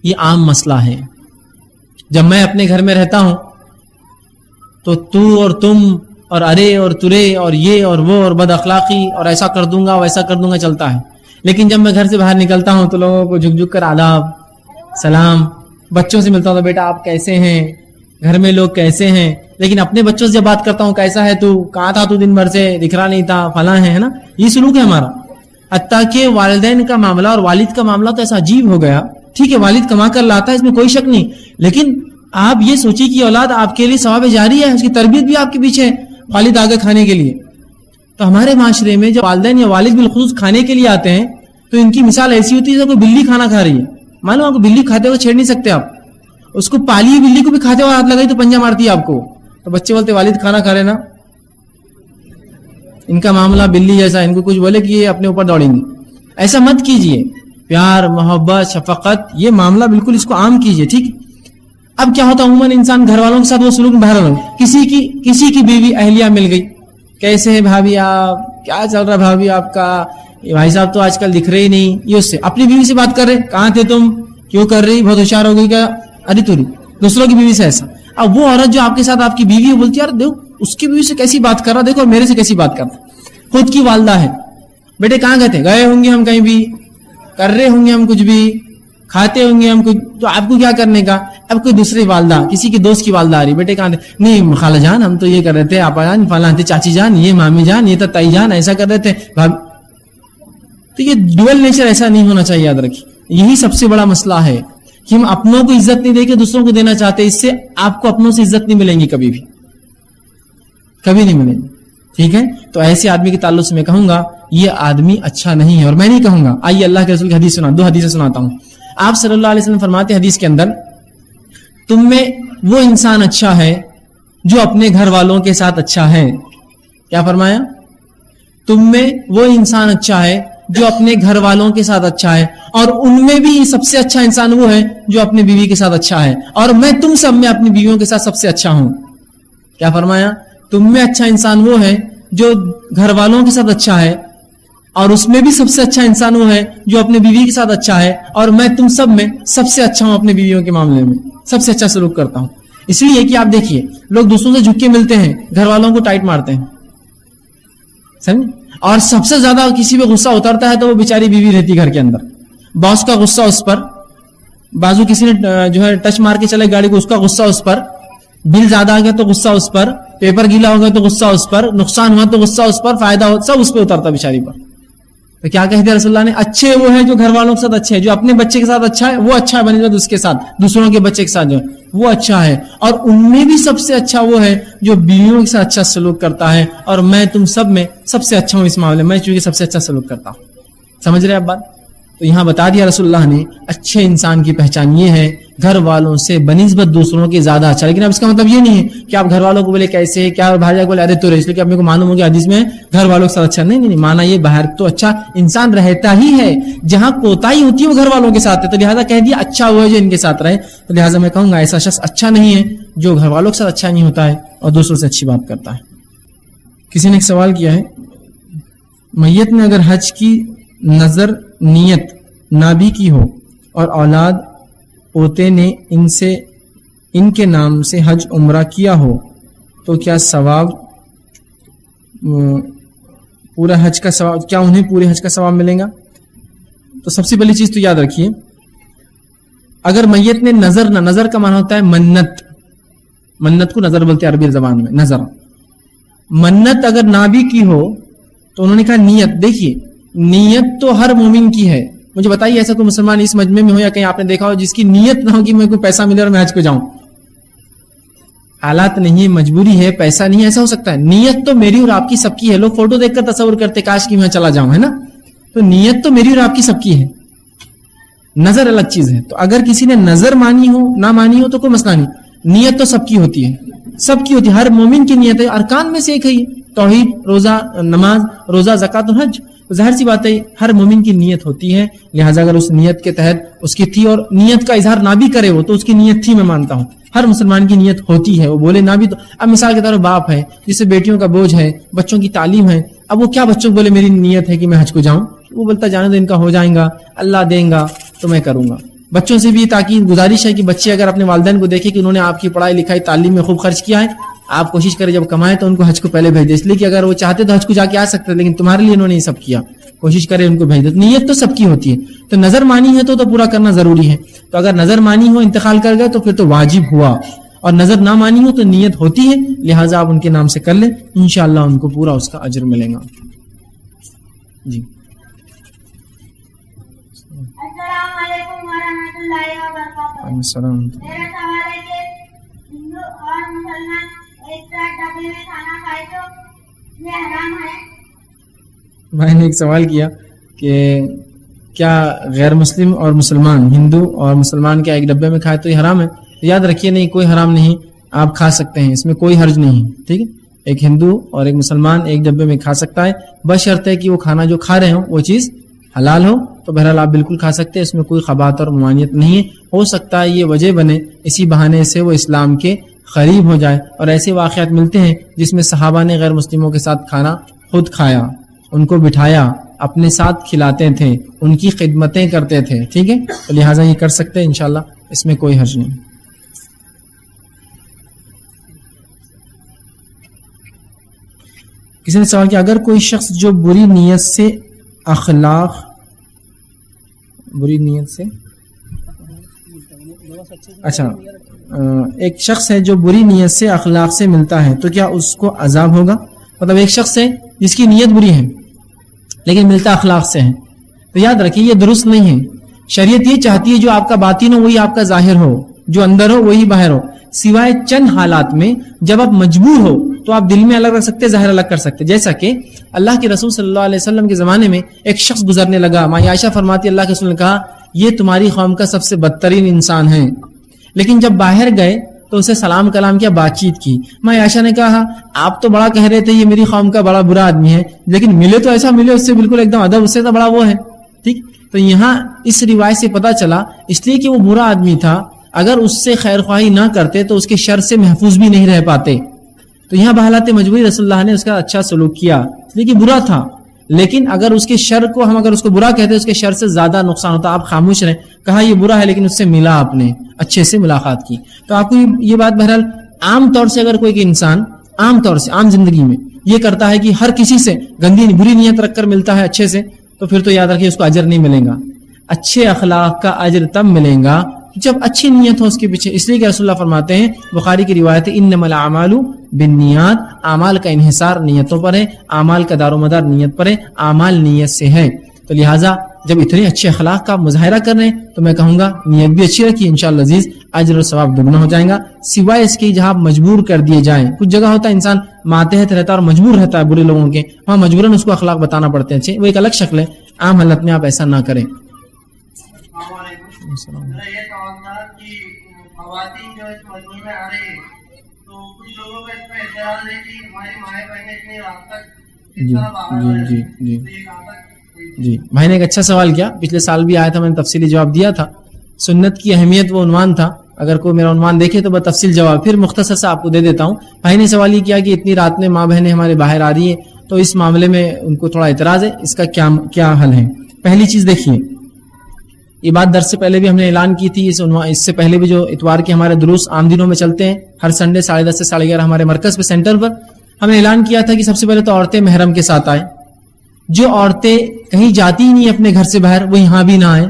یہ عام مسئلہ ہے. جب میں اپنے گھر میں رہتا ہوں تو تو اور تم اور ارے اور ترے اور یہ اور وہ اور بد اخلاقی اور ایسا کر دوں گا ویسا کر دوں گا چلتا ہے. لیکن جب میں گھر سے باہر نکلتا ہوں تو لوگوں کو جھک جھک کر آداب سلام, بچوں سے ملتا ہوں تو بیٹا آپ کیسے ہیں, گھر میں لوگ کیسے ہیں. لیکن اپنے بچوں سے جب بات کرتا ہوں کیسا ہے تو, کہاں تھا تو دن بھر سے, دکھ رہا نہیں تھا, فلاں ہے نا. یہ سلوک ہے ہمارا. حتیٰ کہ والدین کا معاملہ اور والد کا معاملہ تو ایسا عجیب ہو گیا. ٹھیک ہے والد کما کر لاتا ہے, اس میں کوئی شک نہیں, لیکن آپ یہ سوچیے کہ اولاد آپ کے لیے ثواب جاری ہے, اس کی تربیت بھی آپ کے پیچھے والد آگے کھانے کے لیے. تو ہمارے معاشرے میں جب والدین یا والد بالخصوص کھانے کے لیے آتے ہیں تو ان کی مثال ایسی ہوتی ہے جیسے کوئی بلی کھانا کھا رہی ہے. معلوم آپ کو بلی کھاتے ہوئے چھیڑ نہیں سکتے آپ, اس کو پالی ہوئی بلی کو بھی کھاتے ہوئے ہاتھ لگائی تو پنجہ مارتی ہے آپ کو. تو بچے بولتے والد کھانا کھا رہے نا, ان کا معاملہ بلی جیسا, ان کو کچھ بولے کہ یہ اپنے اوپر دوڑیں گے. ایسا مت کیجئے. پیار محبت شفقت یہ معاملہ بالکل اس کو عام کیجئے. ٹھیک. اب کیا ہوتا عموماً انسان گھر والوں کے ساتھ وہ سلوک بہرحال ہو, کسی کی بیوی اہلیہ مل گئی, کیسے ہیں بھابھی آپ, کیا چل رہا بھابھی آپ کا, بھائی صاحب تو آج کل دکھ رہے ہی نہیں. یہ اس سے اپنی بیوی سے بات کر رہے, کہاں تھے تم, کیوں کر رہی, بہت ہوشیار ہو گئی کیا, ارے توری. دوسروں کی بیوی سے ایسا. اب وہ عورت جو آپ کے ساتھ آپ کی بیوی ہے بولتی ہے یار دیکھو اس کی بیوی سے کیسی بات کر رہا, دیکھو میرے سے کیسی بات کر رہا. خود کی والدہ ہے, بیٹے کہاں گئے تھے, گئے ہوں گے ہم کہیں بھی, کر رہے ہوں گے ہم کچھ بھی, کھاتے ہوں گے ہم کچھ, تو آپ کو کیا کرنے کا. اب کوئی دوسری والدہ, کسی کی دوست کی والدہ آ رہی, بیٹے کہاں تھے, نہیں خالہ جان ہم تو یہ کر رہے تھے, آپا جان فلاں تھے, چاچی جان یہ مامی جان یہ تو تائی جان ایسا کر رہے تھے. تو یہ ڈوئل نیچر ایسا نہیں ہونا چاہیے, یاد رکھیے. یہی سب سے بڑا مسئلہ ہے کہ ہم اپنوں کو عزت نہیں دے کے دوسروں کو دینا چاہتے. اس سے آپ کو اپنوں سے عزت نہیں ملیں گی, کبھی بھی کبھی نہیں ملیں گی. ٹھیک ہے. تو ایسے آدمی کے تعلق سے میں کہوں گا یہ آدمی اچھا نہیں ہے, اور میں نہیں کہوں گا. آئیے اللہ کے رسول کی حدیث سنا, 2 حدیثیں سناتا ہوں. آپ صلی اللہ علیہ وسلم فرماتے حدیث کے اندر, تم میں وہ انسان اچھا ہے جو اپنے گھر والوں کے ساتھ اچھا ہے. کیا فرمایا؟ تم میں وہ انسان اچھا ہے جو اپنے گھر والوں کے ساتھ اچھا ہے, اور ان میں بھی سب سے اچھا انسان وہ ہے جو اپنی بیوی کے ساتھ اچھا ہے, اور میں تم سب میں اپنی بیویوں کے ساتھ سب سے اچھا ہوں. کیا فرمایا؟ تم میں اچھا انسان وہ ہے جو گھر والوں کے ساتھ اچھا ہے, اور اس میں بھی سب سے اچھا انسان وہ ہے جو اپنے بیوی کے ساتھ اچھا ہے, اور میں تم سب میں سب سے اچھا ہوں اپنی بیویوں کے معاملے میں, سب سے اچھا سلوک کرتا ہوں. اس لیے کہ آپ دیکھیے لوگ دوسروں سے جھک کے ملتے ہیں, گھر والوں کو ٹائٹ مارتے ہیں, سمجھ, اور سب سے زیادہ کسی پہ غصہ اترتا ہے تو وہ بیچاری بیوی رہتی گھر کے اندر. باس کا غصہ اس پر, بازو کسی نے جو ہے ٹچ مار کے چلے گاڑی کو, اس کا غصہ اس پر, بل زیادہ آ گیا تو غصہ اس پر, پیپر گیلا ہو گیا تو غصہ اس پر, نقصان ہوا تو غصہ اس پر, فائدہ ہو سب اس پہ اترتا بیچاری پر. تو کیا کہتے ہیں رسول اللہ نے, اچھے وہ ہیں جو گھر والوں کے ساتھ اچھے ہیں, جو اپنے بچے کے ساتھ اچھا ہے وہ اچھا ہے بنسبت اس کے ساتھ, دوسروں کے بچے کے ساتھ جو ہے وہ اچھا ہے, اور ان میں بھی سب سے اچھا وہ ہے جو بیویوں کے ساتھ اچھا سلوک کرتا ہے, اور میں تم سب میں سب سے اچھا ہوں اس معاملے میں, چونکہ سب سے اچھا سلوک کرتا ہوں. سمجھ رہے آپ بات؟ تو یہاں بتا دیا رسول اللہ نے اچھے انسان کی پہچان یہ ہے گھر والوں سے بنسبت دوسروں کے زیادہ اچھا. لیکن اب اس کا مطلب یہ نہیں ہے کہ آپ گھر والوں کو بولے کیسے, کیا بھائی بولے ارے تو رہے, اس لیے کہ آپ کو معلوم ہو گیا حدیث میں گھر والوں کے ساتھ اچھا. نہیں, مانا یہ باہر تو اچھا انسان رہتا ہی ہے, جہاں کوتاہی ہوتی ہے وہ گھر والوں کے ساتھ ہے, تو لہٰذا کہہ دیا اچھا وہ ہے جو ان کے ساتھ رہے. تو لہٰذا میں کہوں گا ایسا شخص اچھا نہیں ہے جو گھر والوں کے ساتھ اچھا نہیں ہوتا ہے اور دوسروں سے اچھی بات کرتا ہے. کسی نے ایک سوال کیا ہے, میت نے اگر حج کی نظر نیت نابی کی ہو اور اولاد پوتے نے ان کے نام سے حج عمرہ کیا ہو تو کیا ثواب پورا حج کا ثواب, کیا انہیں پورے حج کا ثواب ملے گا؟ تو سب سے پہلی چیز تو یاد رکھیے, اگر میت نے نظر کا معنی ہوتا ہے منت, منت کو نظر بولتے ہیں عربی زبان میں, نظر. منت اگر نہ بھی کی ہو تو انہوں نے کہا نیت. دیکھیے نیت تو ہر مومن کی ہے. مجھے بتائیے ایسا کوئی مسلمان اس مجمع میں ہو یا کہیں آپ نے دیکھا ہو جس کی نیت نہ ہو کہ مجھے کوئی پیسہ ملے اور میں حج کو جاؤں؟ حالات نہیں ہے, مجبوری ہے, پیسہ نہیں ہے, ایسا ہو سکتا ہے. نیت تو میری اور آپ کی سب کی ہے. لوگ فوٹو دیکھ کر تصور کرتے کاش کہ میں چلا جاؤں, ہے نا. تو نیت تو میری اور آپ کی سب کی ہے, نظر الگ چیز ہے. تو اگر کسی نے نظر مانی ہو نہ مانی ہو تو کوئی مسئلہ نہیں, نیت تو سب کی ہوتی ہے, سب کی ہوتی ہے. ہر مومن کی نیت ہے, ارکان میں سے ایک ہے یہ توحید, روزہ, نماز, روزہ, زکات اور حج. ظاہر سی بات ہے ہر مومن کی نیت ہوتی ہے, لہٰذا اگر اس نیت کے تحت اس کی تھی اور نیت کا اظہار نہ بھی کرے وہ تو اس کی نیت تھی, میں مانتا ہوں ہر مسلمان کی نیت ہوتی ہے, وہ بولے نہ بھی تو. اب مثال کے طور پر باپ ہے جسے بیٹیوں کا بوجھ ہے, بچوں کی تعلیم ہے, اب وہ کیا بچوں کو بولے میری نیت ہے کہ میں حج کو جاؤں, وہ بولتا جانے دو ان کا ہو جائیں گا, اللہ دیں گا تو میں کروں گا. بچوں سے بھی تاکید گزارش ہے کہ بچے اگر اپنے والدین کو دیکھیں کہ انہوں نے آپ کی پڑھائی لکھائی تعلیم میں خوب خرچ کیا ہے, آپ کوشش کریں جب کمائیں تو ان کو حج کو پہلے بھیج دیں, اس لیے کہ اگر وہ چاہتے تو حج کو جا کے آ سکتے لیکن تمہارے لیے انہوں نے یہ سب کیا, کوشش کریں ان کو بھیج دیں. نیت تو سب کی ہوتی ہے, تو نظر مانی ہے تو پورا کرنا ضروری ہے. تو اگر نظر مانی ہو انتقال کر گئے تو پھر تو واجب ہوا, اور نظر نہ مانی ہو تو نیت ہوتی ہے, لہٰذا آپ ان کے نام سے کر لیں, انشاءاللہ ان کو پورا اس کا اجر ملے گا. جی السلام علیکم ورحمۃ اللہ وبرکاتہ. السلام. میرا سوال ہے کہ ہندو اور مسلمان ایک ساتھ ڈبے میں کھانا کھائے تو یہ حرام ہے؟ بھائی نے ایک سوال کیا کہ کیا غیر مسلم اور مسلمان, ہندو اور مسلمان کیا ایک ڈبے میں کھائے تو یہ حرام ہے؟ یاد رکھیے نہیں, کوئی حرام نہیں, آپ کھا سکتے ہیں, اس میں کوئی حرج نہیں ہے. ٹھیک ہے, ایک ہندو اور ایک مسلمان ایک ڈبے میں کھا سکتا ہے, بشرط ہے کہ وہ کھانا جو کھا رہے ہوں وہ چیز حلال ہو, تو بہرحال آپ بالکل کھا سکتے ہیں, اس میں کوئی خباثت اور ممانعت نہیں ہے. ہو سکتا ہے یہ وجہ بنے اسی بہانے سے وہ اسلام کے قریب ہو جائے, اور ایسے واقعات ملتے ہیں جس میں صحابہ نے غیر مسلموں کے ساتھ کھانا خود کھایا, ان کو بٹھایا, اپنے ساتھ کھلاتے تھے, ان کی خدمتیں کرتے تھے. ٹھیک ہے, تو لہٰذا یہ کر سکتے ہیں انشاءاللہ, اس میں کوئی حرج نہیں. کسی نے سوال کیا اگر کوئی شخص جو بری نیت سے ایک شخص ہے جو بری نیت سے اخلاق سے ملتا ہے تو کیا اس کو عذاب ہوگا؟ مطلب ایک شخص ہے جس کی نیت بری ہے لیکن ملتا اخلاق سے ہے, تو یاد رکھیے یہ درست نہیں ہے. شریعت یہ چاہتی ہے جو آپ کا باطن ہو وہی آپ کا ظاہر ہو, جو اندر ہو وہی باہر ہو, سوائے چند حالات میں جب آپ مجبور ہو تو آپ دل میں الگ رکھ سکتے, ظاہر الگ کر سکتے. جیسا کہ اللہ کے رسول صلی اللہ علیہ وسلم کے زمانے میں ایک شخص گزرنے لگا, ماں عائشہ فرماتی اللہ کے رسول نے کہا یہ تمہاری قوم کا سب سے بدترین انسان ہے, لیکن جب باہر گئے تو اسے سلام کلام کیا, بات چیت کی. ماں عائشہ نے کہا آپ تو بڑا کہہ رہے تھے یہ میری قوم کا بڑا برا آدمی ہے, لیکن ملے تو ایسا ملے اس سے بالکل ایک دم ادب, اس سے تو بڑا وہ ہے. ٹھیک, تو یہاں اس روایت سے پتا چلا اس لیے کہ وہ برا آدمی تھا, اگر اس سے خیر خواہی نہ کرتے تو اس کے شر سے محفوظ بھی نہیں رہ پاتے. تو یہاں بحالات مجبوری رسول اللہ نے اس کا اچھا سلوک کیا, اس لیے کہ برا تھا, لیکن اگر اس کے شر کو ہم اگر اس کو برا کہتے اس کے شر سے زیادہ نقصان ہوتا. آپ خاموش رہیں, کہا یہ برا ہے لیکن اس سے ملا, آپ نے اچھے سے ملاقات کی. تو آپ کو یہ بات بہرحال عام طور سے اگر کوئی انسان عام طور سے عام زندگی میں یہ کرتا ہے کہ ہر کسی سے گندی بری نیت رکھ کر ملتا ہے اچھے سے, تو پھر تو یاد رکھیے اس کو اجر نہیں ملے گا. اچھے اخلاق کا اجر تب ملے گا جب اچھی نیت ہو اس کے پیچھے. اس لیے کہ رسول اللہ فرماتے ہیں, بخاری کی روایت ہے, انما الاعمال بالنیات, اعمال کا انحصار نیتوں پر ہے, اعمال کا دار و مدار نیت پر ہے, اعمال نیت سے ہے. تو لہٰذا جب اتنے اچھے اخلاق کا مظاہرہ کر رہے ہیں تو میں کہوں گا نیت بھی اچھی رکھیے, انشاءاللہ عزیز اجر و ثواب دگنا ہو جائے گا. سوائے اس کے جہاں مجبور کر دیے جائیں, کچھ جگہ ہوتا ہے انسان ماتحت رہتا ہے اور مجبور رہتا ہے برے لوگوں کے, وہاں مجبوراً اس کو اخلاق بتانا پڑتے ہیں اچھے, وہ ایک الگ شکل ہے. عام حالت میں آپ ایسا نہ کریں. خواتین جو اس مجموعے میں آ رہی ہے تو کچھ لوگوں کا اس میں اعتراض ہے کہ ہماری مائیں بہنیں اتنی رات تک اس طرح باہر جی بھائی نے ایک اچھا سوال کیا, پچھلے سال بھی آیا تھا, میں نے تفصیلی جواب دیا تھا. سنت کی اہمیت وہ عنوان تھا, اگر کوئی میرا عنوان دیکھے تو بتفصیل جواب پھر مختصر سے آپ کو دے دیتا ہوں. بھائی نے سوال یہ کیا کہ اتنی رات میں ماں بہنیں ہمارے باہر آ رہی ہیں, تو اس معاملے میں ان کو تھوڑا اعتراض ہے, اس کا کیا حل ہے. پہلی چیز دیکھیے, یہ بات درس سے پہلے بھی ہم نے اعلان کی تھی, اس سے پہلے بھی جو اتوار کے ہمارے دروس عام دنوں میں چلتے ہیں ہر سنڈے 10:30 سے 11:30 ہمارے مرکز پہ سینٹر پر, ہم نے اعلان کیا تھا کہ سب سے پہلے تو عورتیں محرم کے ساتھ آئیں. جو عورتیں کہیں جاتی ہی نہیں اپنے گھر سے باہر وہ یہاں بھی نہ آئیں.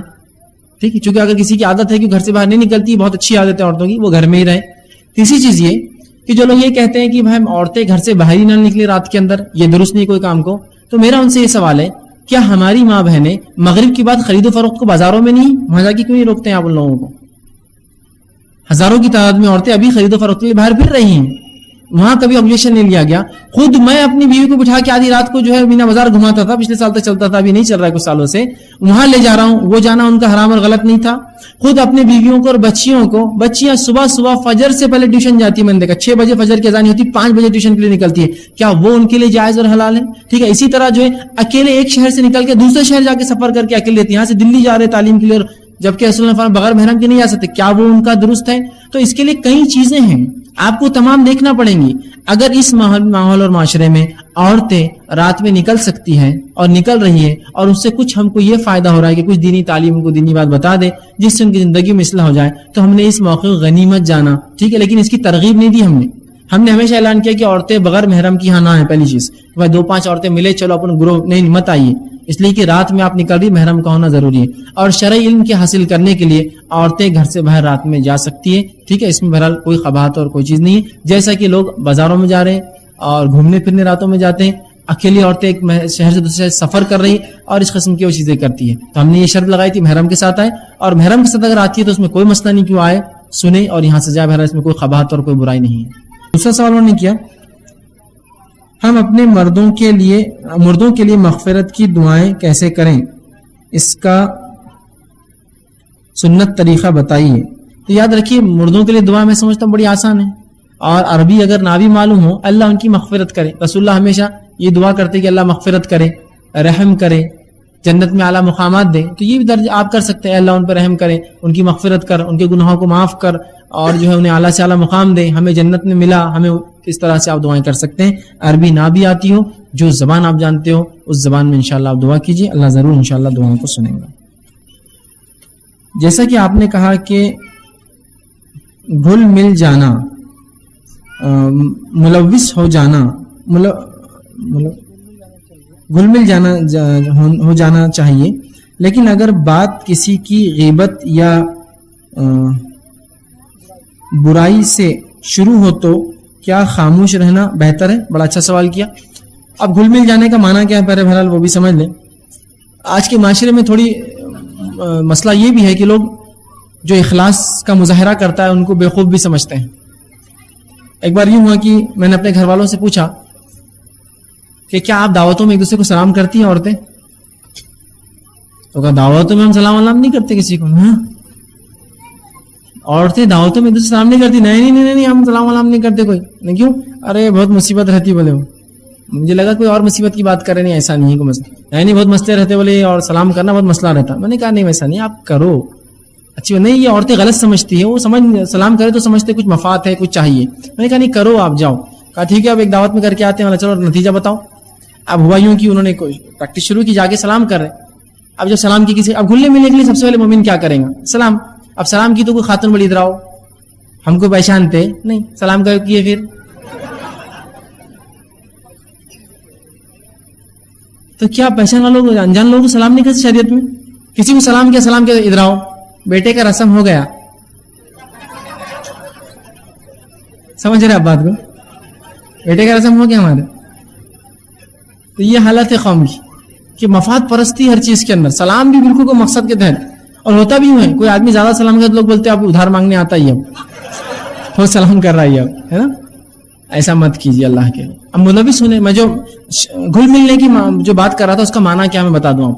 ٹھیک ہے, چونکہ اگر کسی کی عادت ہے کہ گھر سے باہر نہیں نکلتی, بہت اچھی عادت ہے عورتوں کی, وہ گھر میں ہی رہیں. تیسری چیز یہ کہ جو لوگ یہ کہتے ہیں کہ بھائی عورتیں گھر سے باہر ہی نہ نکلے رات کے اندر، یہ درست نہیں کوئی کام کو، تو میرا ان سے یہ سوال ہے کیا ہماری ماں بہنیں مغرب کی بعد خرید و فروخت کو بازاروں میں نہیں وہاں جا کے کیوں نہیں روکتے ہیں آپ ان لوگوں کو؟ ہزاروں کی تعداد میں عورتیں ابھی خرید و فروخت کے لیے باہر پھر رہی ہیں، وہاں کبھی آبجیکشن نہیں لیا گیا. خود میں اپنی بیوی کو بٹھا کے آدھی رات کو جو ہے مینا بازار گھماتا تھا، پچھلے سال تک چلتا تھا، ابھی نہیں چل رہا ہے کچھ سالوں سے، وہاں لے جا رہا ہوں، وہ جانا ان کا حرام اور غلط نہیں تھا. خود اپنے بیویوں کو اور بچیوں کو، بچیاں صبح صبح فجر سے پہلے ٹیوشن جاتی ہے، میں نے دیکھا 6 بجے فجر کی اذان ہوتی، 5 بجے ٹیوشن کے لیے نکلتی ہے، کیا وہ ان کے لیے جائز اور حلال ہے؟ ٹھیک ہے. اسی طرح جو ہے اکیلے ایک شہر سے نکل کے دوسرے شہر جا کے سفر کر کے اکیلے یہاں سے دلی جا رہے تعلیم کے لیے، جبکہ رسول اللہ بغیر محرم کے نہیں جا سکتے، کیا وہ ان کا درست ہے؟ تو اس کے لیے کئی چیزیں ہیں، آپ کو تمام دیکھنا پڑیں گی. اگر اس ماحول اور معاشرے میں عورتیں رات میں نکل سکتی ہیں اور نکل رہی ہے اور اس سے کچھ ہم کو یہ فائدہ ہو رہا ہے کہ کچھ دینی تعلیم کو دینی بات بتا دے جس سے ان کی زندگی میں اصلاح ہو جائے، تو ہم نے اس موقع کو غنیمت جانا. ٹھیک ہے، لیکن اس کی ترغیب نہیں دی ہم نے ہمیشہ اعلان کیا کہ عورتیں بغیر محرم کی یہاں نہ ہیں. پہلی چیز کہ بھائی 2-5 عورتیں ملے چلو اپن گروہ نہیں مت آئیے، اس لیے کہ رات میں آپ نکل رہی محرم کا ہونا ضروری ہے. اور شرعی علم کے حاصل کرنے کے لیے عورتیں گھر سے باہر رات میں جا سکتی ہے. ٹھیک ہے، اس میں بہرحال کوئی قباحت اور کوئی چیز نہیں ہے. جیسا کہ لوگ بازاروں میں جا رہے ہیں اور گھومنے پھرنے راتوں میں جاتے ہیں، اکیلی عورتیں ایک شہر سے دوسرے سفر کر رہی اور اس قسم کی وہ چیزیں کرتی ہے. تو ہم نے یہ شرط لگائی تھی محرم کے ساتھ آئے، اور محرم کے ساتھ اگر آتی ہے تو اس میں کوئی مسئلہ نہیں، کیوں آئے سنیں اور یہاں سے جائے، بہرحال اس میں کوئی قباحت اور کوئی برائی نہیں ہے. دوسرا سوال انہوں نے کیا، ہم اپنے مردوں کے لیے مغفرت کی دعائیں کیسے کریں، اس کا سنت طریقہ بتائیے. تو یاد رکھیے مردوں کے لیے دعا میں سمجھتا ہوں بڑی آسان ہے، اور عربی اگر نہ بھی معلوم ہو اللہ ان کی مغفرت کرے. رسول اللہ ہمیشہ یہ دعا کرتے کہ اللہ مغفرت کرے، رحم کرے، جنت میں اعلیٰ مقامات دے. تو یہ بھی درج آپ کر سکتے ہیں، اللہ ان پر رحم کرے، ان کی مغفرت کر، ان کے گناہوں کو معاف کر، اور جو ہے انہیں اعلیٰ سے اعلیٰ مقام دے، ہمیں جنت میں ملا، ہمیں اس طرح سے آپ دعائیں کر سکتے ہیں. عربی نہ بھی آتی ہو، جو زبان آپ جانتے ہو اس زبان میں انشاءاللہ آپ دعا کیجیے، اللہ ضرور انشاءاللہ دعاؤں کو سنیں گا. جیسا کہ آپ نے کہا کہ گھل مل جانا، ملوث ہو جانا، گھل مل جانا ہو جانا چاہیے، لیکن اگر بات کسی کی غیبت یا برائی سے شروع ہو تو کیا خاموش رہنا بہتر ہے؟ بڑا اچھا سوال کیا. اب گھل مل جانے کا معنی کیا ہے پہلے بہرحال وہ بھی سمجھ لیں. آج کے معاشرے میں تھوڑی مسئلہ یہ بھی ہے کہ لوگ جو اخلاص کا مظاہرہ کرتا ہے ان کو بیوقوف بھی سمجھتے ہیں. ایک بار یوں ہوا کہ میں نے اپنے گھر والوں سے پوچھا کہ کیا آپ دعوتوں میں ایک دوسرے کو سلام کرتی ہیں عورتیں؟ تو کہا دعوتوں میں ہم سلام علام نہیں کرتے کسی کو. ہاں عورتیں دعوتوں میں ایک دوسرے سلام نہیں کرتی؟ نہیں ہم سلام علام نہیں کرتے. کوئی نہیں، کیوں؟ ارے بہت مصیبت رہتی بولے. وہ مجھے لگا کوئی اور مصیبت کی بات کرے. نہیں ایسا نہیں ہے کوئی مسئلہ، نہیں بہت مسئلے رہتے بولے، اور سلام کرنا بہت مسئلہ رہتا. میں نے کہا نہیں ویسا نہیں، آپ کرو. اچھی بات نہیں، یہ عورتیں غلط سمجھتی ہے، وہ سلام کرے تو سمجھتے کچھ مفاد ہے، کچھ چاہیے. میں نے کہا نہیں کرو، آپ جاؤ. کہا ٹھیک ہے اب ایک دعوت میں کر کے آتے ہیں، چلو نتیجہ بتاؤ. اب ہوا یوں کہ انہوں نے پریکٹس شروع کی، جا کے سلام کر رہے. اب جب سلام کی کسی، اب گھلنے ملنے کے لیے سب سے پہلے مومن کیا کریں گا؟ سلام. اب سلام کی تو کوئی خاتون بڑی ادھر آؤ، ہم کو پہچانتے نہیں، سلام کر کیے پھر. تو کیا پہچان لوگ انجان لوگوں کو سلام نہیں کرتے شریعت میں؟ کسی کو سلام کیا ادھر آؤ، بیٹے کا رسم ہو گیا. سمجھ رہے آپ بات کو؟ بیٹے کا رسم ہو گیا ہمارے. تو یہ حالت ہے قوم کی کہ مفاد پرستی ہر چیز کے اندر. سلام بھی بالکل کوئی مقصد کے تحت، اور ہوتا بھی ہے کوئی آدمی زیادہ سلام کرتا، لوگ بولتے ہیں آپ ادھار مانگنے آتا ہی اب وہ سلام کر رہا ہے اب، ہے نا. ایسا مت کیجیے اللہ کے. اب ملوث ہونے میں جو گھل ملنے کی جو بات کر رہا تھا اس کا معنی کیا میں بتا دوں آپ.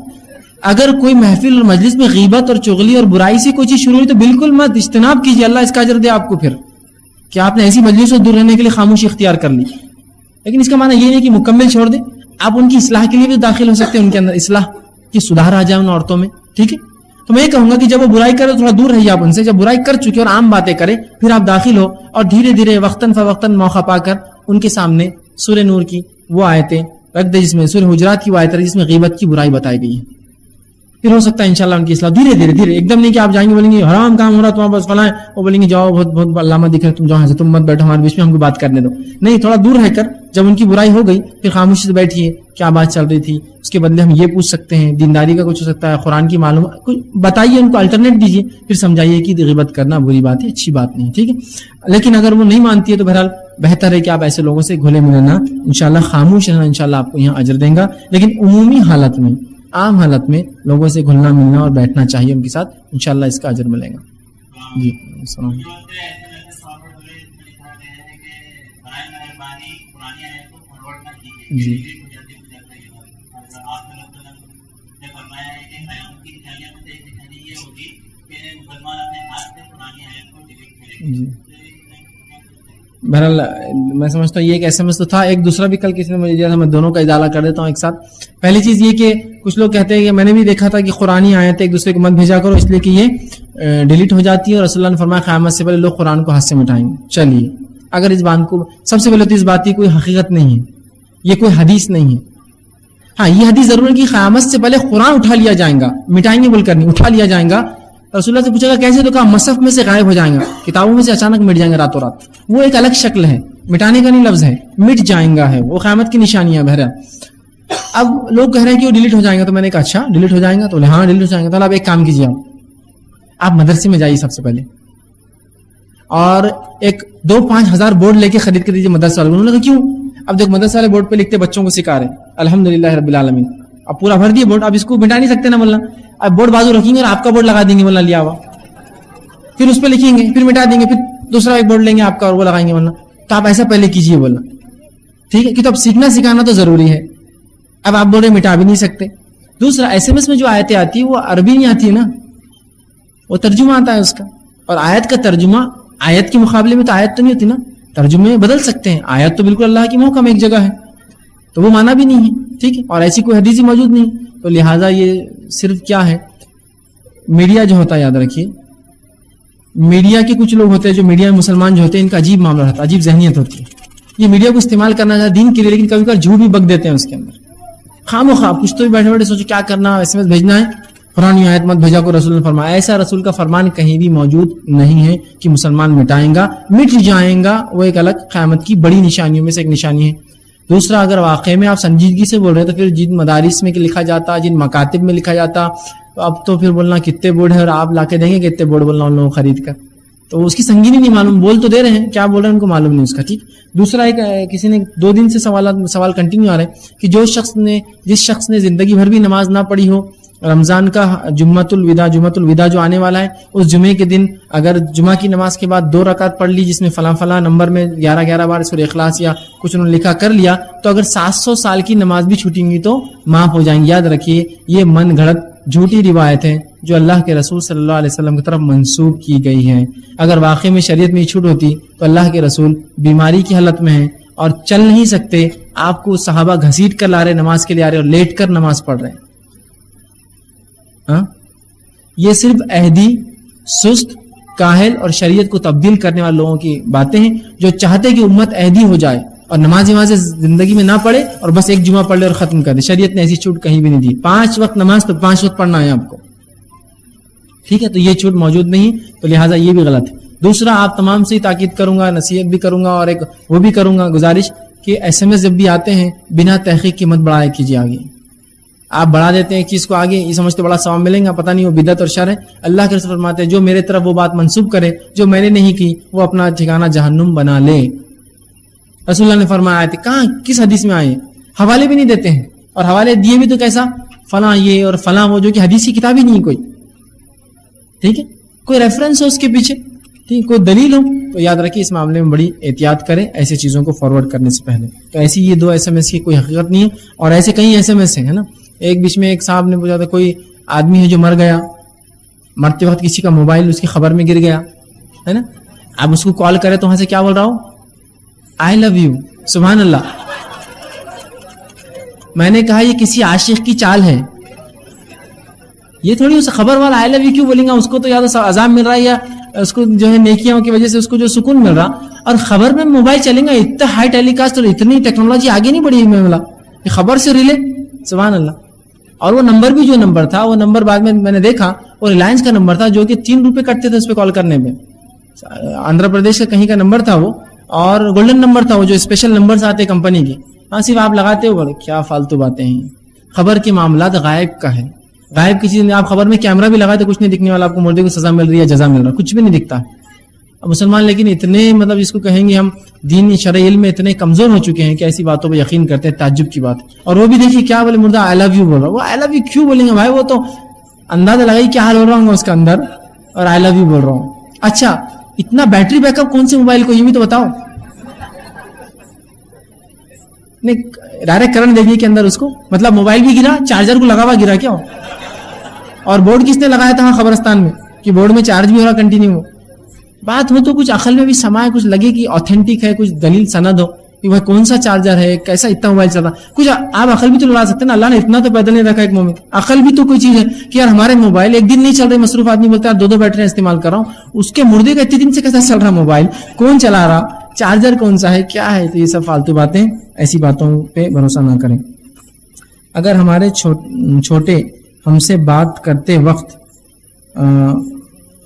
اگر کوئی محفل اور مجلس میں غیبت اور چغلی اور برائی سے کوئی چیز شروع ہوئی تو بالکل مت، اجتناب کیجیے، اللہ اس کا اجر دے آپ کو. پھر کہ آپ نے ایسی مجلس سے دور رہنے کے لیے خاموشی اختیار کر لی. لیکن اس کا معنی یہ نہیں کہ مکمل چھوڑ دیں، آپ ان کی اصلاح کے لیے بھی داخل ہو سکتے ہیں، ان کے اندر اصلاح کی سدھار آ جائے ان عورتوں میں. ٹھیک ہے، تو میں یہ کہوں گا کہ جب وہ برائی کرے تو تھوڑا دور رہیے آپ ان سے. جب برائی کر چکے اور عام باتیں کرے پھر آپ داخل ہو، اور دھیرے دھیرے وقتاً فوقتاً موقع پا کر ان کے سامنے سورہ نور کی وہ آیتیں رکھ دے، جس میں سورہ حجرات کی وہ آیت ہے جس میں غیبت کی برائی بتائی گئی ہے. پھر ہو سکتا ہے انشاءاللہ ان کی اصلاح دھیرے دھیرے. ایک دم نہیں کہ آپ جائیں گے بولیں گے حرام کام ہو رہا تمہارا بس فلاں، وہ بولیں گے جاؤ بہت علامہ دکھ رہے تم جاؤ سے، تم مت بیٹھو ہمارے بیچ میں، ہم کو بات کرنے دو. نہیں، تھوڑا دور رہ کر جب ان کی برائی ہو گئی پھر خاموشی سے بیٹھیے، کیا بات چل رہی تھی، اس کے بدلے ہم یہ پوچھ سکتے ہیں، دینداری کا کچھ ہو سکتا ہے، قرآن کی معلومات کچھ بتائیے، ان کو الٹرنیٹ دیجیے، پھر سمجھائیے کہ غیبت کرنا بری بات ہے، اچھی بات نہیں. ٹھیک ہے، لیکن اگر وہ نہیں مانتی ہے تو بہرحال بہتر ہے کہ آپ ایسے لوگوں سے گھلے ملے نہ, انشاءاللہ خاموش رہنا انشاءاللہ آپ کو یہاں اجر دیں گا. لیکن عمومی حالت میں, عام حالت میں لوگوں سے گھلنا ملنا اور بیٹھنا چاہیے ان کے ساتھ, انشاءاللہ اس کا اجر ملے گا. جی السلام علیکم. جی جی بہرحال میں سمجھتا ہوں یہ ایک ایس ایم ایس تو تھا. ایک دوسرا بھی کل کسی نے مجھے دیا تھا, میں دونوں کا ازالہ کر دیتا ہوں ایک ساتھ. پہلی چیز یہ کہ کچھ لوگ کہتے ہیں کہ میں نے بھی دیکھا تھا کہ قرآنی آیتیں ایک دوسرے کو مت بھیجا کرو, اس لیے کہ یہ ڈیلیٹ ہو جاتی ہے, اور رسول اللہ نے فرمایا قیامت سے پہلے لوگ قرآن کو ہاتھ سے مٹائیں گے. چلیے اگر اس بات کو, سب سے پہلے تو اس بات کی کوئی حقیقت نہیں ہے, یہ کوئی حدیث نہیں ہے. ہاں یہ حدیث ضرور ہے کہ قیامت سے پہلے قرآن اٹھا لیا جائے گا, مٹائیں گے بول کر نہیں, اٹھا لیا جائے گا. رسول اللہ سے پوچھا گا کیسے, تو کہا مصحف میں سے غائب ہو جائیں گا, کتابوں میں سے اچانک مٹ جائیں گے راتوں رات. وہ ایک الگ شکل ہے, مٹانے کا نہیں لفظ ہے, مٹ جائیں گا ہے, وہ قیامت کی نشانیاں بہرحال. اب لوگ کہہ رہے ہیں کہ وہ ڈیلیٹ ہو جائیں گا, تو میں نے کہا اچھا ڈیلیٹ ہو جائیں گا, تو ہاں ڈیلیٹ ہو جائیں گا. تو آپ ایک کام کیجیے, آپ مدرسے میں جائیے سب سے پہلے, اور ایک 2-5 ہزار بورڈ لے کے خرید کے دیجیے مدرسے والوں. انہوں نے کہا کیوں؟ اب دیکھ مدرسے والے بورڈ پہ لکھتے بچوں کو سکھا رہے الحمدللہ رب العالمین, اب پورا بھر دیے بورڈ, اب اس کو مٹا نہیں سکتے نا مولانا. اب بورڈ بازو رکھیں گے اور آپ کا بورڈ لگا دیں گے مولانا لیا ہوا, پھر اس پہ لکھیں گے, پھر مٹا دیں گے, پھر دوسرا ایک بورڈ لیں گے آپ کا اور وہ لگائیں گے مولانا. تو آپ ایسا پہلے کیجیے بولنا, ٹھیک ہے, کہ تو اب سیکھنا سکھانا تو ضروری ہے. اب آپ بول رہے مٹا بھی نہیں سکتے. دوسرا ایس ایم ایس میں جو آیتیں آتی ہیں وہ عربی نہیں آتی ہے نا, وہ ترجمہ آتا ہے اس کا, اور آیت کا ترجمہ آیت کے مقابلے میں تو آیت تو نہیں ہوتی نا, ترجمے بدل سکتے ہیں. آیت تو بالکل اللہ کی محکم ایک جگہ ہے, تو وہ مانا بھی نہیں ہے, ٹھیک ہے, اور ایسی کوئی حدیث موجود نہیں. تو لہٰذا یہ صرف کیا ہے, میڈیا جو ہوتا ہے, یاد رکھیے میڈیا کے کچھ لوگ ہوتے ہیں جو میڈیا میں مسلمان جو ہوتے ہیں, ان کا عجیب معاملہ رہتا ہے, عجیب ذہنیت ہوتی ہے. یہ میڈیا کو استعمال کرنا چاہتا دین کے لیے, لیکن کبھی کبھی جھوٹ بھی بک دیتے ہیں اس کے اندر. خام و خواب کچھ تو بھی بیٹھے بیٹھے سوچو کیا کرنا, ایس ایم ایس بھیجنا ہے, قرآن آیت مت بھیجا کو رسول نے فرمایا. ایسا رسول کا فرمان کہیں بھی موجود نہیں ہے کہ مسلمان مٹائیں گا, مٹ جائیں گا. وہ ایک الگ قیامت کی بڑی نشانیوں میں سے ایک نشانی ہے. دوسرا, اگر واقعے میں آپ سنجیدگی سے بول رہے ہیں تو پھر جن مدارس میں لکھا جاتا, جن مکاتب میں لکھا جاتا, تو اب تو پھر بولنا کتنے بورڈ ہے, اور آپ لا کے دیں گے کتنے بورڈ بولنا ان لوگوں خرید کر, تو اس کی سنگینی نہیں معلوم. بول تو دے رہے ہیں, کیا بول رہے ہیں ان کو معلوم نہیں اس کا, ٹھیک. دوسرا, ایک کسی نے 2 دن سے سوال کنٹینیو آ رہے ہیں کہ جس شخص نے زندگی بھر بھی نماز نہ پڑھی ہو, رمضان کا جمعۃ الوداع جو آنے والا ہے, اس جمعے کے دن اگر جمعہ کی نماز کے بعد 2 رکعت پڑھ لی جس میں فلاں نمبر میں 11 بار سورہ اخلاص یا کچھ انہوں نے لکھا کر لیا, تو اگر 700 سال کی نماز بھی چھوٹیں گی تو معاف ہو جائیں گی. یاد رکھیے یہ من گھڑت جھوٹی روایت ہے جو اللہ کے رسول صلی اللہ علیہ وسلم کی طرف منسوب کی گئی ہے. اگر واقعی میں شریعت میں یہ چھوٹ ہوتی تو اللہ کے رسول بیماری کی حالت میں ہیں اور چل نہیں سکتے, آپ کو صحابہ گھسیٹ کر لا رہے, نماز کے لیے آ رہے اور لیٹ کر نماز پڑھ رہے ہیں. یہ صرف عہدی, سست, کاہل اور شریعت کو تبدیل کرنے والے لوگوں کی باتیں ہیں جو چاہتے کہ امت عہدی ہو جائے اور نماز زندگی میں نہ پڑھے اور بس ایک جمعہ پڑھ لے اور ختم کر دے. شریعت نے ایسی چھوٹ کہیں بھی نہیں دی. 5 وقت نماز تو 5 وقت پڑھنا ہے آپ کو, ٹھیک ہے, تو یہ چھوٹ موجود نہیں, تو لہٰذا یہ بھی غلط ہے. دوسرا, آپ تمام سے تاکید کروں گا, نصیحت بھی کروں گا, اور ایک وہ بھی کروں گا گزارش کہ ایس ایم ایس جب بھی آتے ہیں بنا تحقیق کی مت بڑھایا کیجیے. آگے آپ بڑھا دیتے ہیں چیز کو, آگے یہ سمجھتے بڑا ثواب ملیں گا, پتہ نہیں وہ بدعت اور شر ہے. اللہ کے رسول فرماتے ہیں جو میرے طرف وہ بات منسوب کرے جو میں نے نہیں کی, وہ اپنا ٹھکانہ جہنم بنا لے. رسول اللہ نے فرمایا تھے, کہاں کس حدیث میں آئے, حوالے بھی نہیں دیتے ہیں, اور حوالے دیے بھی تو کیسا, فلاں یہ اور فلاں وہ, جو کہ حدیث کی کتاب ہی نہیں کوئی, ٹھیک ہے, کوئی ریفرنس ہو اس کے پیچھے, ٹھیک, کوئی دلیل ہو. تو یاد رکھیے اس معاملے میں بڑی احتیاط کریں ایسی چیزوں کو فارورڈ کرنے سے پہلے. تو ایسی یہ 2 ایس ایم ایس کی کوئی حقیقت نہیں ہے, اور ایسے کئی ایس ایم ایس ہیں, ہے نا. ایک بیچ میں ایک صاحب نے پوچھا تھا, کوئی آدمی ہے جو مر گیا, مرتے وقت کسی کا موبائل اس کی خبر میں گر گیا, ہے نا, آپ اس کو کال کرے تو وہاں سے کیا بول رہا ہوں, آئی لو یو. سبحان اللہ. میں نے کہا یہ کسی عاشق کی چال ہے, یہ تھوڑی اس خبر والا آئی لو یو کیوں بولیں گا, اس کو تو یا تو عذاب مل رہا ہے یا اس کو جو ہے نیکیوں کی وجہ سے اس کو جو سکون مل رہا, اور خبر میں موبائل چلیں گا, اتنا ہائی ٹیلی کاسٹ اور اتنی ٹیکنالوجی آگے نہیں بڑھی میں ملا, یہ خبر سے ریلے. سبحان اللہ. اور وہ نمبر بھی جو نمبر تھا, وہ نمبر بعد میں نے دیکھا وہ ریلائنس کا نمبر تھا, جو کہ 3 روپے کٹتے تھے اس پہ کال کرنے میں. آندھرا پردیش کا کہیں کا نمبر تھا وہ, اور گولڈن نمبر تھا وہ, جو اسپیشل نمبرز آتے کمپنی کے. ہاں صرف آپ لگاتے ہو, بڑے کیا فالتو باتیں ہیں. خبر کے معاملات غائب کا ہے, غائب کی چیز. آپ خبر میں کیمرہ بھی لگاتے کچھ نہیں دکھنے والا, آپ کو مردے کو سزا مل رہی ہے, جزا مل رہا, کچھ بھی نہیں دکھتا. اب مسلمان لیکن اتنے مطلب اس کو کہیں گے ہم دین شرعی علم میں اتنے کمزور ہو چکے ہیں کہ ایسی باتوں پہ یقین کرتے ہیں، تعجب کی بات ہے۔ اور وہ بھی دیکھیے کیا بولے، مردہ آئی لو یو بول رہا، وہ آئی لو یو کیوں بولیں گے بھائی؟ وہ تو اندازہ لگائی کیا حال ہو رہا ہوں اس کا اندر، اور آئی لو یو بول رہا ہوں۔ اچھا اتنا بیٹری بیک اپ کون سے موبائل کو، یہ بھی تو بتاؤ۔ نہیں ڈائریکٹ کرنٹ دے دیے کہ اندر اس کو، مطلب موبائل بھی گرا، چارجر کو لگا ہوا گرا کیا؟ اور بورڈ کس نے لگایا تھا خبرستان میں کہ بورڈ میں چارج بھی ہو رہا کنٹینیو؟ بات ہو تو کچھ عقل میں بھی سمائے، کچھ لگے کہ آتھینٹک ہے، کچھ دلیل سند ہو کہ بھائی کون سا چارجر ہے، کیسا اتنا موبائل چل رہا، کچھ آپ عقل بھی تو لگا سکتے ہیں نا۔ اللہ نے اتنا تو پیدل نہیں رکھا ایک مومن، عقل بھی تو کوئی چیز ہے کہ یار ہمارے موبائل ایک دن نہیں چل رہے، مصروف آدمی بولتا ہے 2 بیٹریاں استعمال کر رہا ہوں، اس کے مردے کا اتنے دن سے کیسا چل رہا موبائل، کون چلا رہا، چارجر کون سا ہے، کیا ہے؟ تو یہ سب فالتو باتیں، ایسی باتوں پہ بھروسہ نہ کریں۔ اگر ہمارے چھوٹے ہم سے بات کرتے وقت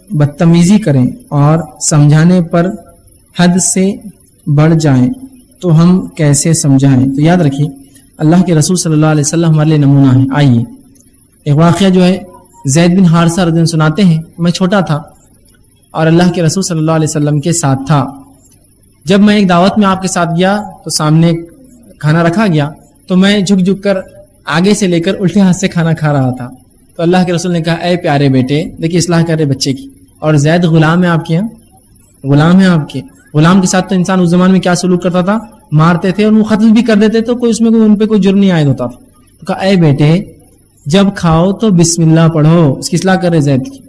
بدتمیزی کریں اور سمجھانے پر حد سے بڑھ جائیں تو ہم کیسے سمجھائیں؟ تو یاد رکھیے اللہ کے رسول صلی اللہ علیہ وسلم ہمارے لیے نمونہ ہے۔ آئیے ایک واقعہ جو ہے زید بن حارثہ رضی اللہ عنہ سناتے ہیں، میں چھوٹا تھا اور اللہ کے رسول صلی اللہ علیہ وسلم کے ساتھ تھا۔ جب میں ایک دعوت میں آپ کے ساتھ گیا تو سامنے کھانا رکھا گیا تو میں جھک جھک کر آگے سے لے کر الٹے ہاتھ سے کھانا کھا رہا تھا۔ تو اللہ کے رسول نے کہا اے پیارے بیٹے، دیکھیے اصلاح کر رہے بچے کی، اور زید غلام ہے آپ کے، یہاں غلام ہے آپ کے، غلام کے ساتھ تو انسان اس زمان میں کیا سلوک کرتا تھا، مارتے تھے اور وہ قتل بھی کر دیتے، تو کوئی اس میں ان پہ کوئی جرم نہیں عائد ہوتا تھا۔ تو کہا اے بیٹے جب کھاؤ تو بسم اللہ پڑھو، اس کی اصلاح کر رہے زید کی،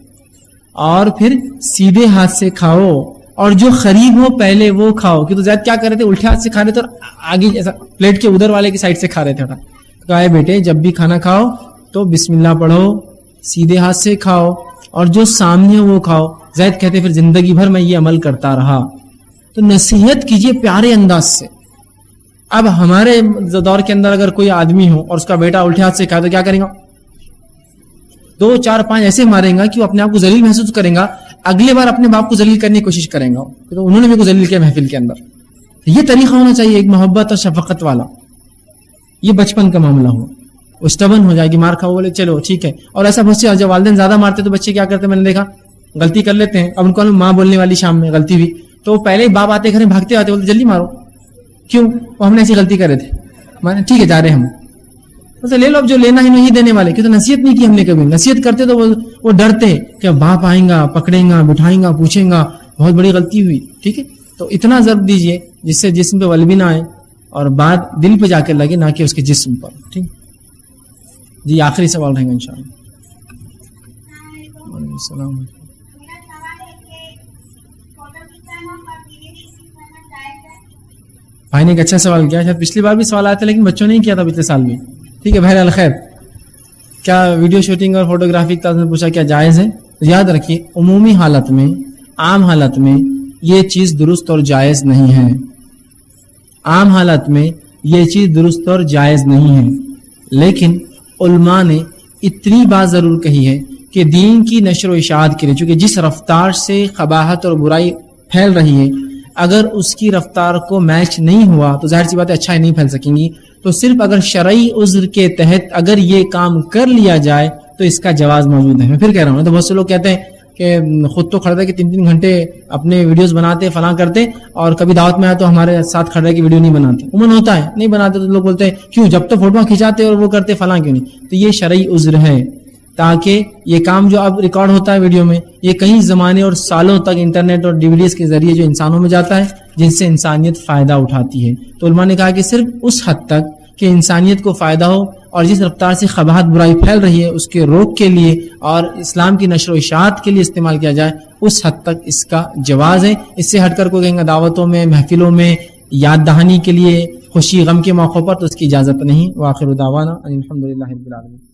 اور پھر سیدھے ہاتھ سے کھاؤ، اور جو قریب ہو پہلے وہ کھاؤ۔ کہ تو زید کیا کر رہے تھے، الٹے ہاتھ سے کھا رہے تھے اور آگے ایسا پلیٹ کے ادھر والے کی سائڈ سے کھا رہے تھے۔ کہا اے بیٹے جب بھی کھانا کھاؤ تو بسم اللہ پڑھو، سیدھے ہاتھ سے کھاؤ، اور جو سامنے وہ کھاؤ۔ زید کہتے پھر زندگی بھر میں یہ عمل کرتا رہا۔ تو نصیحت کیجئے پیارے انداز سے۔ اب ہمارے دور کے اندر اگر کوئی آدمی ہو اور اس کا بیٹا الٹے ہاتھ سے کھائے تو کیا کریں گا؟ 2 4 5 ایسے ماریں گا کہ وہ اپنے آپ کو ذلیل محسوس کریں گا، اگلے بار اپنے باپ کو ذلیل کرنے کی کوشش کریں گا، تو انہوں نے بھی کو ذلیل کیا محفل کے اندر۔ یہ طریقہ ہونا چاہیے ایک محبت اور شفقت والا۔ یہ بچپن کا معاملہ ہو، وہ اسٹبن ہو جائے گی، مار کھاؤ بولے چلو ٹھیک ہے۔ اور ایسا بہت سے جب والدین زیادہ مارتے تو بچے کیا کرتے، میں نے دیکھا غلطی کر لیتے ہیں، اب ان کو ماں بولنے والی شام میں غلطی بھی، تو پہلے ہی باپ آتے گھر میں بھاگتے آتے بولتے جلدی مارو، کیوں؟ وہ ہم نے ایسی غلطی کرے تھے، ٹھیک ہے جا رہے ہم، تو لے لو، اب جو لینا ہے نہیں دینے والے، کیوں تو نصیحت نہیں کی ہم نے کبھی۔ نصیحت کرتے تو وہ ڈرتے کہ باپ آئیں گا، پکڑیں گا، بٹھائیں گا، پوچھیں گا بہت بڑی غلطی ہوئی، ٹھیک ہے۔ تو اتنا ضرب دیجئے جس سے جسم پہ ولبی نہ آئے اور بات دل پہ جا کے لگے، نہ کہ اس کے جسم پر، ٹھیک۔ جی آخری سوال رہیں گا انشاءاللہ۔ وعلیکم السلام۔ میرا سوال ہے کہ فوٹو کھینچنا اور ویڈیو کھینچنا جائز ہے؟ بھائی نے ایک اچھا سوال کیا، شاید پچھلی بار بھی سوال آیا تھا لیکن بچوں نے ہی کیا تھا پچھلے سال بھی، ٹھیک ہے۔ بہرحال خیر، کیا ویڈیو شوٹنگ اور فوٹوگرافی کا پوچھا کیا جائز ہے؟ تو یاد رکھیے عمومی حالت میں، عام حالت میں یہ چیز درست اور جائز نہیں ہے، عام حالت میں یہ چیز درست اور جائز نہیں ہے، لیکن علماء نے اتنی بات ضرور کہی ہے کہ دین کی نشر و اشاعت کے لیے، چونکہ جس رفتار سے قباحت اور برائی پھیل رہی ہے، اگر اس کی رفتار کو میچ نہیں ہوا تو ظاہر سی بات ہے اچھائی نہیں پھیل سکیں گی۔ تو صرف اگر شرعی عذر کے تحت اگر یہ کام کر لیا جائے تو اس کا جواز موجود ہے۔ میں پھر کہہ رہا ہوں، تو بہت سے لوگ کہتے ہیں کہ خود تو کھڑے کہ 3 گھنٹے اپنے ویڈیوز بناتے فلاں کرتے، اور کبھی دعوت میں آئے تو ہمارے ساتھ کھڑے کی ویڈیو نہیں بناتے، عموماً ہوتا ہے نہیں بناتے، تو لوگ بولتے ہیں کیوں، جب تو فوٹو کھنچاتے اور وہ کرتے فلاں کیوں نہیں؟ تو یہ شرعی عذر ہے، تاکہ یہ کام جو اب ریکارڈ ہوتا ہے ویڈیو میں، یہ کئی زمانے اور سالوں تک انٹرنیٹ اور DVDs کے ذریعے جو انسانوں میں جاتا ہے، جن سے انسانیت فائدہ اٹھاتی ہے۔ تو علماء نے کہا کہ صرف اس حد تک کہ انسانیت کو فائدہ ہو، اور جس رفتار سے قباحت برائی پھیل رہی ہے اس کے روک کے لیے اور اسلام کی نشر و اشاعت کے لیے استعمال کیا جائے، اس حد تک اس کا جواز ہے۔ اس سے ہٹ کر کوئی کہیں گا دعوتوں میں، محفلوں میں، یاد دہانی کے لیے، خوشی غم کے موقعوں پر، تو اس کی اجازت نہیں۔ وآخر دعوانا الحمدللہ رب العالمین۔